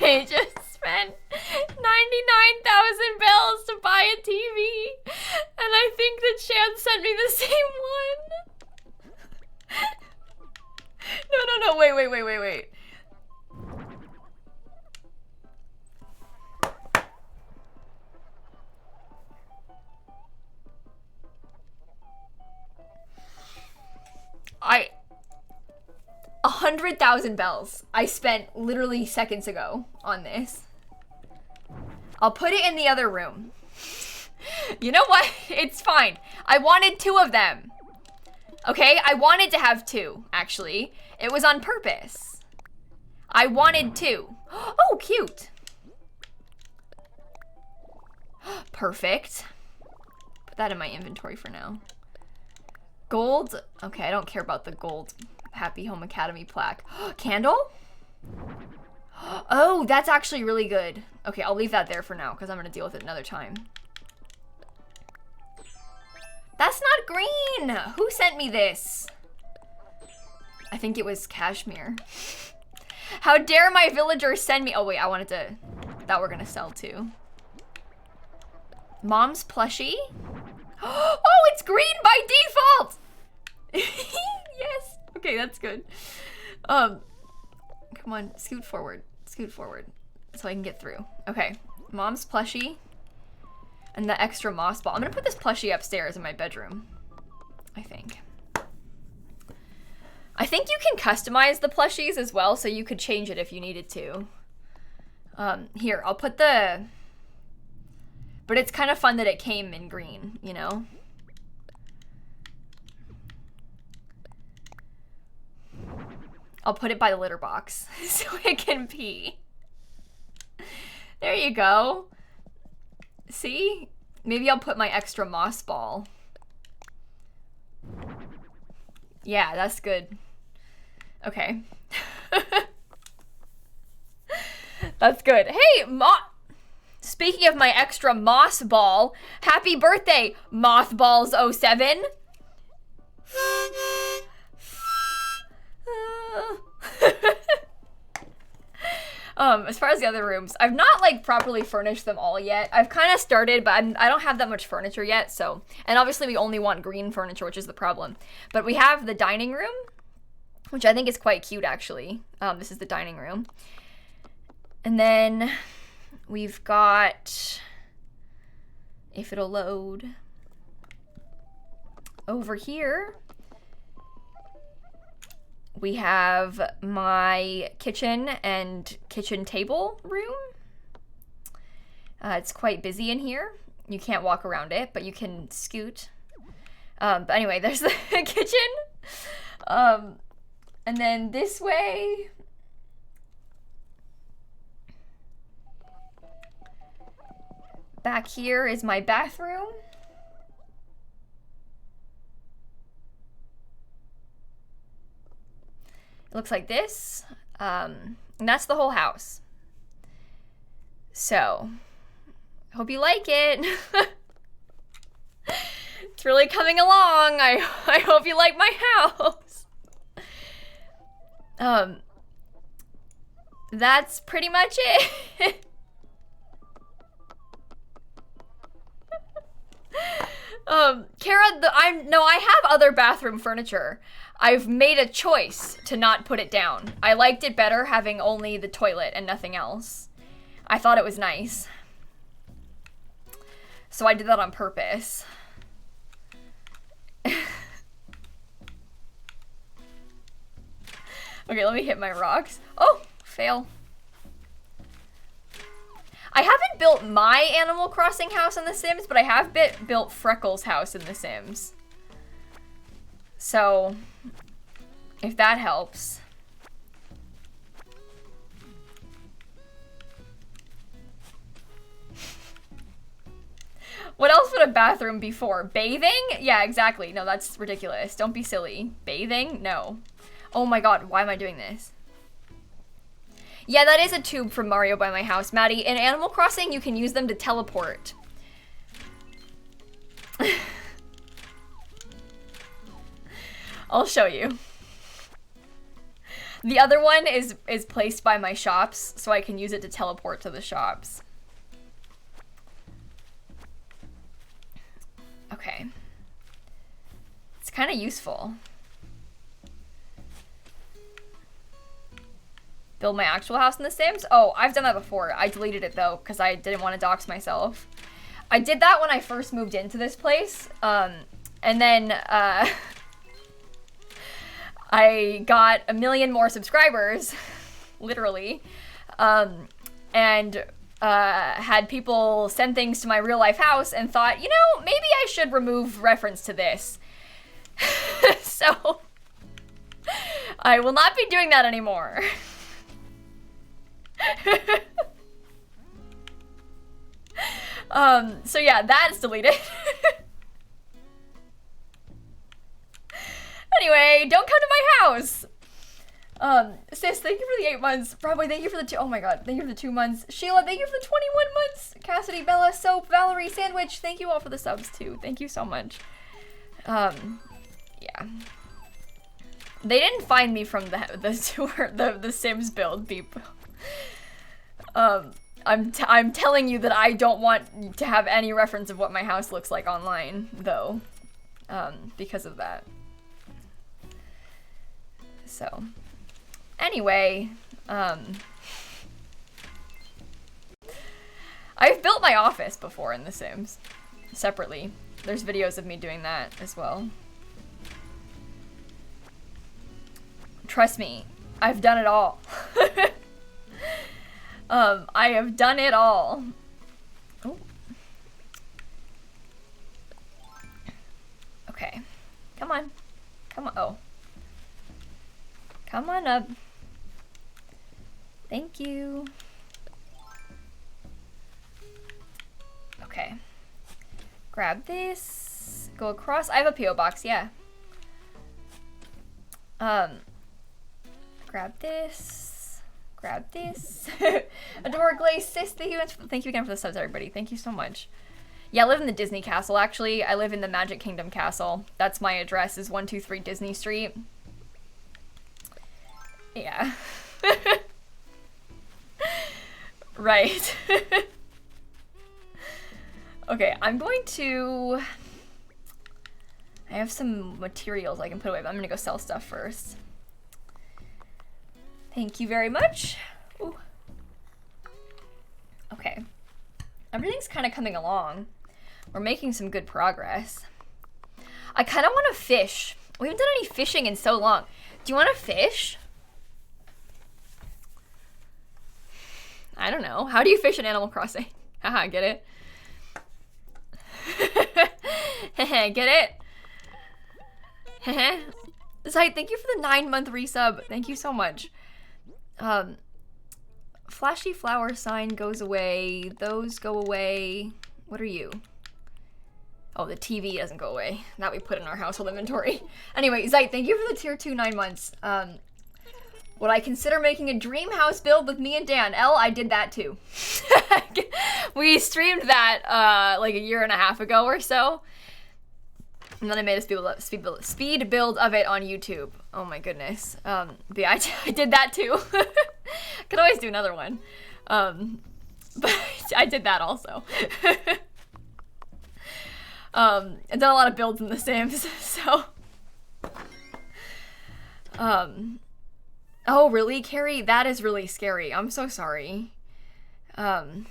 I just spent 99,000 bells to buy a TV, and I think that Shan sent me the same one. No, wait. I 100,000 bells I spent literally seconds ago on this. I'll put it in the other room. You know what? It's fine. I wanted 2 of them. Okay? I wanted to have 2, actually. It was on purpose. I wanted 2. Oh, cute. Perfect. Put that in my inventory for now. Gold. Okay, I don't care about the gold Happy Home Academy plaque. Candle? Oh, that's actually really good. Okay, I'll leave that there for now because I'm going to deal with it another time. That's not green! Who sent me this? I think it was Kashmir. How dare my villagers send me... Oh, wait, I wanted to... That we're going to sell too. Mom's plushie? Oh, it's green by default! Yes. Okay, that's good. Come on, scoot forward so I can get through. Okay, Mom's plushie and the extra moss ball. I'm gonna put this plushie upstairs in my bedroom, I think. I think you can customize the plushies as well, so you could change it if you needed to. Here, I'll put the... But it's kind of fun that it came in green, you know? I'll put it by the litter box so it can pee. There you go. See? Maybe I'll put my extra moss ball. Yeah, that's good. Okay. That's good. Hey, speaking of my extra moss ball, happy birthday, Mothballs07. As far as the other rooms, I've not like properly furnished them all yet. I've kind of started, but I don't have that much furniture yet, so. And obviously we only want green furniture, which is the problem. But we have the dining room, which I think is quite cute actually. This is the dining room. And then we've got, if it'll load, over here, we have my kitchen and kitchen table room. It's quite busy in here. You can't walk around it, but you can scoot. But anyway, there's the kitchen. And then this way, back here is my bathroom. It looks like this. And that's the whole house. So, hope you like it. It's really coming along. I hope you like my house. That's pretty much it. Kara, I have other bathroom furniture. I've made a choice to not put it down. I liked it better having only the toilet and nothing else. I thought it was nice. So I did that on purpose. Okay, let me hit my rocks. Oh, fail. I haven't built my Animal Crossing house in The Sims, but I have built Freckles' house in The Sims. So, if that helps. What else would a bathroom be for? Bathing? Yeah, exactly. No, that's ridiculous. Don't be silly. Bathing? No. Oh my god, why am I doing this? Yeah, that is a tube from Mario by my house. Maddie, in Animal Crossing, you can use them to teleport. I'll show you. The other one is placed by my shops, so I can use it to teleport to the shops. Okay. It's kind of useful. Build my actual house in The Sims? Oh, I've done that before. I deleted it though, because I didn't want to dox myself. I did that when I first moved into this place. And then I got 1 million more subscribers, literally. And had people send things to my real life house and thought, you know, maybe I should remove reference to this. So I will not be doing that anymore. So yeah, that's deleted. Anyway, don't come to my house. Sis, thank you for the 8 months. Broadway, thank you for the 2. Oh my god, thank you for the 2 months. Sheila, thank you for the 21 months. Cassidy, Bella, Soap, Valerie, Sandwich, thank you all for the subs too. Thank you so much. Yeah. They didn't find me from the Sims build, people. I'm telling you that I don't want to have any reference of what my house looks like online, though, because of that. So, anyway, I've built my office before in The Sims, separately. There's videos of me doing that as well. Trust me, I've done it all. I have done it all. Oh. Okay. Come on. Come on. Oh. Come on up. Thank you. Okay. Grab this. Go across. I have a P.O. box, yeah. Grab this. Grab this. Adore Glaze Sis, thank you again for the subs, everybody. Thank you so much. Yeah, I live in the Disney Castle, actually. I live in the Magic Kingdom Castle. That's my address, is 123 Disney Street. Yeah. Right. Okay, I'm going to... I have some materials I can put away, but I'm gonna go sell stuff first. Thank you very much. Ooh. Okay. Everything's kind of coming along. We're making some good progress. I kind of want to fish. We haven't done any fishing in so long. Do you want to fish? I don't know. How do you fish in Animal Crossing? Haha, get it? Get it? Zite, thank you for the 9-month resub. Thank you so much. Flashy flower sign goes away. Those go away. What are you? Oh, the TV doesn't go away. That we put in our household inventory. Anyway, Zite, thank you for the tier 2 9 months. Would I consider making a dream house build with me and Dan? L, I did that too. We streamed that like a year and a half ago or so. And then I made a speed build of it on YouTube. Oh my goodness. But yeah, I did that too. Could always do another one. But I did that also. I've done a lot of builds in The Sims, so. Oh really, Carrie? That is really scary. I'm so sorry. I'm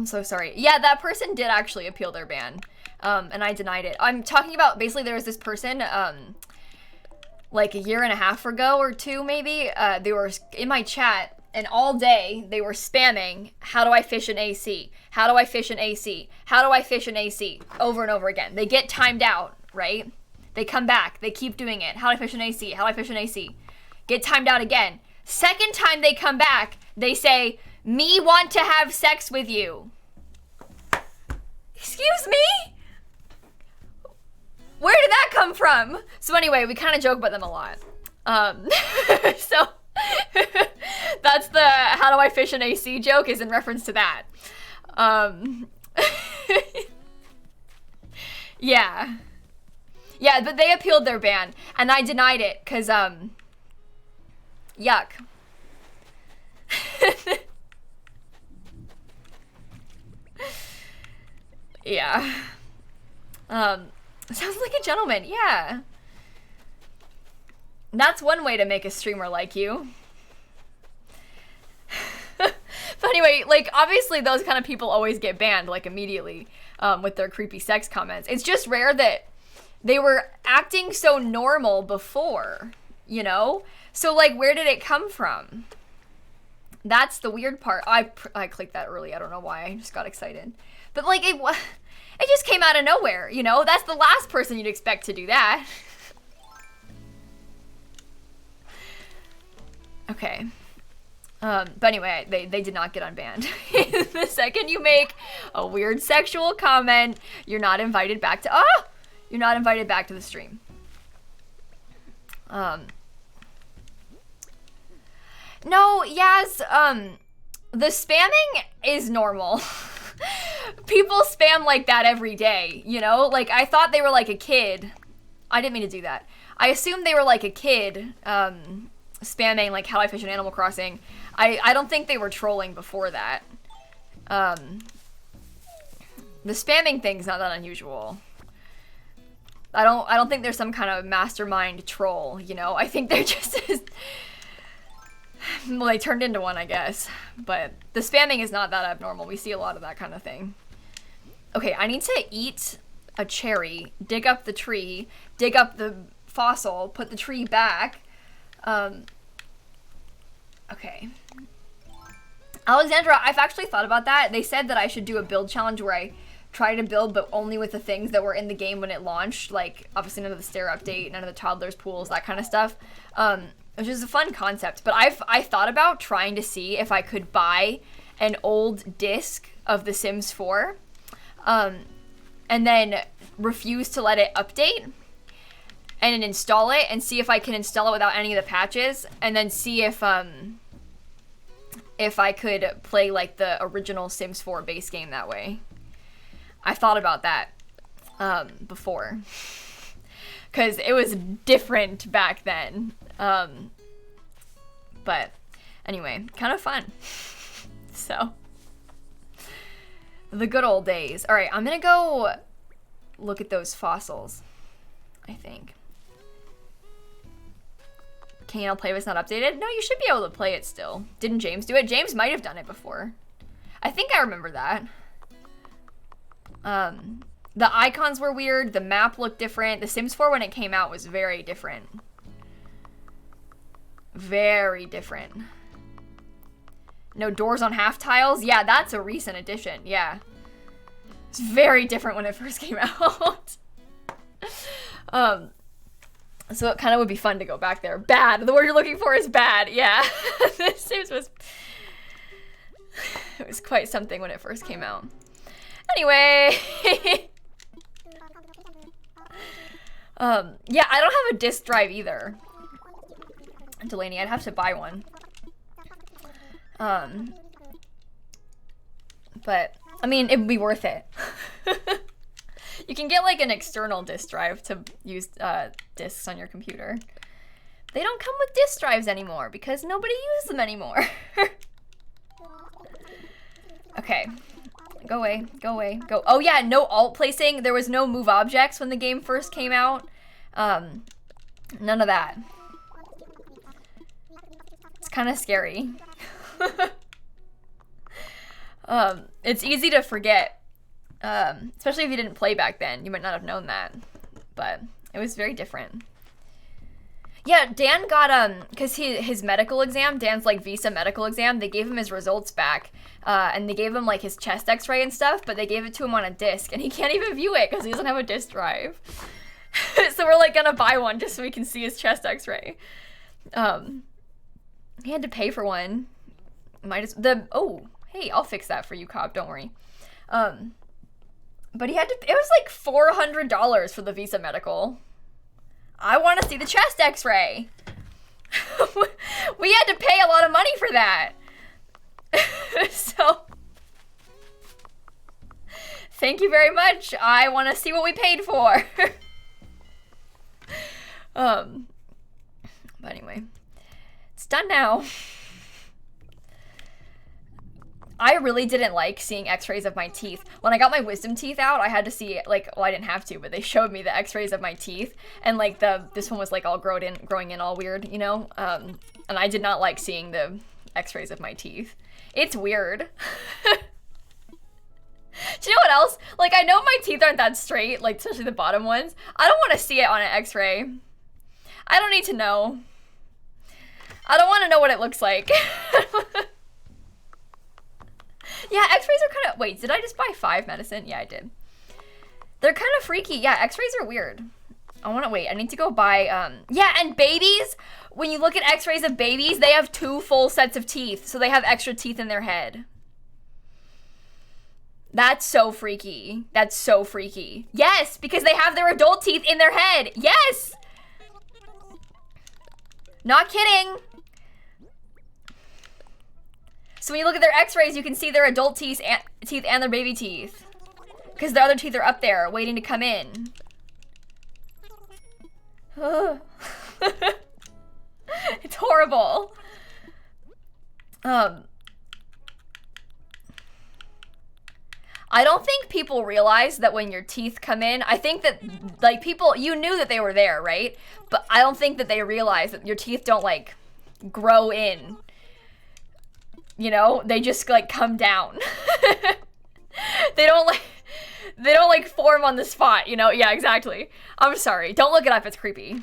so sorry. Yeah, that person did actually appeal their ban. And I denied it. I'm talking about, basically there was this person, like a year and a half ago or two maybe, they were in my chat and all day they were spamming, how do I fish an AC? How do I fish an AC? How do I fish an AC? Over and over again. They get timed out, right? They come back, they keep doing it. How do I fish an AC? How do I fish an AC? Get timed out again. Second time they come back, they say, me want to have sex with you. Excuse me? Where did that come from? So anyway, we kind of joke about them a lot. So that's the how do I fish an AC joke is in reference to that. Yeah. Yeah, but they appealed their ban and I denied it because yuck. Yeah. Sounds like a gentleman, yeah. That's one way to make a streamer like you. But anyway, like, obviously those kind of people always get banned, like, immediately, with their creepy sex comments. It's just rare that they were acting so normal before, you know? So, like, where did it come from? That's the weird part. I clicked that early, I don't know why, I just got excited. But, like, it just came out of nowhere, you know? That's the last person you'd expect to do that. Okay. But anyway, they did not get unbanned. The second you make a weird sexual comment, you're not invited back to, you're not invited back to the stream. No, yes, the spamming is normal. People spam like that every day, you know? Like, I thought they were like a kid. I didn't mean to do that. I assumed they were like a kid, spamming like how I fish in Animal Crossing. I don't think they were trolling before that. The spamming thing's not that unusual. I don't think there's some kind of mastermind troll, you know? I think they're just well, they turned into one, I guess. But the spamming is not that abnormal. We see a lot of that kind of thing. Okay, I need to eat a cherry, dig up the tree, dig up the fossil, put the tree back. Okay. Alexandra, I've actually thought about that. They said that I should do a build challenge where I try to build, but only with the things that were in the game when it launched. Like, obviously none of the stair update, none of the toddlers pools, that kind of stuff. Which is a fun concept. But I thought about trying to see if I could buy an old disc of The Sims 4, and then refuse to let it update, and then install it, and see if I can install it without any of the patches, and then see if I could play like the original Sims 4 base game that way. I thought about that before, because it was different back then. But anyway, kind of fun. So, the good old days. All right, I'm gonna go look at those fossils, I think. Can you play if it's not updated? No, you should be able to play it still. Didn't James do it? James might have done it before. I think I remember that. The icons were weird. The map looked different. The Sims 4 when it came out was very different. Very different. No doors on half tiles? Yeah, that's a recent addition. Yeah. It's very different when it first came out. So it kind of would be fun to go back there. Bad. The word you're looking for is bad. Yeah. This Sims was... It was quite something when it first came out. Anyway. Yeah, I don't have a disk drive either. Delaney, I'd have to buy one. But, I mean, it would be worth it. You can get, like, an external disk drive to use disks on your computer. They don't come with disk drives anymore because nobody uses them anymore. Okay. Go away, go away, go. Oh yeah, no alt placing. There was no move objects when the game first came out. None of that. It's kind of scary. It's easy to forget. Especially if you didn't play back then. You might not have known that. But it was very different. Yeah, Dan got, because his medical exam, Dan's, like, visa medical exam, they gave him his results back, and they gave him, like, his chest x-ray and stuff, but they gave it to him on a disc, and he can't even view it because he doesn't have a disc drive. So we're, like, gonna buy one just so we can see his chest x-ray. He had to pay for one. Oh, hey, I'll fix that for you, Cobb, don't worry. But he had to, it was, like, $400 for the visa medical. I want to see the chest x-ray. We had to pay a lot of money for that. So, thank you very much. I want to see what we paid for. But anyway, it's done now. I really didn't like seeing x-rays of my teeth. When I got my wisdom teeth out, I had to see, like, well, I didn't have to, but they showed me the x-rays of my teeth. And, like, this one was, like, all growing in all weird, you know? And I did not like seeing the x-rays of my teeth. It's weird. Do you know what else? Like, I know my teeth aren't that straight, like, especially the bottom ones. I don't want to see it on an x-ray. I don't need to know. I don't want to know what it looks like. Yeah, x-rays are kind of, wait, did I just buy 5 medicine? Yeah, I did. They're kind of freaky. Yeah, x-rays are weird. I need to go buy, yeah, and babies, when you look at x-rays of babies, they have 2 full sets of teeth, so they have extra teeth in their head. That's so freaky. That's so freaky. Yes, because they have their adult teeth in their head. Yes! Not kidding. So when you look at their x-rays, you can see their adult teeth and their baby teeth. Because their other teeth are up there, waiting to come in. It's horrible. I don't think people realize that when your teeth come in, I think that, like, people, you knew that they were there, right? But I don't think that they realize that your teeth don't, like, grow in. You know, they just, like, come down. They don't form on the spot, you know? Yeah, exactly. I'm sorry. Don't look it up. It's creepy.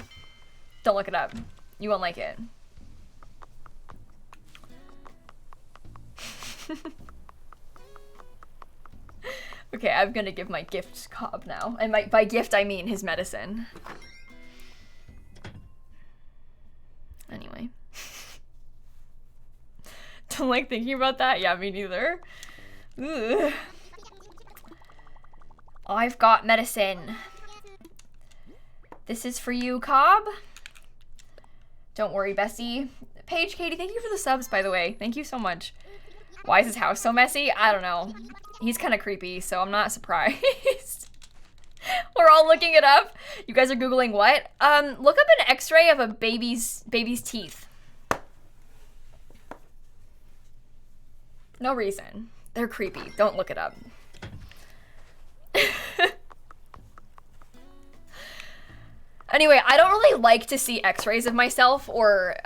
Don't look it up. You won't like it. Okay, I'm gonna give my gift Cobb now. And by gift, I mean his medicine. Anyway. Don't like thinking about that? Yeah, me neither. Ugh. I've got medicine. This is for you, Cobb. Don't worry, Bessie. Paige, Katie, thank you for the subs, by the way. Thank you so much. Why is his house so messy? I don't know. He's kind of creepy, so I'm not surprised. We're all looking it up. You guys are Googling what? Look up an x-ray of a baby's teeth. No reason. They're creepy. Don't look it up. Anyway, I don't really like to see x-rays of myself or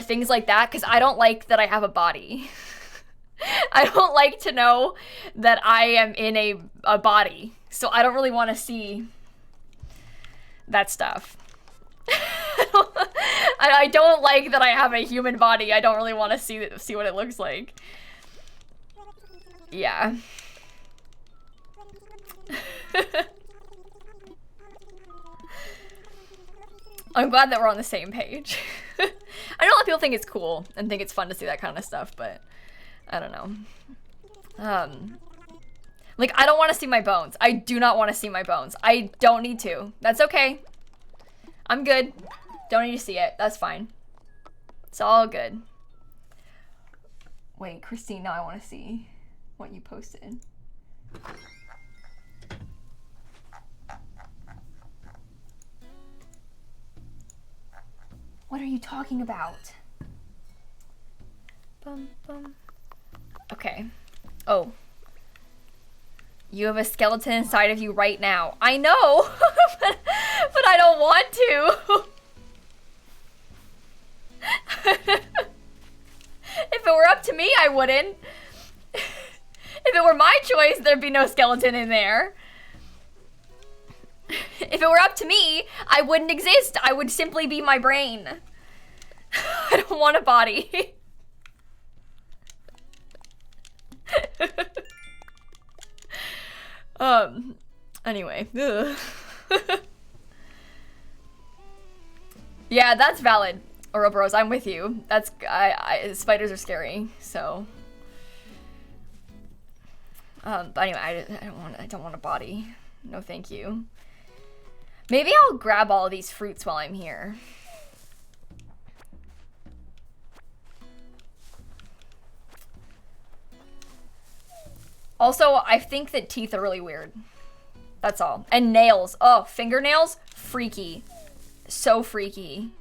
things like that because I don't like that I have a body. I don't like to know that I am in a body. So I don't really want to see that stuff. I don't like that I have a human body. I don't really want to see what it looks like. Yeah. I'm glad that we're on the same page. I know a lot of people think it's cool and think it's fun to see that kind of stuff, but I don't know. Like, I don't want to see my bones. I do not want to see my bones. I don't need to. That's okay. I'm good. Don't need to see it. That's fine. It's all good. Wait, Christine, now I want to see what you posted. What are you talking about? Bum, bum. Okay. Oh. You have a skeleton inside of you right now. I know, but I don't want to. If it were up to me, I wouldn't. If it were my choice, there'd be no skeleton in there. If it were up to me, I wouldn't exist. I would simply be my brain. I don't want a body. Anyway. Yeah, that's valid. Ouroboros, I'm with you. That's spiders are scary, so. But anyway, I don't want a body. No, thank you. Maybe I'll grab all of these fruits while I'm here. Also, I think that teeth are really weird. That's all. And nails. Oh, fingernails? Freaky. So freaky.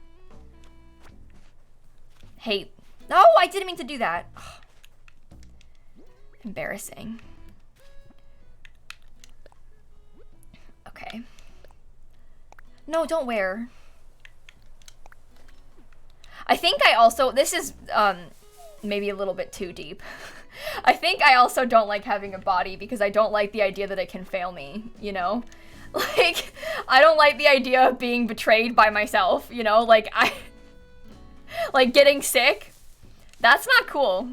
Hate. No, I didn't mean to do that. Oh. Embarrassing. Okay. No, don't wear. I think I also, this is maybe a little bit too deep. I think I also don't like having a body because I don't like the idea that it can fail me, you know? Like, I don't like the idea of being betrayed by myself, you know? Like, like getting sick, that's not cool.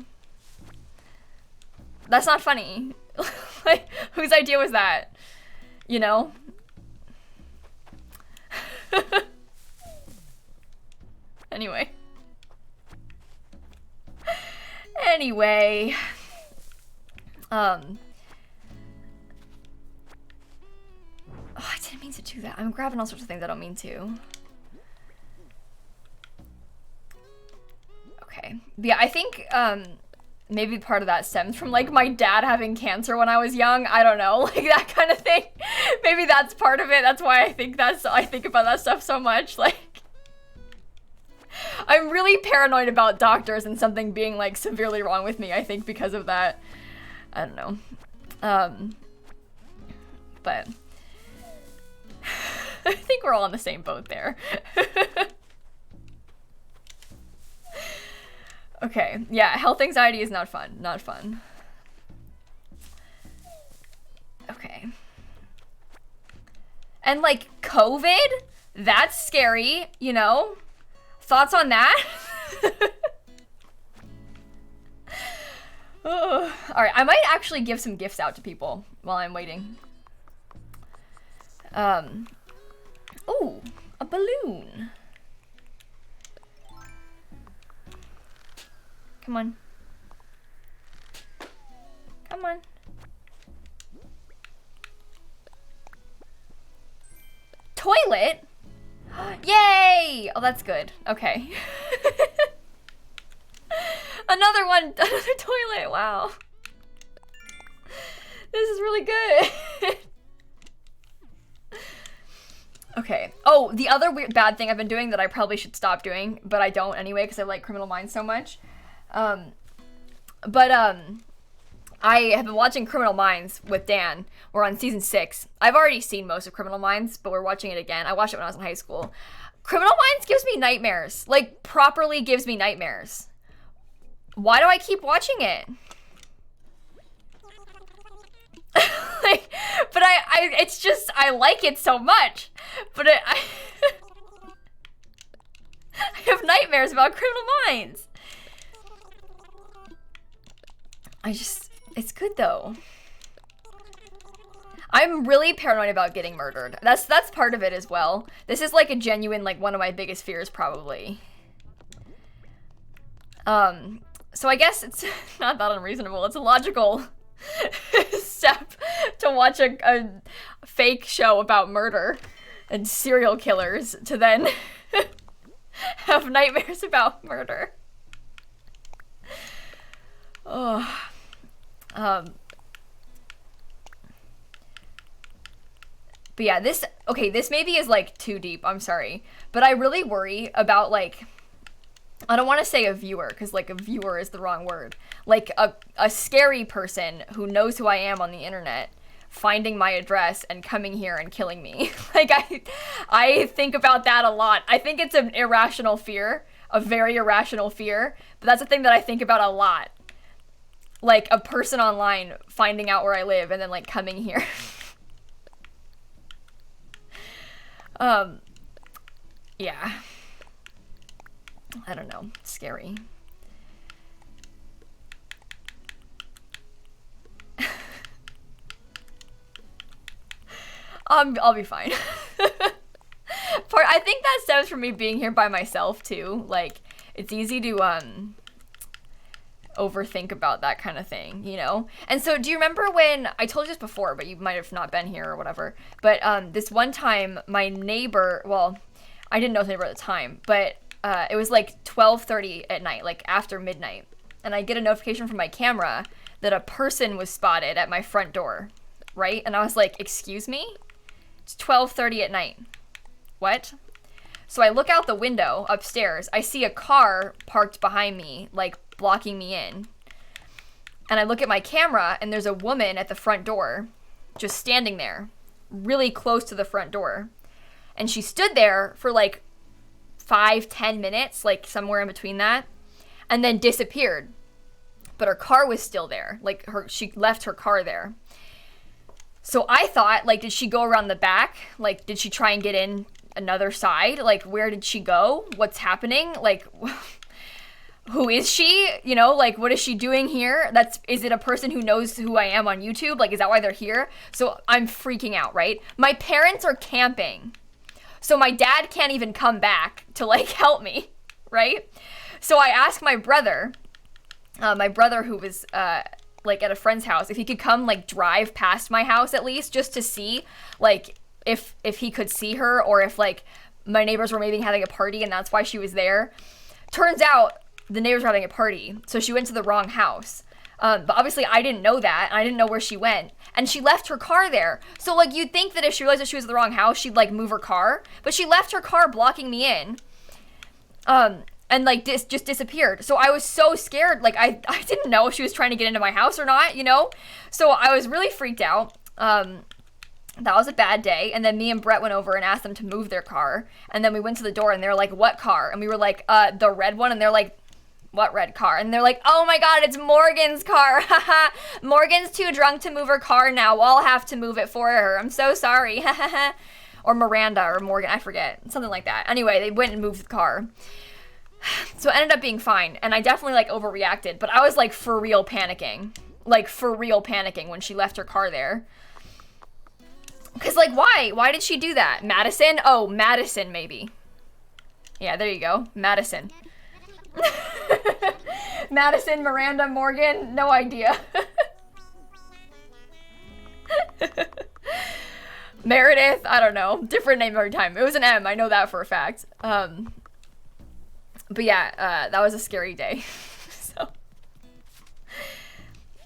That's not funny. Like, whose idea was that? You know? Anyway. Anyway. Oh, I didn't mean to do that. I'm grabbing all sorts of things I don't mean to. Okay. Yeah, I think, maybe part of that stems from, like, my dad having cancer when I was young. I don't know, like, that kind of thing. Maybe that's part of it. That's why I think about that stuff so much. Like, I'm really paranoid about doctors and something being, like, severely wrong with me, I think, because of that. I don't know. But I think we're all in the same boat there. Okay, yeah, health anxiety is not fun. Not fun. Okay. And, like, COVID? That's scary, you know? Thoughts on that? All right, I might actually give some gifts out to people while I'm waiting. Ooh, a balloon. Come on. Come on. Toilet? Yay! Oh, that's good. Okay. Another one, another toilet, wow. This is really good. Okay. Oh, the other weird bad thing I've been doing that I probably should stop doing, but I don't anyway because I like Criminal Minds so much. I have been watching Criminal Minds with Dan. We're on season 6. I've already seen most of Criminal Minds, but we're watching it again. I watched it when I was in high school. Criminal Minds gives me nightmares. Like, properly gives me nightmares. Why do I keep watching it? Like, but it's just, I like it so much. But I have nightmares about Criminal Minds. It's good though. I'm really paranoid about getting murdered. That's part of it as well. This is like a genuine, like one of my biggest fears probably. So I guess it's not that unreasonable. It's a logical step to watch a fake show about murder and serial killers to then have nightmares about murder. Oh. But yeah, this maybe is like too deep, I'm sorry. But I really worry about like, I don't want to say a viewer, because like a viewer is the wrong word. Like a scary person who knows who I am on the internet finding my address and coming here and killing me. Like I think about that a lot. I think it's an irrational fear, a very irrational fear, but that's a thing that I think about a lot. Like a person online finding out where I live and then like coming here. Yeah. I don't know. Scary. I'll be fine. I think that stems from me being here by myself too. Like, it's easy to overthink about that kind of thing, you know? And so do you remember when, I told you this before, but you might have not been here or whatever, but this one time my neighbor, well, I didn't know the neighbor at the time, but it was like 12:30 at night, like after midnight, and I get a notification from my camera that a person was spotted at my front door, right? And I was like, excuse me? It's 12:30 at night. What? So I look out the window upstairs. I see a car parked behind me, like blocking me in. And I look at my camera and there's a woman at the front door, just standing there, really close to the front door. And she stood there for like 5-10 minutes, like somewhere in between that, and then disappeared. But her car was still there. Like she left her car there. So I thought, like, did she go around the back? Like, did she try and get in another side? Like, where did she go? What's happening? Like, who is she? You know, like, what is she doing here? Is it a person who knows who I am on YouTube? Like, is that why they're here? So I'm freaking out, right? My parents are camping. So my dad can't even come back to, like, help me, right? So I asked my brother who was, like, at a friend's house, if he could come, like, drive past my house at least, just to see, like, if he could see her, or if, like, my neighbors were maybe having a party and that's why she was there. Turns out the neighbors were having a party, so she went to the wrong house. But obviously I didn't know that, and I didn't know where she went. And she left her car there. So, like, you'd think that if she realized that she was at the wrong house, she'd, like, move her car. But she left her car blocking me in. And, like, just disappeared. So I was so scared. Like, I didn't know if she was trying to get into my house or not, you know? So I was really freaked out. That was a bad day. And then me and Brett went over and asked them to move their car. And then we went to the door and they're like, what car? And we were like, the red one. And they're like, what red car? And they're like, oh my God, it's Morgan's car. Haha. Morgan's too drunk to move her car now. Well, I'll have to move it for her. I'm so sorry. Or Miranda or Morgan. I forget. Something like that. Anyway, they went and moved the car. So it ended up being fine. And I definitely, like, overreacted. But I was, like, for real panicking. Like, for real panicking when she left her car there. Because, like, why? Why did she do that? Madison? Oh, Madison, maybe. Yeah, there you go. Madison. Madison, Miranda, Morgan? No idea. Meredith? I don't know. Different name every time. It was an M. I know that for a fact. But yeah, that was a scary day. So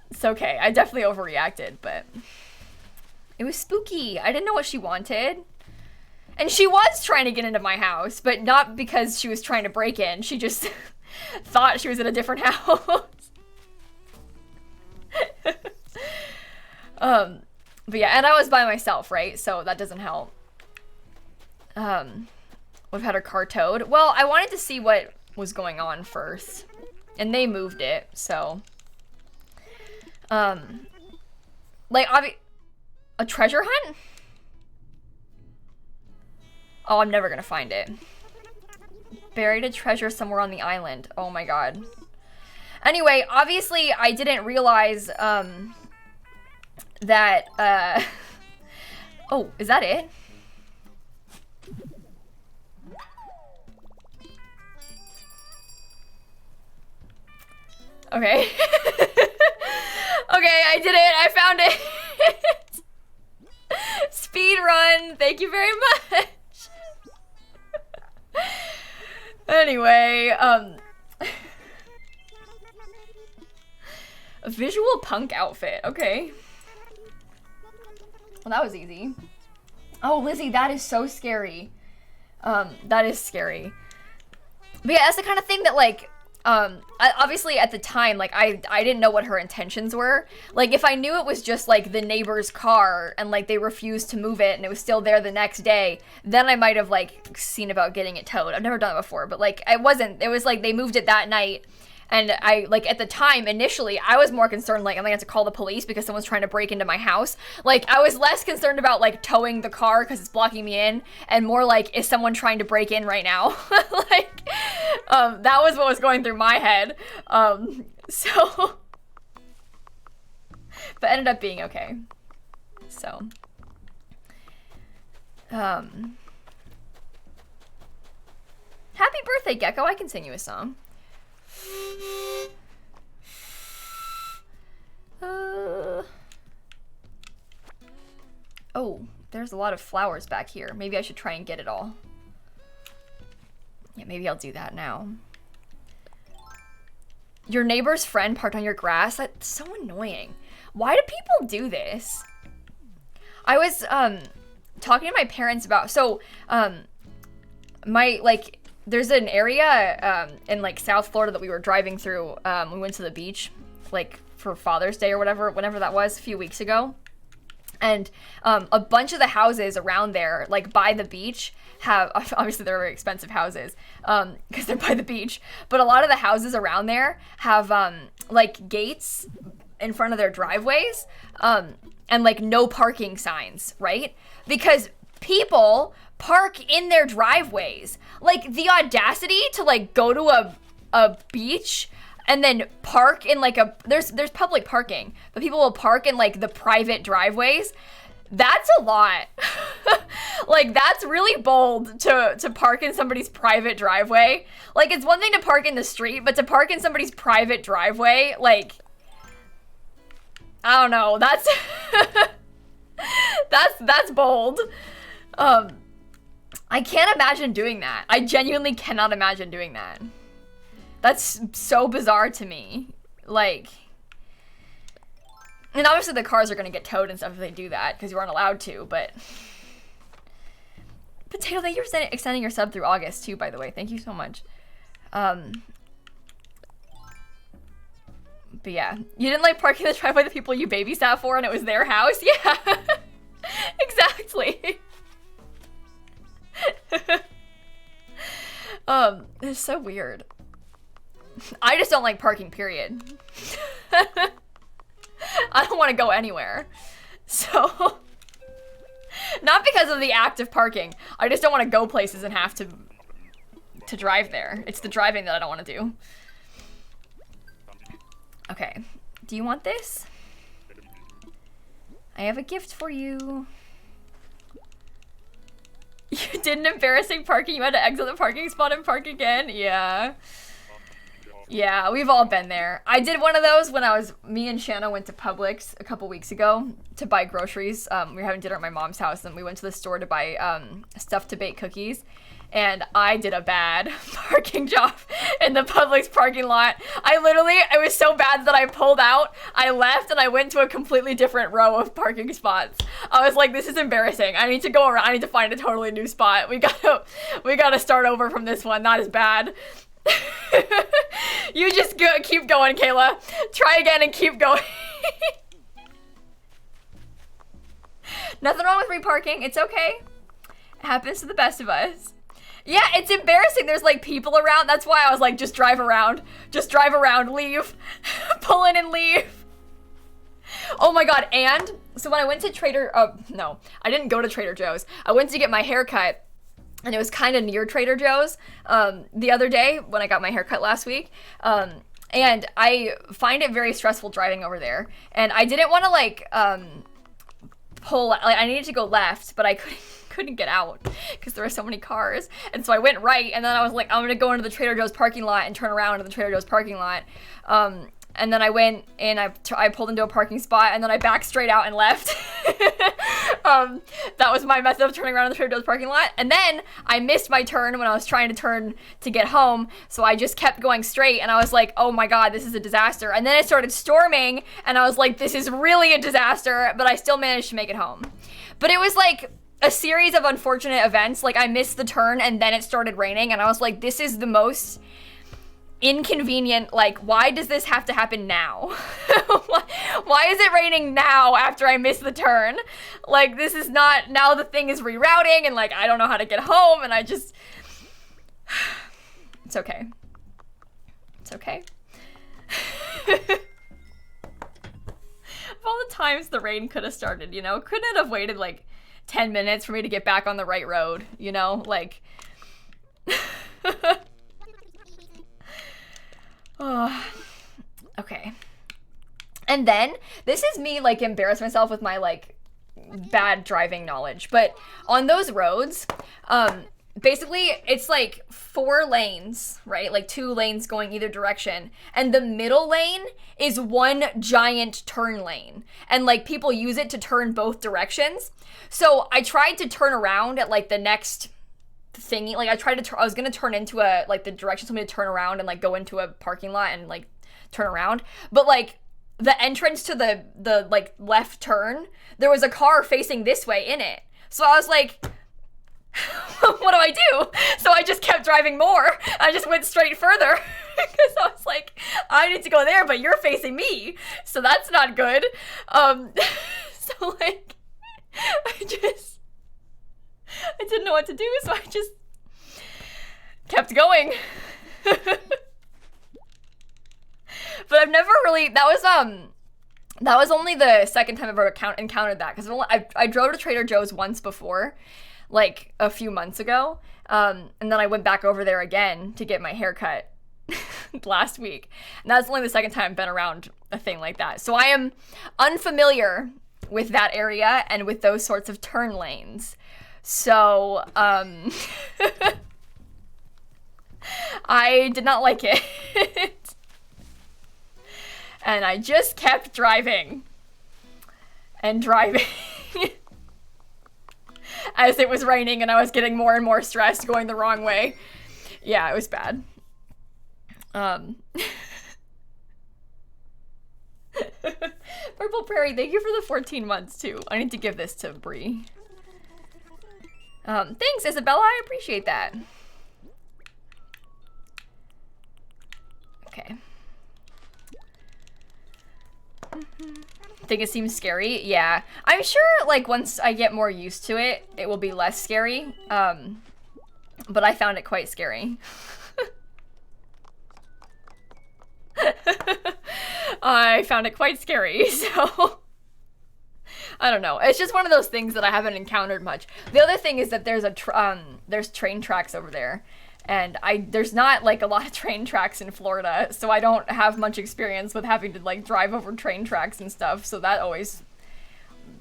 it's okay. I definitely overreacted, but it was spooky. I didn't know what she wanted. And she was trying to get into my house, but not because she was trying to break in. She just thought she was in a different house. But yeah, and I was by myself, right? So that doesn't help. We've had her car towed. Well, I wanted to see what was going on first. And they moved it, so. Like, a treasure hunt? Oh, I'm never gonna find it. Buried a treasure somewhere on the island. Oh my God. Anyway, obviously I didn't realize, that, oh, is that it? Okay. Okay, I did it. I found it. Speed run. Thank you very much. Anyway, a visual punk outfit. Okay. Well, that was easy. Oh, Lizzie, that is so scary. That is scary. But yeah, that's the kind of thing that, like, obviously at the time, like, I didn't know what her intentions were. Like, if I knew it was just, like, the neighbor's car and, like, they refused to move it and it was still there the next day, then I might have, like, seen about getting it towed. I've never done it before, but, like, it wasn't. It was, like, they moved it that night. And I, like, at the time, initially, I was more concerned, like, I'm gonna have to call the police because someone's trying to break into my house. Like, I was less concerned about, like, towing the car because it's blocking me in, and more like, is someone trying to break in right now? Like, that was what was going through my head. So, but ended up being okay. So, happy birthday, Gecko. I can sing you a song. Oh, there's a lot of flowers back here. Maybe I should try and get it all. Yeah, maybe I'll do that now. Your neighbor's friend parked on your grass? That's so annoying. Why do people do this? I was talking to my parents about, so there's an area in, like, South Florida that we were driving through. We went to the beach, like, for Father's Day or whatever, whenever that was, a few weeks ago. And a bunch of the houses around there, like, by the beach, have, obviously they're very expensive houses, because they're by the beach, but a lot of the houses around there have, like, gates in front of their driveways, and, like, no parking signs, right? Because people park in their driveways. Like, the audacity to, like, go to a beach and then park in, like, there's public parking, but people will park in, like, the private driveways. That's a lot. Like, that's really bold to park in somebody's private driveway. Like, it's one thing to park in the street, but to park in somebody's private driveway, like, I don't know, that's that's bold. I can't imagine doing that. I genuinely cannot imagine doing that. That's so bizarre to me. Like, and obviously the cars are gonna get towed and stuff if they do that, because you aren't allowed to, but... Potato, thank you for extending your sub through August, too, by the way. Thank you so much. But yeah. You didn't like parking the driveway the people you babysat for and it was their house? Yeah. Exactly. It's so weird. I just don't like parking, period. I don't want to go anywhere. So, not because of the act of parking. I just don't want to go places and have to drive there. It's the driving that I don't want to do. Okay. Do you want this? I have a gift for you. You did an embarrassing parking. You had to exit the parking spot and park again? Yeah. Yeah, we've all been there. I did one of those when me and Shanna went to Publix a couple weeks ago to buy groceries. We were having dinner at my mom's house and we went to the store to buy stuff to bake cookies. And I did a bad parking job in the Publix parking lot. It was so bad that I pulled out, I left, and I went to a completely different row of parking spots. I was like, this is embarrassing. I need to go around, I need to find a totally new spot. We gotta start over from this one, not as bad. You just keep going, Kayla. Try again and keep going. Nothing wrong with reparking, it's okay. It happens to the best of us. Yeah, it's embarrassing. There's like people around. That's why I was like, just drive around. Just drive around, leave. Pull in and leave. Oh my God, and so when I went to no, I didn't go to Trader Joe's. I went to get my hair cut and it was kind of near Trader Joe's the other day when I got my haircut last week. And I find it very stressful driving over there. And I didn't want to like pull, like I needed to go left, but I couldn't get out because there were so many cars. And so I went right, and then I was like, I'm gonna go into the Trader Joe's parking lot and turn around into the Trader Joe's parking lot. and then I went and I pulled into a parking spot, and then I backed straight out and left. That was my method of turning around in the Trader Joe's parking lot. And then I missed my turn when I was trying to turn to get home, so I just kept going straight, and I was like, oh my god, this is a disaster. And then it started storming, and I was like, this is really a disaster, but I still managed to make it home. But it was like a series of unfortunate events. Like, I missed the turn, and then it started raining, and I was like, this is the most inconvenient, like, why does this have to happen now? Why is it raining now after I missed the turn? Like, this is not, now the thing is rerouting, and like, I don't know how to get home, and I just, it's okay. It's okay. Of all the times the rain could have started, you know, couldn't it have waited like 10 minutes for me to get back on the right road, you know, like, oh, okay. And then, this is me, like, embarrass myself with my, like, bad driving knowledge, but on those roads, basically, it's, like, 4 lanes, right? Like, 2 lanes going either direction, and the middle lane is one giant turn lane, and, like, people use it to turn both directions. So, I tried to turn around at, like, the next thingy, like, I was gonna turn into a, like, the direction told me to turn around and, like, go into a parking lot and, like, turn around, but, like, the entrance to the like, left turn, there was a car facing this way in it, so I was like, what do I do? So I just kept driving more. I just went straight further, because I was like, I need to go there, but you're facing me, so that's not good. So, like, I didn't know what to do, so I just kept going. But I've never really, that was only the second time I've ever encountered that, because I drove to Trader Joe's once before, like a few months ago, and then I went back over there again to get my hair cut last week, and that's only the second time I've been around a thing like that. So I am unfamiliar with that area and with those sorts of turn lanes. So, I did not like it. And I just kept driving and driving as it was raining, and I was getting more and more stressed going the wrong way. Yeah, it was bad. Purple Prairie, thank you for the 14 months too. I need to give this to Bree. Thanks, Isabella, I appreciate that. Okay. Think it seems scary? Yeah. I'm sure, like, once I get more used to it, it will be less scary. But I found it quite scary. I found it quite scary, so I don't know. It's just one of those things that I haven't encountered much. The other thing is that there's there's train tracks over there, and there's not, like, a lot of train tracks in Florida, so I don't have much experience with having to, like, drive over train tracks and stuff, so that always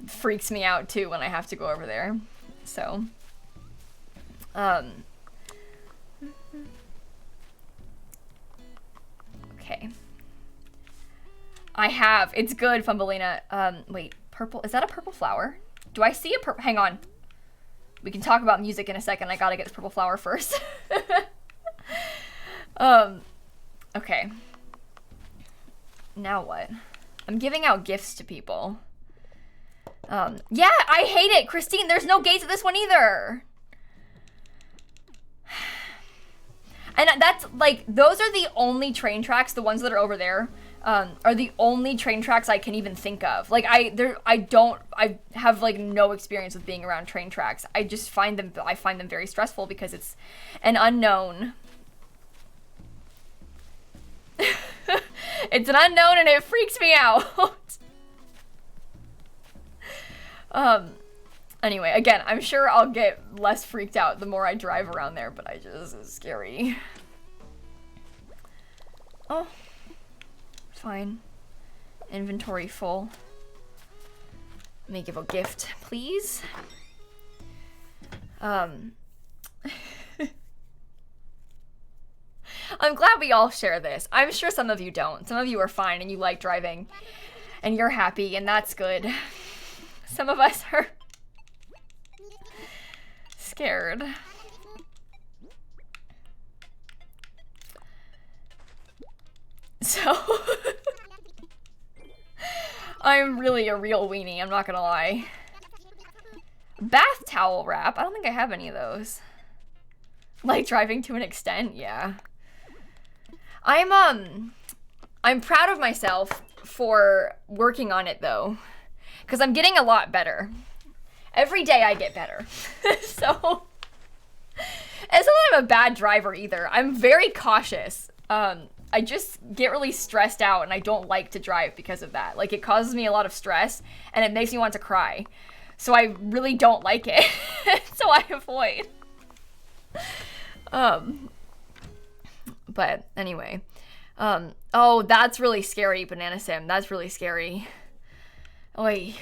freaks me out too when I have to go over there. So okay. It's good, Fumbelina. Wait, purple, is that a purple flower? Do I see a purple, hang on. We can talk about music in a second. I gotta get this purple flower first. Okay. Now what? I'm giving out gifts to people. Yeah, I hate it, Christine. There's no gates at this one either. And that's, like, those are the only train tracks, the ones that are over there, are the only train tracks I can even think of. Like, I have, like, no experience with being around train tracks. I find them very stressful because it's an unknown. It's an unknown and it freaks me out. Anyway, again, I'm sure I'll get less freaked out the more I drive around there, but it's scary. Oh, fine. Inventory full. Let me give a gift, please. I I'm glad we all share this. I'm sure some of you don't. Some of you are fine and you like driving and you're happy, and that's good. Some of us are scared. So I'm really a real weenie, I'm not gonna lie. Bath towel wrap, I don't think I have any of those. Like driving to an extent, yeah. I'm proud of myself for working on it though, because I'm getting a lot better. Every day I get better. So it's not that I'm a bad driver either. I'm very cautious. I just get really stressed out and I don't like to drive because of that. Like, it causes me a lot of stress and it makes me want to cry. So I really don't like it. So I avoid. But anyway. Oh, that's really scary, Banana Sim. That's really scary. Oy.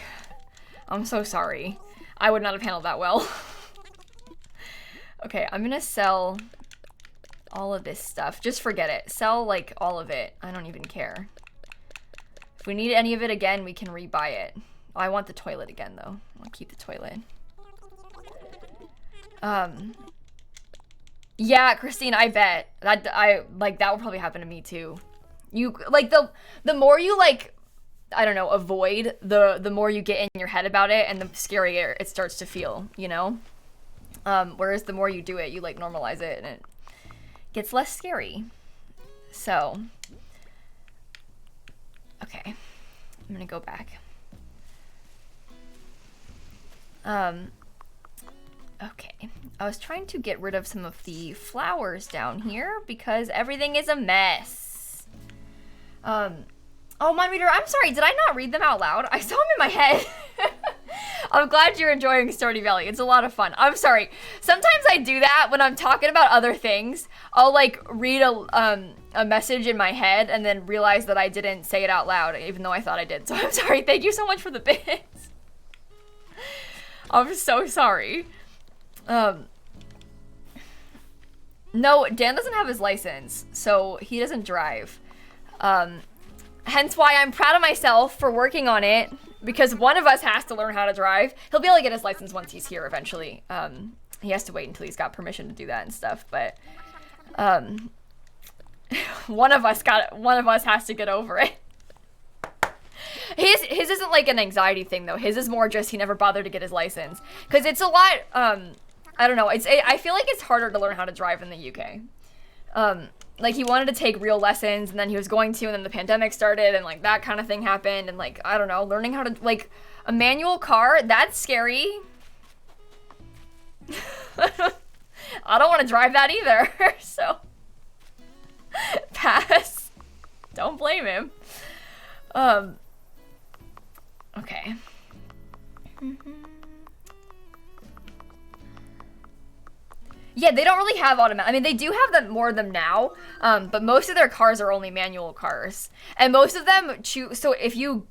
I'm so sorry. I would not have handled that well. Okay, I'm gonna sell all of this stuff. Just forget it. Sell, like, all of it. I don't even care. If we need any of it again, we can rebuy it. Oh, I want the toilet again, though. I'll keep the toilet. Yeah, Christine, I bet. That will probably happen to me, too. You, like, the more you, like, I don't know, avoid, the more you get in your head about it, and the scarier it starts to feel, you know? Whereas the more you do it, you, like, normalize it, and it gets less scary. So, okay, I'm gonna go back. Okay, I was trying to get rid of some of the flowers down here because everything is a mess. Oh, Mind Reader, I'm sorry, did I not read them out loud? I saw them in my head. I'm glad you're enjoying Stardew Valley. It's a lot of fun. I'm sorry. Sometimes I do that when I'm talking about other things. I'll like read a message in my head and then realize that I didn't say it out loud, even though I thought I did. So I'm sorry. Thank you so much for the bits. I'm so sorry. No, Dan doesn't have his license, so he doesn't drive. Hence why I'm proud of myself for working on it. Because one of us has to learn how to drive. He'll be able to get his license once he's here eventually. He has to wait until he's got permission to do that and stuff, but one of us has to get over it. His isn't like an anxiety thing though. His is more just he never bothered to get his license. Cause it's a lot, I don't know. I feel like it's harder to learn how to drive in the UK. Like, he wanted to take real lessons, and then he was going to, and then the pandemic started, and, like, that kind of thing happened, and, like, I don't know, learning how to, like, a manual car, that's scary. I don't want to drive that either, so, pass. Don't blame him. Okay. Yeah, they don't really have automatic. I mean, they do have more of them now, but most of their cars are only manual cars, and most of them choose. So if you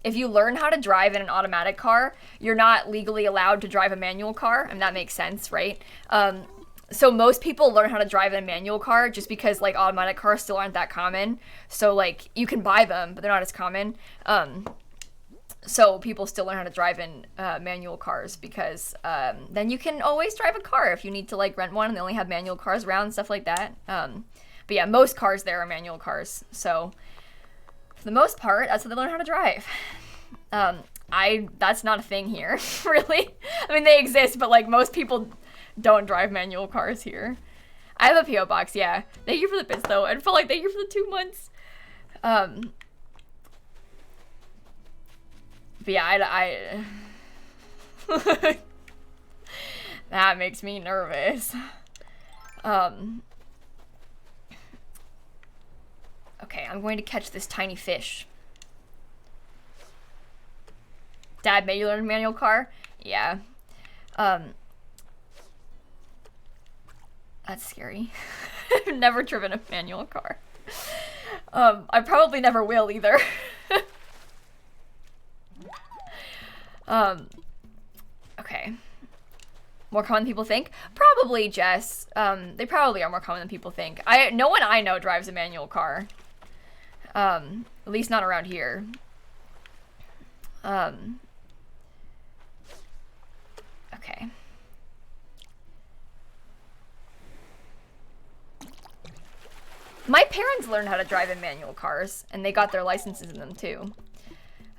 learn how to drive in an automatic car, you're not legally allowed to drive a manual car, and that makes sense, right? So most people learn how to drive in a manual car just because like automatic cars still aren't that common. So like you can buy them, but they're not as common. So people still learn how to drive in manual cars because then you can always drive a car if you need to like rent one, and they only have manual cars around and stuff like that. But yeah, most cars there are manual cars. So for the most part, that's how they learn how to drive. That's not a thing here, really. I mean, they exist, but like most people don't drive manual cars here. I have a P.O. box, yeah. Thank you for the bits though. I felt like thank you for the 2 months. But yeah, that makes me nervous. Okay, I'm going to catch this tiny fish. Dad made you learn manual car? Yeah. That's scary. I've never driven a manual car. I probably never will either. Okay. More common people think? Probably, Jess. They probably are more common than people think. No one I know drives a manual car. At least not around here. Okay. My parents learned how to drive in manual cars, and they got their licenses in them too.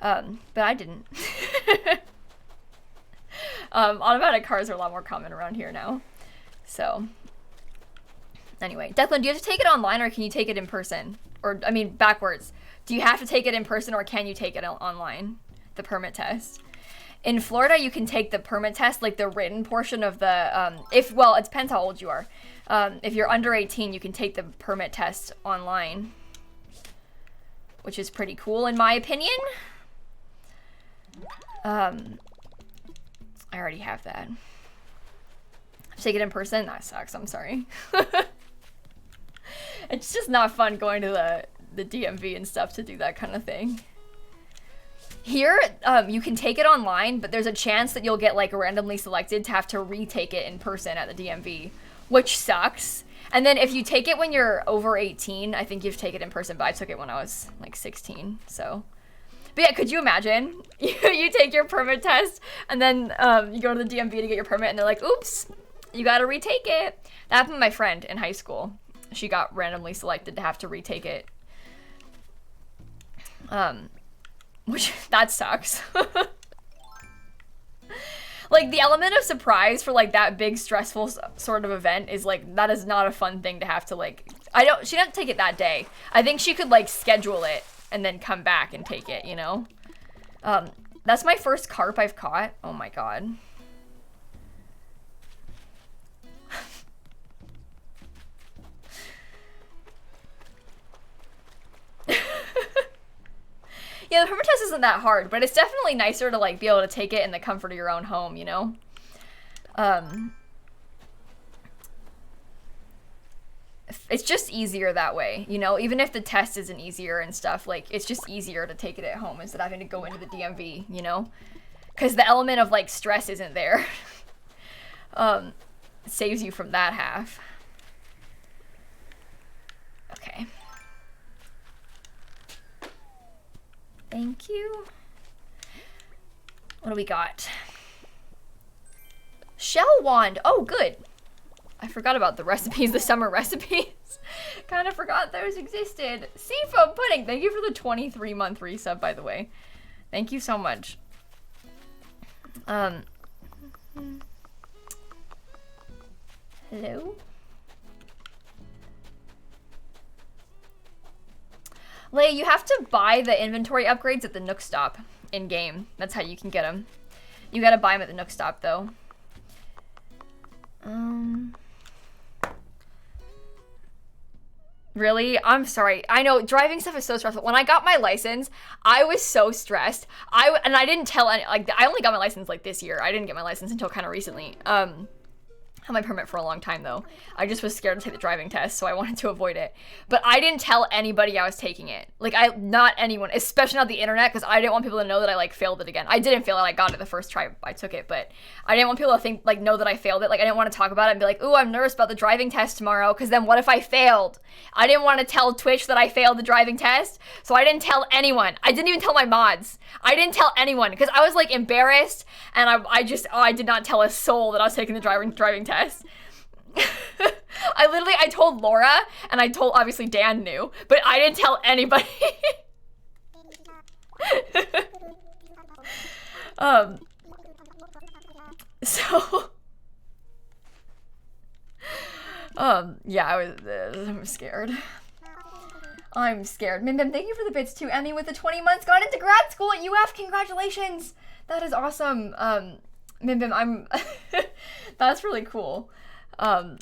But I didn't. Automatic cars are a lot more common around here now. So, anyway. Declan, do you have to take it online, or can you take it in person? Or, I mean, backwards. Do you have to take it in person, or can you take it online? The permit test. In Florida, you can take the permit test, like the written portion of the, well, it depends how old you are. If you're under 18, you can take the permit test online, which is pretty cool in my opinion. I already have that. Take it in person? That sucks, I'm sorry. It's just not fun going to the DMV and stuff to do that kind of thing. Here, you can take it online, but there's a chance that you'll get like randomly selected to have to retake it in person at the DMV, which sucks. And then if you take it when you're over 18, I think you have to take it in person, but I took it when I was like 16, so. But yeah, could you imagine? You take your permit test, and then you go to the DMV to get your permit, and they're like, oops, you gotta retake it. That happened to my friend in high school. She got randomly selected to have to retake it. Which, that sucks. Like, the element of surprise for, like, that big stressful sort of event is, like, that is not a fun thing to have to, like, she didn't take it that day. I think she could, like, schedule it and then come back and take it, you know? That's my first carp I've caught. Oh my god. Yeah, the permit test isn't that hard, but it's definitely nicer to, like, be able to take it in the comfort of your own home, you know? It's just easier that way, you know? Even if the test isn't easier and stuff, like, it's just easier to take it at home instead of having to go into the DMV, you know? Because the element of, like, stress isn't there. It saves you from that half. Okay. Thank you. What do we got? Shell wand. Oh, good. I forgot about the recipes, the summer recipes. Kind of forgot those existed. Seafoam pudding. Thank you for the 23-month resub, by the way. Thank you so much. Hello? Leia, you have to buy the inventory upgrades at the Nook Stop in-game. That's how you can get them. You gotta buy them at the Nook Stop, though. Really? I'm sorry. I know, driving stuff is so stressful. When I got my license, I was so stressed. And I didn't tell any, like, I only got my license, like, this year. I didn't get my license until kind of recently. Had my permit for a long time though. I just was scared to take the driving test, so I wanted to avoid it. But I didn't tell anybody I was taking it. Like, not anyone, especially not the internet, because I didn't want people to know that I, like, failed it again. I didn't fail it, I got it the first try I took it, but I didn't want people to think, like, know that I failed it. Like, I didn't want to talk about it and be like, ooh, I'm nervous about the driving test tomorrow, because then what if I failed? I didn't want to tell Twitch that I failed the driving test, so I didn't tell anyone. I didn't even tell my mods. I didn't tell anyone, because I was, like, embarrassed, and I did not tell a soul that I was taking the driving test. I told Laura, and I told, obviously Dan knew, but I didn't tell anybody. Yeah, I'm scared. I'm scared. Mim Bim, thank you for the bits too. Emmy with the 20 months got into grad school at UF. Congratulations. That is awesome. Mim Bim, that's really cool. My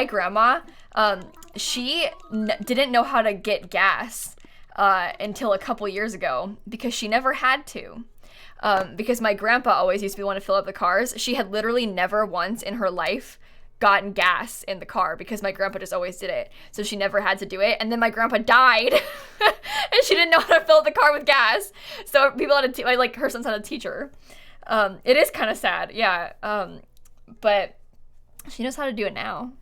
grandma, she didn't know how to get gas, until a couple years ago because she never had to. Because my grandpa always used to be the one to fill up the cars. She had literally never once in her life gotten gas in the car because my grandpa just always did it. So she never had to do it. And then my grandpa died and she didn't know how to fill up the car with gas. So people had to, like her sons had to teach her. It is kind of sad, yeah. But she knows how to do it now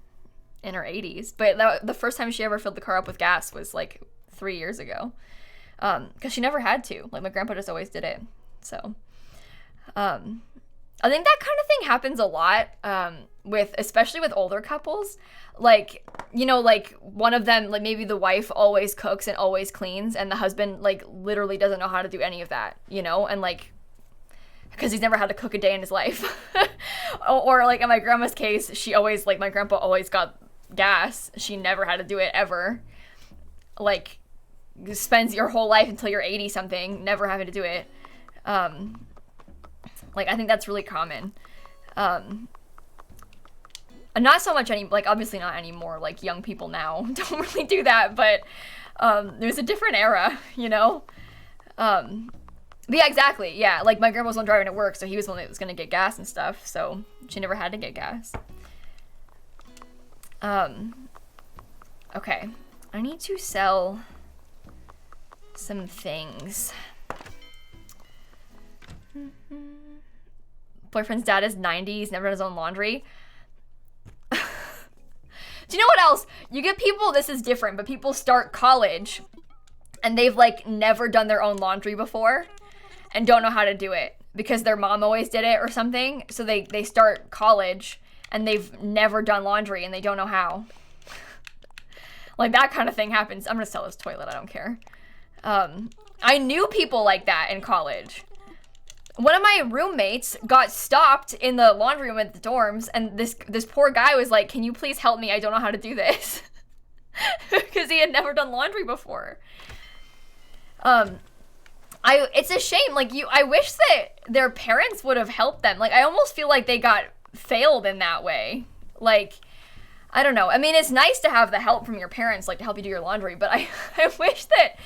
in her 80s. But the first time she ever filled the car up with gas was like 3 years ago. Because she never had to. Like, my grandpa just always did it. So, I think that kind of thing happens a lot, especially with older couples. Like, you know, like, one of them, like, maybe the wife always cooks and always cleans, and the husband, like, literally doesn't know how to do any of that, you know? And, like, because he's never had to cook a day in his life. or, like, in my grandma's case, she always, like, my grandpa always got gas. She never had to do it, ever. Like, spends your whole life until you're 80-something, never having to do it. Like, I think that's really common. And not so much obviously not anymore. Like, young people now don't really do that, but there's a different era, you know? But yeah, exactly. Yeah, like, my grandma was the one driving to work, so he was the one that was gonna get gas and stuff, so she never had to get gas. Okay. I need to sell some things. Boyfriend's dad is 90, he's never done his own laundry. Do you know what else? You get people, this is different, but people start college and they've, like, never done their own laundry before and don't know how to do it because their mom always did it or something. So they start college and they've never done laundry and they don't know how. Like, that kind of thing happens. I'm gonna sell this toilet, I don't care. I knew people like that in college. One of my roommates got stopped in the laundry room at the dorms, and this poor guy was like, "Can you please help me? I don't know how to do this." Because he had never done laundry before. It's a shame. Like, I wish that their parents would have helped them. Like, I almost feel like they got failed in that way. Like, I don't know. I mean, it's nice to have the help from your parents, like, to help you do your laundry, but I wish that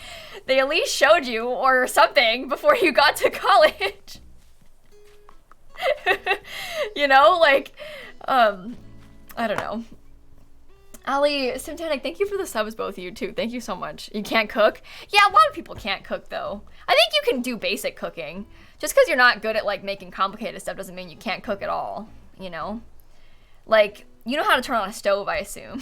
they at least showed you or something before you got to college. You know, like, I don't know. Ali Simtanic, thank you for the subs, both of you, too. Thank you so much. You can't cook? Yeah, a lot of people can't cook, though. I think you can do basic cooking. Just because you're not good at, like, making complicated stuff doesn't mean you can't cook at all, you know? Like, you know how to turn on a stove, I assume.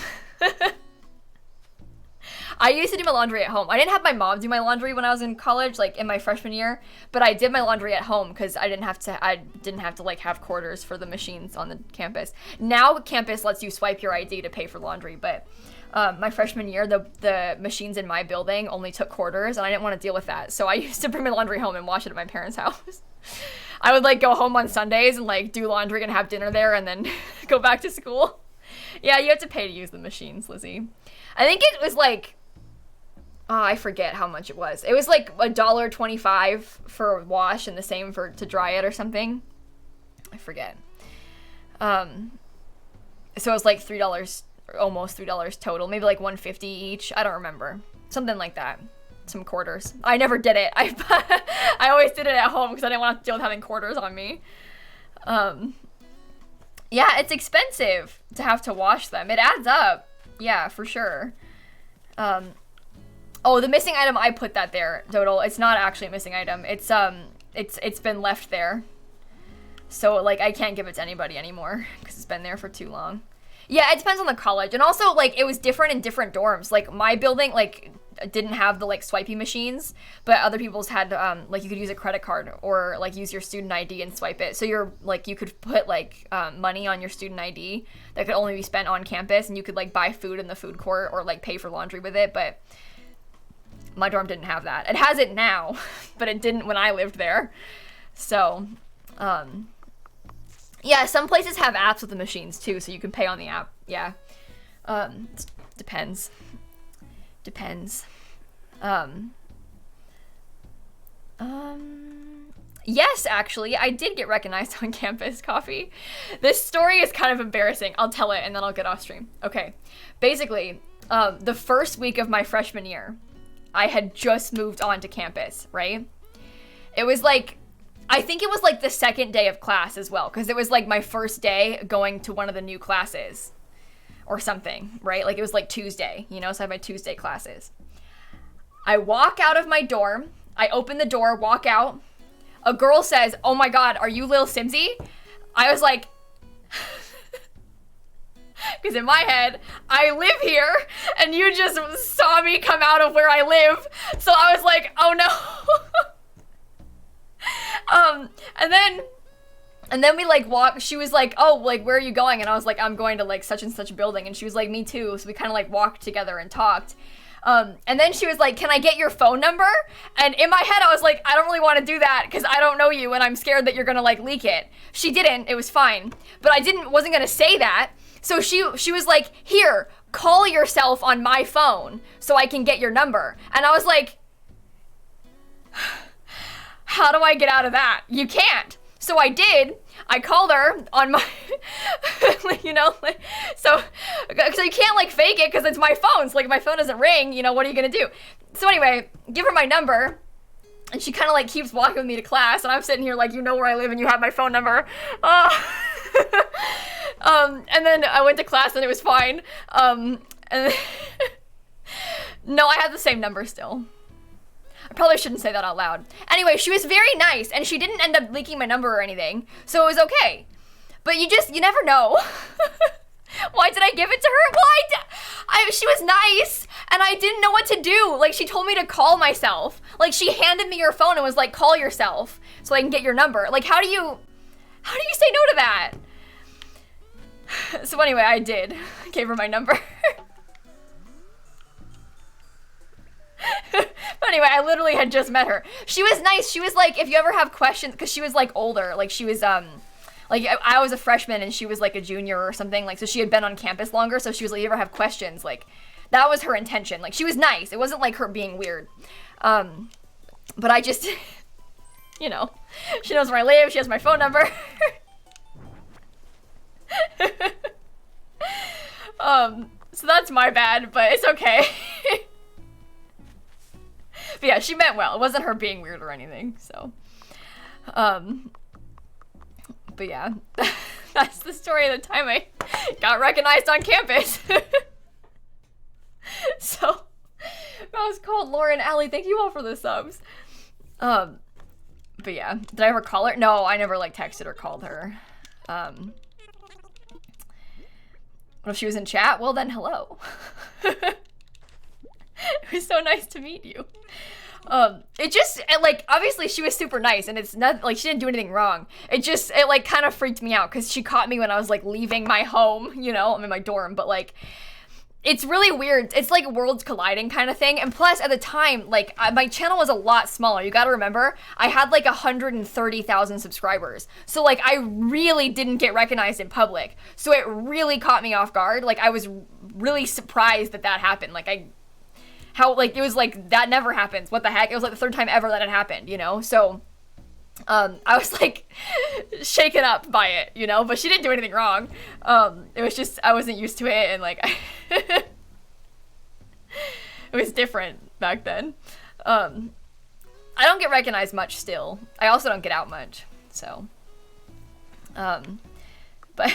I used to do my laundry at home. I didn't have my mom do my laundry when I was in college, like in my freshman year, but I did my laundry at home because I didn't have to like have quarters for the machines on the campus. Now campus lets you swipe your ID to pay for laundry, but my freshman year, the machines in my building only took quarters, and I didn't want to deal with that. So I used to bring my laundry home and wash it at my parents' house. I would, like, go home on Sundays and, like, do laundry and have dinner there and then go back to school. Yeah, you have to pay to use the machines, Lizzie. I think it was, like, I forget how much it was. It was, like, $1.25 for a wash and the same to dry it or something. I forget. So it was, like, $3, almost $3 total. Maybe, like, $1.50 each. I don't remember. Something like that. Some quarters. I never did it. I always did it at home because I didn't want to deal with having quarters on me. Yeah, it's expensive to have to wash them. It adds up. Yeah, for sure. Oh, the missing item, I put that there, Dodal. It's not actually a missing item. It's been left there. So, like, I can't give it to anybody anymore because it's been there for too long. Yeah, it depends on the college. And also, like, it was different in different dorms. Like, my building, like, didn't have the, like, swipey machines, but other people's had, like, you could use a credit card or, like, use your student ID and swipe it. So you're, like, you could put, like, money on your student ID that could only be spent on campus, and you could, like, buy food in the food court or, like, pay for laundry with it, but my dorm didn't have that. It has it now, but it didn't when I lived there. So, yeah, some places have apps with the machines, too, so you can pay on the app. Yeah. Depends. Yes, actually, I did get recognized on campus, Coffee. This story is kind of embarrassing. I'll tell it and then I'll get off stream. Okay. Basically, the first week of my freshman year, I had just moved on to campus, right? It was like, I think it was like the second day of class as well, because it was like my first day going to one of the new classes or something, right? Like, it was like Tuesday, you know, so I had my Tuesday classes. I walk out of my dorm, I open the door, walk out, a girl says, "Oh my God, are you lilsimsie?" I was like, because in my head, I live here, and you just saw me come out of where I live. So I was like, oh no. And then we like walk. She was like, "Oh, like where are you going?" And I was like, "I'm going to like such and such building." And she was like, "Me too." So we kind of like walked together and talked. And then she was like, "Can I get your phone number?" And in my head, I was like, I don't really want to do that because I don't know you and I'm scared that you're gonna like leak it. She didn't. It was fine. But wasn't gonna say that. So she was like, "Here, call yourself on my phone so I can get your number." And I was like, how do I get out of that? You can't. So I did. I called her on my, you know, like, so you can't like fake it because it's my phone. So like my phone doesn't ring, you know, what are you gonna do? So anyway, give her my number, and she kind of like keeps walking with me to class, and I'm sitting here like, you know where I live and you have my phone number. And then I went to class and it was fine. And no, I had the same number still. I probably shouldn't say that out loud. Anyway, she was very nice, and she didn't end up leaking my number or anything, so it was okay. But you never know. Why did I give it to her? Well, she was nice, and I didn't know what to do. Like, she told me to call myself. Like, she handed me your phone and was like, "Call yourself so I can get your number." Like, how do you say no to that? So anyway, I did. I gave her my number. But anyway, I literally had just met her. She was nice. She was like, if you ever have questions, because she was like older, like she was like I was a freshman and she was like a junior or something, like, so she had been on campus longer, so she was like, you ever have questions, like that was her intention. Like, she was nice. It wasn't like her being weird. But I just, you know, she knows where I live, she has my phone number. So that's my bad, but it's okay. But yeah, she meant well. It wasn't her being weird or anything, so. But yeah, that's the story of the time I got recognized on campus. So, that was called Lauren, Allie, thank you all for the subs. But yeah, did I ever call her? No, I never like texted or called her. What if she was in chat? Well then, hello. It was so nice to meet you. It just, like, obviously she was super nice, and it's not, like, she didn't do anything wrong. It like, kind of freaked me out, because she caught me when I was, like, leaving my home, you know? I'm in my dorm, but, like, it's really weird. It's, like, worlds colliding kind of thing, and plus, at the time, like, my channel was a lot smaller. You gotta remember, I had, like, 130,000 subscribers. So, like, I really didn't get recognized in public. So it really caught me off guard. Like, I was really surprised that happened. Like, it was like, that never happens. What the heck? It was like the third time ever that it happened, you know? So, I was like, shaken up by it, you know? But she didn't do anything wrong. It was just, I wasn't used to it, and like, it was different back then. I don't get recognized much still. I also don't get out much, so. But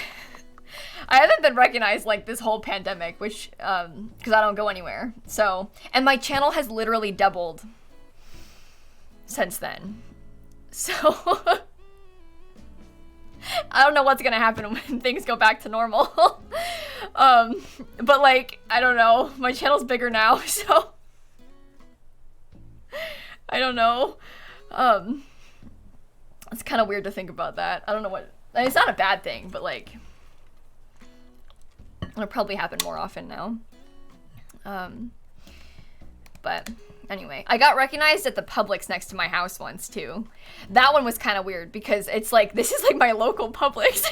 I haven't been recognized like this whole pandemic, which, because I don't go anywhere. So, and my channel has literally doubled since then. So, I don't know what's gonna happen when things go back to normal. But like, I don't know, my channel's bigger now, so I don't know. It's kind of weird to think about that. I don't know what, it's not a bad thing, but like, it'll probably happen more often now. But anyway, I got recognized at the Publix next to my house once too. That one was kind of weird because it's like, this is like my local Publix.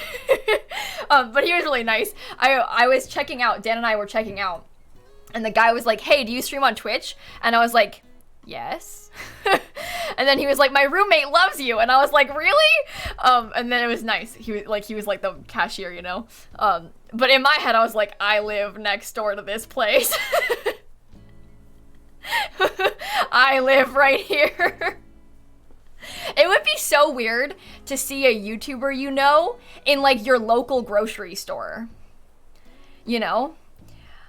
But he was really nice. I was checking out, Dan and I were checking out, and the guy was like, "Hey, do you stream on Twitch?" And I was like, "Yes." And then he was like, "My roommate loves you." And I was like, "Really?" And then it was nice. He was like the cashier, you know? But in my head, I was like, I live next door to this place. I live right here. It would be so weird to see a YouTuber you know in like your local grocery store. You know?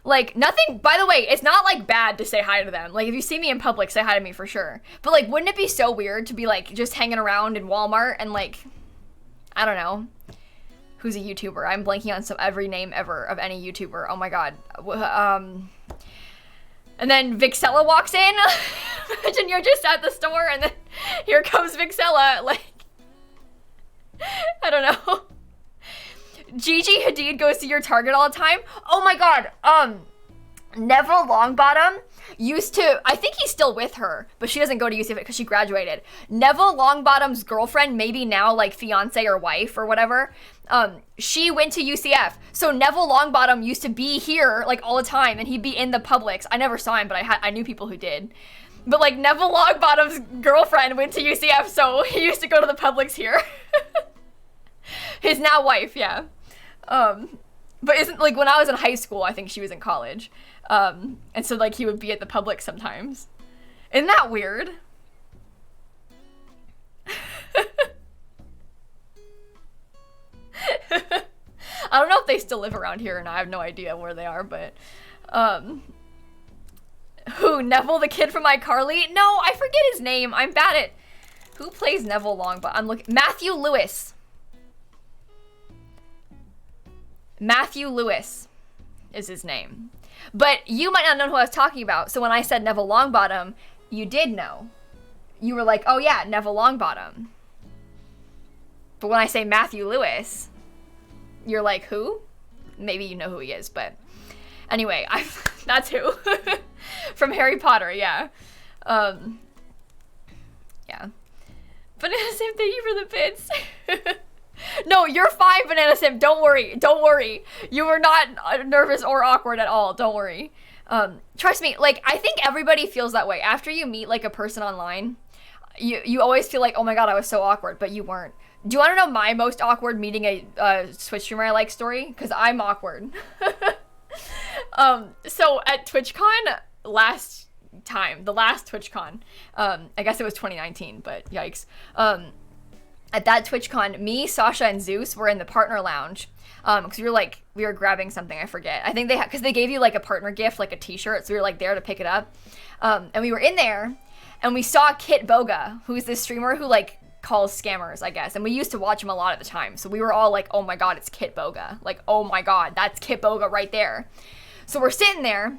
Like, nothing, by the way, it's not, like, bad to say hi to them. Like, if you see me in public, say hi to me for sure. But, like, wouldn't it be so weird to be, like, just hanging around in Walmart and, like, I don't know, who's a YouTuber? I'm blanking on every name ever of any YouTuber. Oh my god. And then Vixella walks in. Imagine you're just at the store and then here comes Vixella. Like, I don't know. Gigi Hadid goes to your Target all the time. Oh my god. Neville Longbottom used to, I think he's still with her, but she doesn't go to UCF because she graduated. Neville Longbottom's girlfriend, maybe now like fiance or wife or whatever, she went to UCF. So Neville Longbottom used to be here like all the time and he'd be in the Publix. I never saw him, but I knew people who did. But like Neville Longbottom's girlfriend went to UCF, so he used to go to the Publix here. His now wife, yeah. But isn't, like, when I was in high school, I think she was in college. And so, like, he would be at the Publix sometimes. Isn't that weird? I don't know if they still live around here, and I have no idea where they are, but, who, Neville, the kid from iCarly? No, I forget his name. I'm bad at, who plays Neville Longbottom? I'm looking, Matthew Lewis. Matthew Lewis is his name. But you might not know who I was talking about. So when I said Neville Longbottom, you did know. You were like, oh yeah, Neville Longbottom. But when I say Matthew Lewis, you're like, who? Maybe you know who he is, but anyway, that's who. From Harry Potter, yeah. Yeah. Banana Sim, thank you for the bits. No, you're fine, Banana Sim. Don't worry. Don't worry. You were not nervous or awkward at all. Don't worry. Trust me, like, I think everybody feels that way. After you meet, like, a person online, you always feel like, oh my god, I was so awkward, but you weren't. Do you want to know my most awkward meeting a Twitch streamer I like story? Because I'm awkward. So at TwitchCon last time, the last TwitchCon, I guess it was 2019, but yikes. At that TwitchCon, me, Sasha, and Zeus were in the partner lounge. Because we were grabbing something, I forget. I think because they gave you like a partner gift, like a t-shirt, so we were like there to pick it up. And we were in there, and we saw Kit Boga, who's this streamer who like calls scammers, I guess. And we used to watch him a lot at the time. So we were all like, oh my god, it's Kit Boga. Like, oh my god, that's Kit Boga right there. So we're sitting there,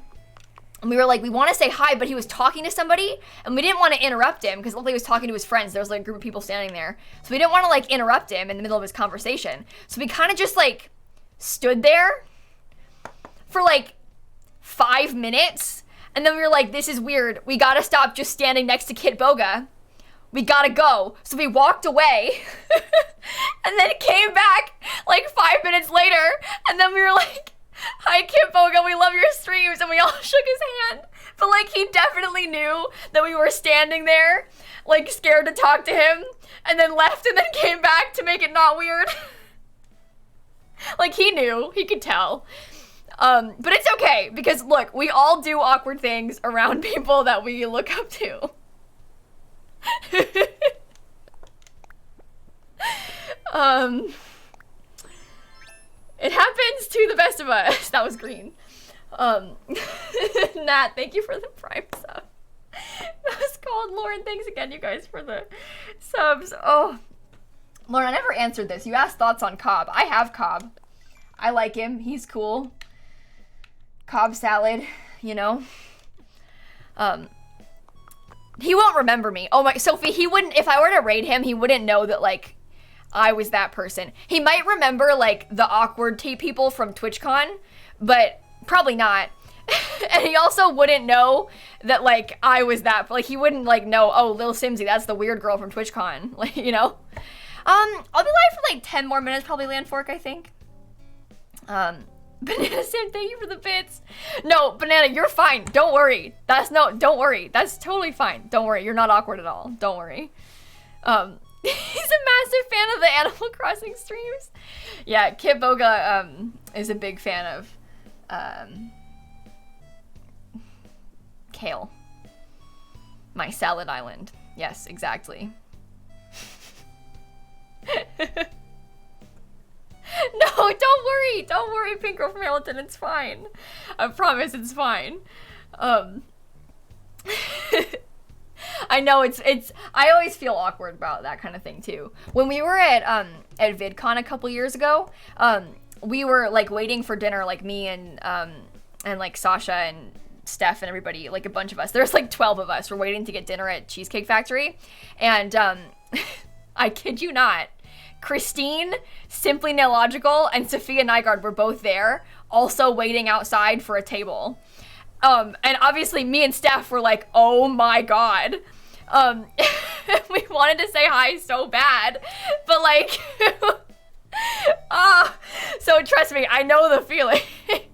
and we were like, we want to say hi, but he was talking to somebody, and we didn't want to interrupt him, because he was talking to his friends. There was like a group of people standing there. So we didn't want to like interrupt him in the middle of his conversation. So we kind of just like stood there for like 5 minutes, and then we were like, this is weird. We gotta stop just standing next to Kit Boga. We gotta go. So we walked away, and then came back like 5 minutes later, and then we were like, hi, Kit Boga, we love your streams, and we all shook his hand. But, like, he definitely knew that we were standing there, like, scared to talk to him, and then left and then came back to make it not weird. Like, he knew. He could tell. But it's okay, because, look, we all do awkward things around people that we look up to. It happens to the best of us. That was green. Nat, thank you for the prime sub. That was called Lauren. Thanks again, you guys, for the subs. Oh, Lauren, I never answered this. You asked thoughts on Cobb. I have Cobb. I like him. He's cool. Cobb salad, you know. He won't remember me. Oh my, Sophie, he wouldn't, if I were to raid him, he wouldn't know that, like, I was that person. He might remember, like, the awkward people from TwitchCon, but probably not. And he also wouldn't know that, like, I was that, like, he wouldn't, like, know, oh, lilsimsie, that's the weird girl from TwitchCon, like, you know? I'll be live for, like, 10 more minutes, probably, Landfork, I think. Banana Sim, thank you for the bits. No, Banana, you're fine. Don't worry. Don't worry. That's totally fine. Don't worry. You're not awkward at all. Don't worry. He's a massive fan of the Animal Crossing streams. Yeah, Kit Boga is a big fan of kale. My salad island. Yes, exactly. No, don't worry, Pink Girl from Hamilton, it's fine. I promise it's fine. I know it's I always feel awkward about that kind of thing too. When we were at VidCon a couple years ago, we were like waiting for dinner, like me and like Sasha and Steph and everybody, like a bunch of us. There's like 12 of us. We're waiting to get dinner at Cheesecake Factory, and I kid you not, Christine, Simply Nailogical, and Sophia Nygaard were both there, also waiting outside for a table. And obviously me and Steph were like, oh my god. We wanted to say hi so bad, but like, so trust me, I know the feeling. Hey,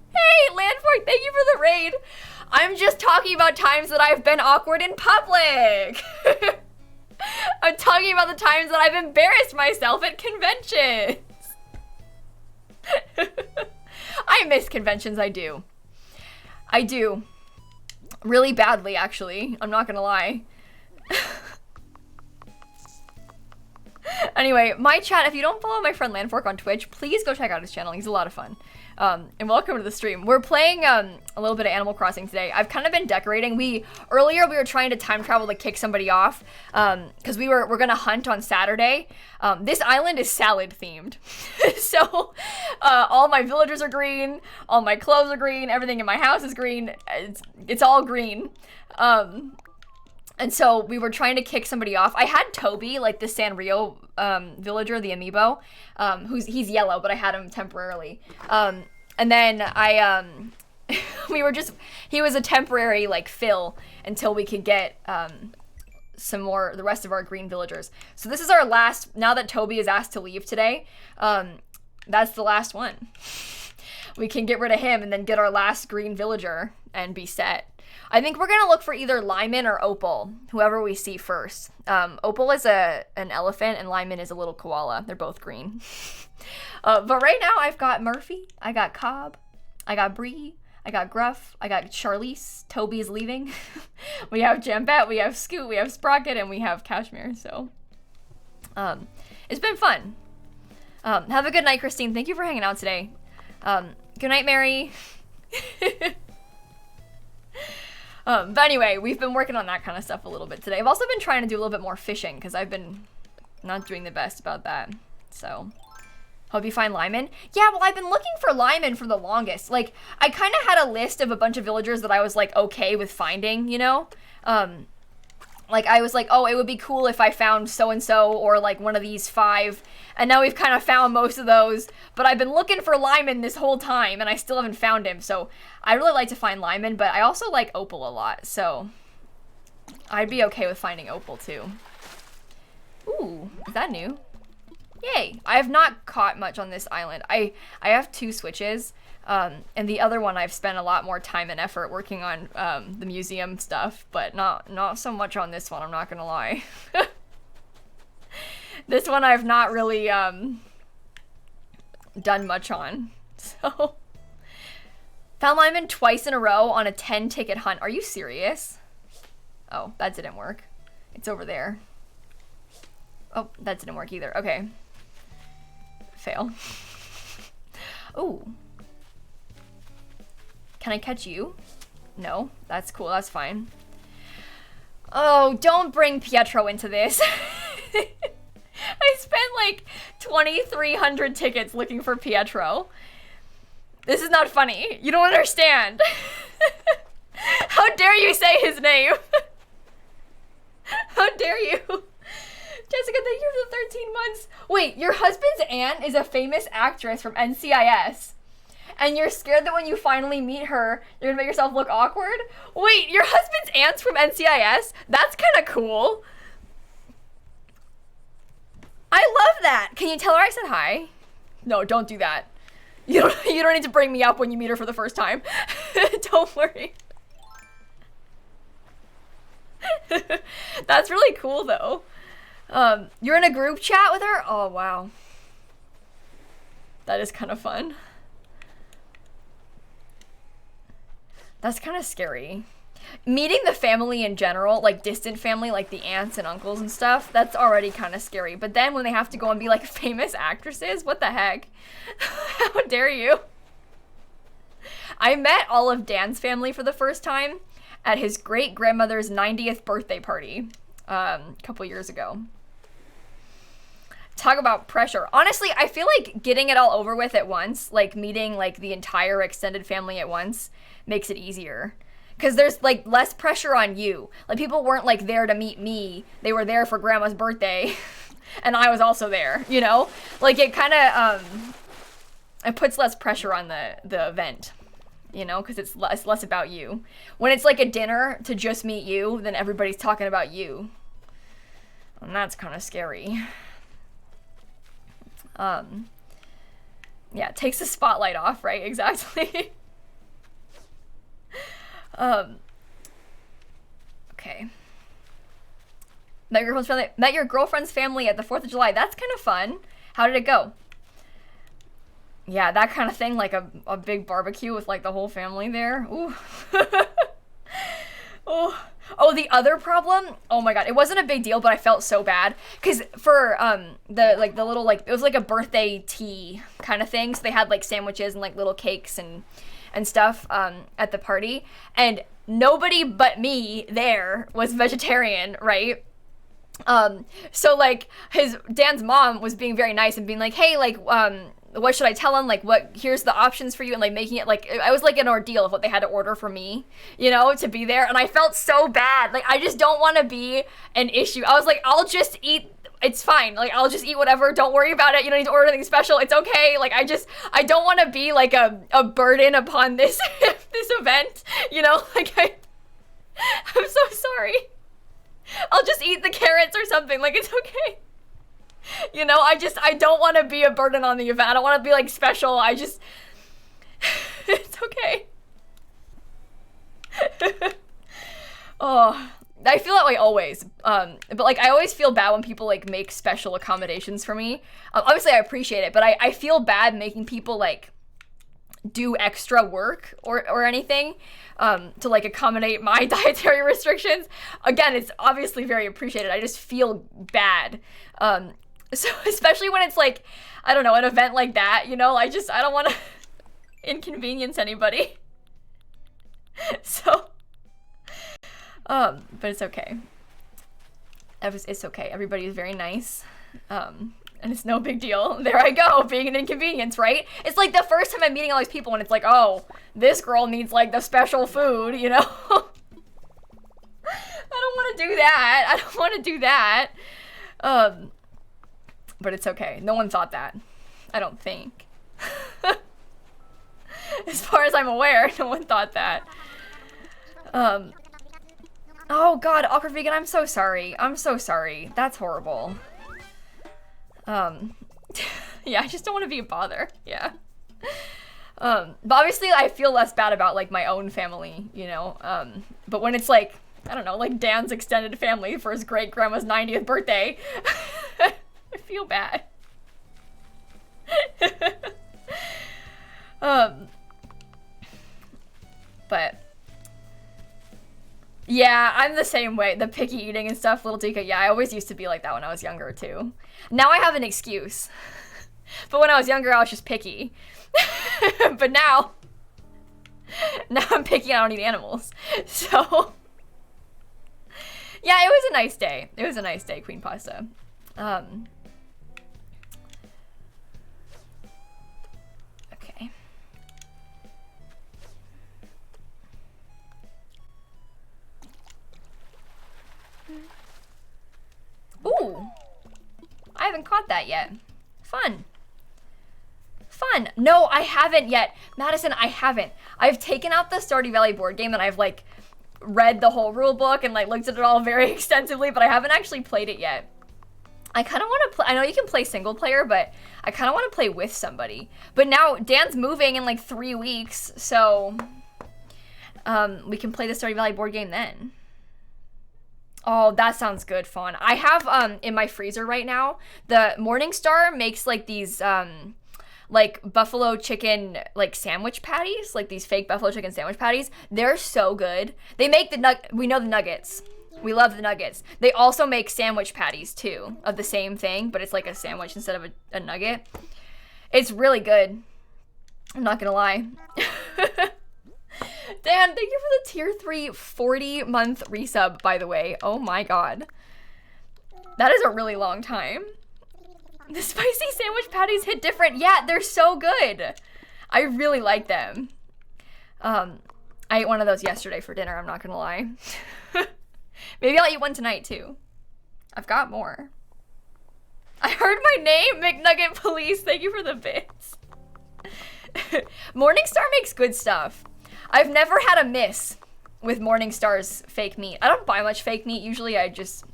Landfork, thank you for the raid. I'm just talking about times that I've been awkward in public. I'm talking about the times that I've embarrassed myself at conventions. I miss conventions, I do. I do. Really badly, actually. I'm not gonna lie. Anyway, my chat, if you don't follow my friend Landfork on Twitch, please go check out his channel. He's a lot of fun. And welcome to the stream. We're playing a little bit of Animal Crossing today. I've kind of been decorating. Earlier we were trying to time travel to kick somebody off, because we're gonna hunt on Saturday. This island is salad themed. So all my villagers are green, all my clothes are green, everything in my house is green. It's all green. And so we were trying to kick somebody off. I had Toby, like the Sanrio villager, the amiibo, he's yellow, but I had him temporarily. And then he was a temporary like fill until we could get the rest of our green villagers. So this is our last, now that Toby is asked to leave today, that's the last one. We can get rid of him and then get our last green villager and be set. I think we're gonna look for either Lyman or Opal, whoever we see first. Opal is an elephant and Lyman is a little koala. They're both green. But right now I've got Murphy, I got Cobb, I got Bree, I got Gruff, I got Charlize, Toby's leaving. We have Jambette, we have Scoot, we have Sprocket, and we have Cashmere, so. It's been fun. Have a good night, Christine. Thank you for hanging out today. Good night, Mary. But anyway, we've been working on that kind of stuff a little bit today. I've also been trying to do a little bit more fishing because I've been not doing the best about that. So, hope you find Lyman. Yeah, well, I've been looking for Lyman for the longest. Like, I kind of had a list of a bunch of villagers that I was, like, okay with finding, you know? Like, I was like, oh, it would be cool if I found so-and-so or, like, one of these 5. And now we've kind of found most of those. But I've been looking for Lyman this whole time, and I still haven't found him. So I really like to find Lyman, but I also like Opal a lot. So I'd be okay with finding Opal, too. Ooh, is that new? Yay. I have not caught much on this island. I have 2 switches. And the other one I've spent a lot more time and effort working on the museum stuff, but not so much on this one, I'm not gonna lie. This one I've not really done much on. So found Lyman twice in a row on a 10-ticket hunt. Are you serious? Oh, that didn't work. It's over there. Oh, that didn't work either. Okay. Fail. Ooh. Can I catch you? No, that's cool, that's fine. Oh, don't bring Pietro into this. I spent like 2,300 tickets looking for Pietro. This is not funny. You don't understand. How dare you say his name? How dare you? Jessica, thank you for the 13 months. Wait, your husband's aunt is a famous actress from NCIS. And you're scared that when you finally meet her, you're gonna make yourself look awkward? Wait, your husband's aunt's from NCIS? That's kind of cool. I love that. Can you tell her I said hi? No, don't do that. You don't need to bring me up when you meet her for the first time. Don't worry. That's really cool, though. You're in a group chat with her? Oh, wow. That is kind of fun. That's kind of scary. meeting the family in general, like distant family, like the aunts and uncles and stuff, that's already kind of scary. But then when they have to go and be like famous actresses, what the heck? How dare you? I met all of Dan's family for the first time at his great-grandmother's 90th birthday party a couple years ago. Talk about pressure. Honestly, I feel like getting it all over with at once, like meeting like the entire extended family at once, makes it easier. Because there's like less pressure on you. Like people weren't like there to meet me. They were there for grandma's birthday. And I was also there, you know? Like it kind of, it puts less pressure on the event, you know? Because it's less about you. When it's like a dinner to just meet you, then everybody's talking about you. And that's kind of scary. Yeah, it takes the spotlight off, right? Exactly. Okay. Met your girlfriend's family at the 4th of July. That's kind of fun. How did it go? Yeah, that kind of thing, like a big barbecue with like the whole family there. Ooh. Oh, the other problem, oh my god, it wasn't a big deal, but I felt so bad. Because for the little, like, it was like a birthday tea kind of thing. So they had like sandwiches and like little cakes and stuff at the party. And nobody but me there was vegetarian, right? So like Dan's mom was being very nice and being like, hey, like, what should I tell him? Like, here's the options for you, and like making it like, I was like an ordeal of what they had to order for me, you know, to be there. And I felt so bad. Like, I just don't want to be an issue. I was like, I'll just eat. It's fine. Like, I'll just eat whatever. Don't worry about it. You don't need to order anything special. It's okay. Like, I don't want to be like a burden upon this, this event, you know, like I'm so sorry. I'll just eat the carrots or something. Like, it's okay. You know, I don't want to be a burden on the event. I don't want to be like special. It's okay. Oh, I feel that way always. But like I always feel bad when people like make special accommodations for me. Obviously I appreciate it, but I feel bad making people like do extra work or anything to like accommodate my dietary restrictions. Again, it's obviously very appreciated. I just feel bad. So especially when it's like, I don't know, an event like that, you know, I don't want to inconvenience anybody. So, but it's okay. It's okay. Everybody is very nice. And it's no big deal. There I go, being an inconvenience, right? It's like the first time I'm meeting all these people and it's like, oh, this girl needs like the special food, you know? I don't want to do that. I don't want to do that. But it's okay. No one thought that. I don't think. As far as I'm aware, no one thought that. Oh god, awkward vegan, I'm so sorry. I'm so sorry. That's horrible. Yeah, I just don't want to be a bother. Yeah. But obviously I feel less bad about like my own family, you know? But when it's like, I don't know, like Dan's extended family for his great grandma's 90th birthday, I feel bad. But yeah, I'm the same way. The picky eating and stuff, little Tika. Yeah, I always used to be like that when I was younger too. Now I have an excuse. But when I was younger, I was just picky. But now I'm picky. I don't eat animals. So yeah, it was a nice day. It was a nice day, Queen Pasta. Okay. Ooh, I haven't caught that yet. Fun. Fun. No, I haven't yet. Madison, I haven't. I've taken out the Stardew Valley board game and I've like read the whole rule book and like looked at it all very extensively, but I haven't actually played it yet. I kind of want to play, I know you can play single player, but I kind of want to play with somebody. But now Dan's moving in like 3 weeks, so we can play the Stardew Valley board game then. Oh, that sounds good, Fawn. I have in my freezer right now, the Morningstar makes like these like buffalo chicken like sandwich patties, like these fake buffalo chicken sandwich patties. They're so good. They make we know the nuggets. We love the nuggets. They also make sandwich patties too of the same thing, but it's like a sandwich instead of a nugget. It's really good. I'm not gonna lie. Dan, thank you for the tier 3 40-month resub, by the way. Oh my god. That is a really long time. The spicy sandwich patties hit different. Yeah, they're so good. I really like them. I ate one of those yesterday for dinner, I'm not gonna lie. Maybe I'll eat one tonight too. I've got more. I heard my name, McNugget Police. Thank you for the bits. Morningstar makes good stuff. I've never had a miss with Morningstar's fake meat. I don't buy much fake meat. Usually I just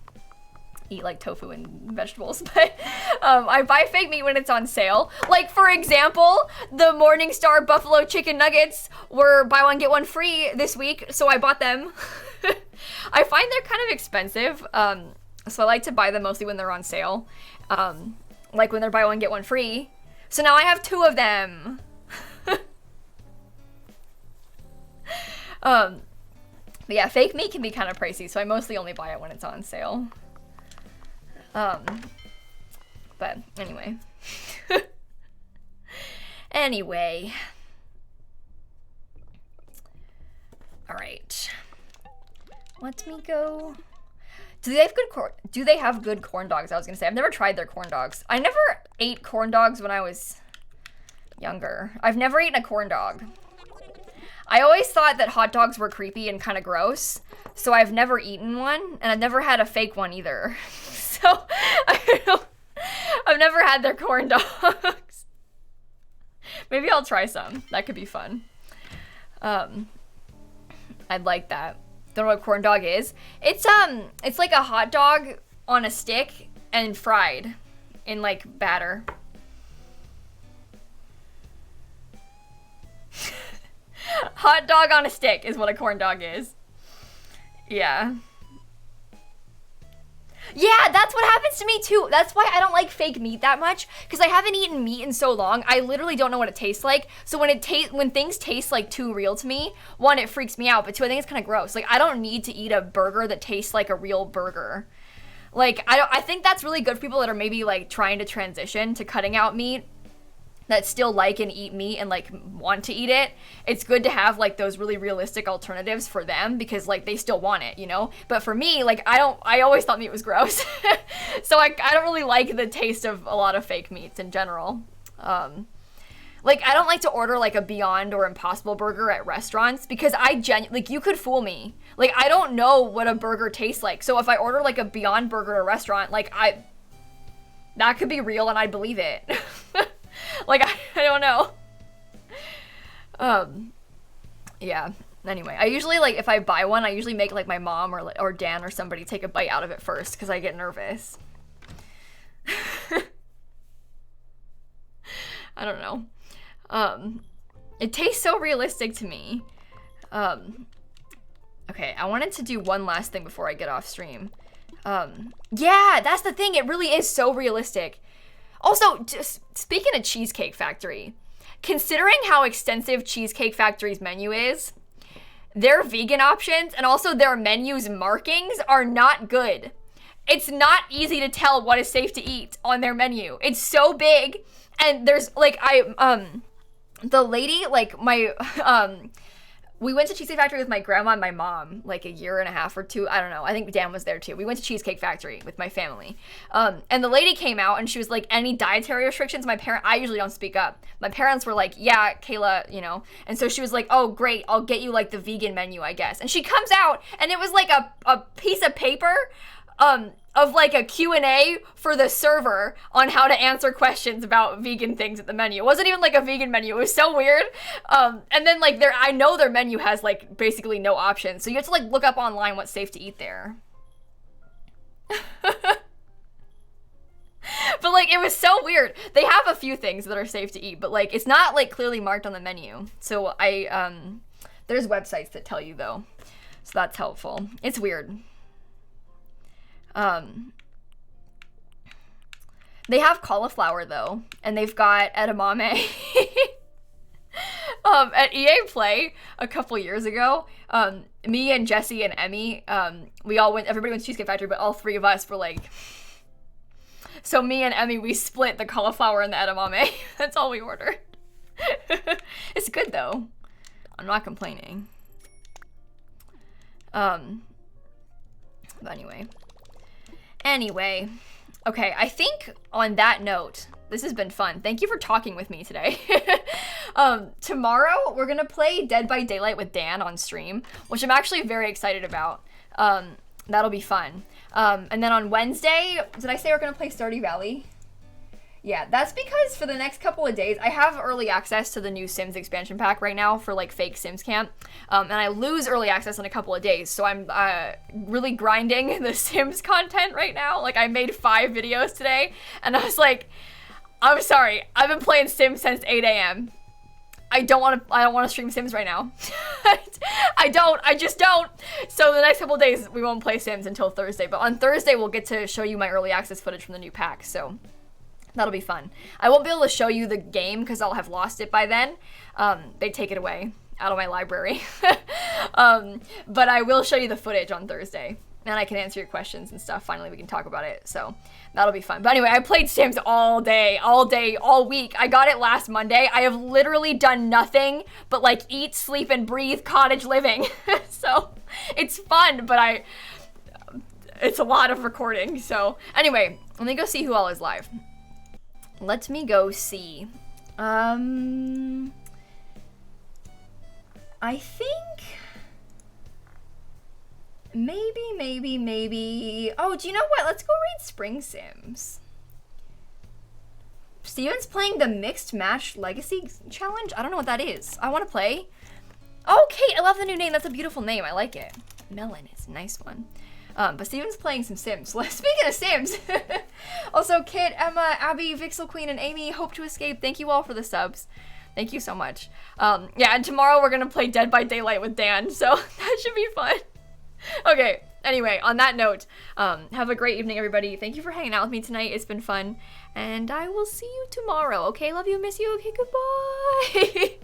eat like tofu and vegetables, but I buy fake meat when it's on sale. Like for example, the Morningstar buffalo chicken nuggets were buy one get one free this week, so I bought them. I find they're kind of expensive, so I like to buy them mostly when they're on sale, like when they're buy one get one free. So now I have 2 of them. But yeah, fake meat can be kind of pricey, so I mostly only buy it when it's on sale. But anyway. Anyway. All right. Let me go. Do they have good corn dogs? I was gonna say, I've never tried their corn dogs. I never ate corn dogs when I was younger. I've never eaten a corn dog. I always thought that hot dogs were creepy and kind of gross, so I've never eaten one, and I've never had a fake one either. So I've never had their corn dogs. Maybe I'll try some. That could be fun. I'd like that. Don't know what corn dog is. It's like a hot dog on a stick and fried in like batter. Hot dog on a stick is what a corn dog is. Yeah. Yeah, that's what happens to me too. That's why I don't like fake meat that much, because I haven't eaten meat in so long. I literally don't know what it tastes like. So when things taste like too real to me, 1, it freaks me out, but 2, I think it's kind of gross. Like I don't need to eat a burger that tastes like a real burger. Like I think that's really good for people that are maybe like trying to transition to cutting out meat, that still like and eat meat and like want to eat it. It's good to have like those really realistic alternatives for them, because like they still want it, you know? But for me, like I always thought meat was gross. So I don't really like the taste of a lot of fake meats in general. Like I don't like to order like a Beyond or Impossible burger at restaurants, because like you could fool me. Like I don't know what a burger tastes like. So if I order like a Beyond burger at a restaurant, like that could be real and I'd believe it. Like, I don't know. Yeah. Anyway, I usually, like, if I buy one, I usually make, like, my mom or Dan or somebody take a bite out of it first, because I get nervous. I don't know. It tastes so realistic to me. Okay, I wanted to do one last thing before I get off stream. Yeah, that's the thing. It really is so realistic. Also, just speaking of Cheesecake Factory, considering how extensive Cheesecake Factory's menu is, their vegan options and also their menu's markings are not good. It's not easy to tell what is safe to eat on their menu. It's so big, and there's like the lady, like my we went to Cheesecake Factory with my grandma and my mom like a year and a half or 2. I don't know. I think Dan was there too. We went to Cheesecake Factory with my family. And the lady came out and she was like, any dietary restrictions? I usually don't speak up. My parents were like, yeah, Kayla, you know. And so she was like, oh, great. I'll get you like the vegan menu, I guess. And she comes out and it was like a piece of paper of like a Q&A for the server on how to answer questions about vegan things at the menu. It wasn't even like a vegan menu. It was so weird. And then like I know their menu has like basically no options. So you have to like look up online what's safe to eat there. But like it was so weird. They have a few things that are safe to eat, but like it's not like clearly marked on the menu. So there's websites that tell you though. So that's helpful. It's weird. They have cauliflower though, and they've got edamame. At EA Play a couple years ago, me and Jesse and Emmy, everybody went to Cheesecake Factory, but all three of us were like, so me and Emmy, we split the cauliflower and the edamame. That's all we ordered. It's good though. I'm not complaining. But anyway, okay, I think on that note, this has been fun. Thank you for talking with me today. Tomorrow, we're gonna play Dead by Daylight with Dan on stream, which I'm actually very excited about. That'll be fun. And then on Wednesday, did I say we're gonna play Stardew Valley? Yeah, that's because for the next couple of days, I have early access to the new Sims expansion pack right now for like fake Sims camp. And I lose early access in a couple of days. So I'm really grinding the Sims content right now. Like I made 5 videos today and I was like, I'm sorry, I've been playing Sims since 8 a.m. I don't want to stream Sims right now. I just don't. So the next couple of days, we won't play Sims until Thursday. But on Thursday, we'll get to show you my early access footage from the new pack. So that'll be fun. I won't be able to show you the game because I'll have lost it by then. They take it away out of my library. But I will show you the footage on Thursday. And I can answer your questions and stuff. Finally, we can talk about it. So that'll be fun. But anyway, I played Sims all day, all week. I got it last Monday. I have literally done nothing but like eat, sleep, and breathe cottage living. So it's fun, but it's a lot of recording. So anyway, let me go see who all is live. Let me go see. I think maybe. Oh, do you know what? Let's go read Spring Sims. Steven's playing the Mixed Match Legacy Challenge? I don't know what that is. I want to play. Oh, Kate, I love the new name. That's a beautiful name. I like it. Melon is a nice one. But Steven's playing some Sims. Speaking of Sims, also Kit, Emma, Abby, Vixel Queen, and Amy, Hope to Escape. Thank you all for the subs. Thank you so much. Yeah, and tomorrow we're gonna play Dead by Daylight with Dan, so that should be fun. Okay, anyway, on that note, have a great evening, everybody. Thank you for hanging out with me tonight. It's been fun, and I will see you tomorrow. Okay, love you, miss you. Okay, goodbye.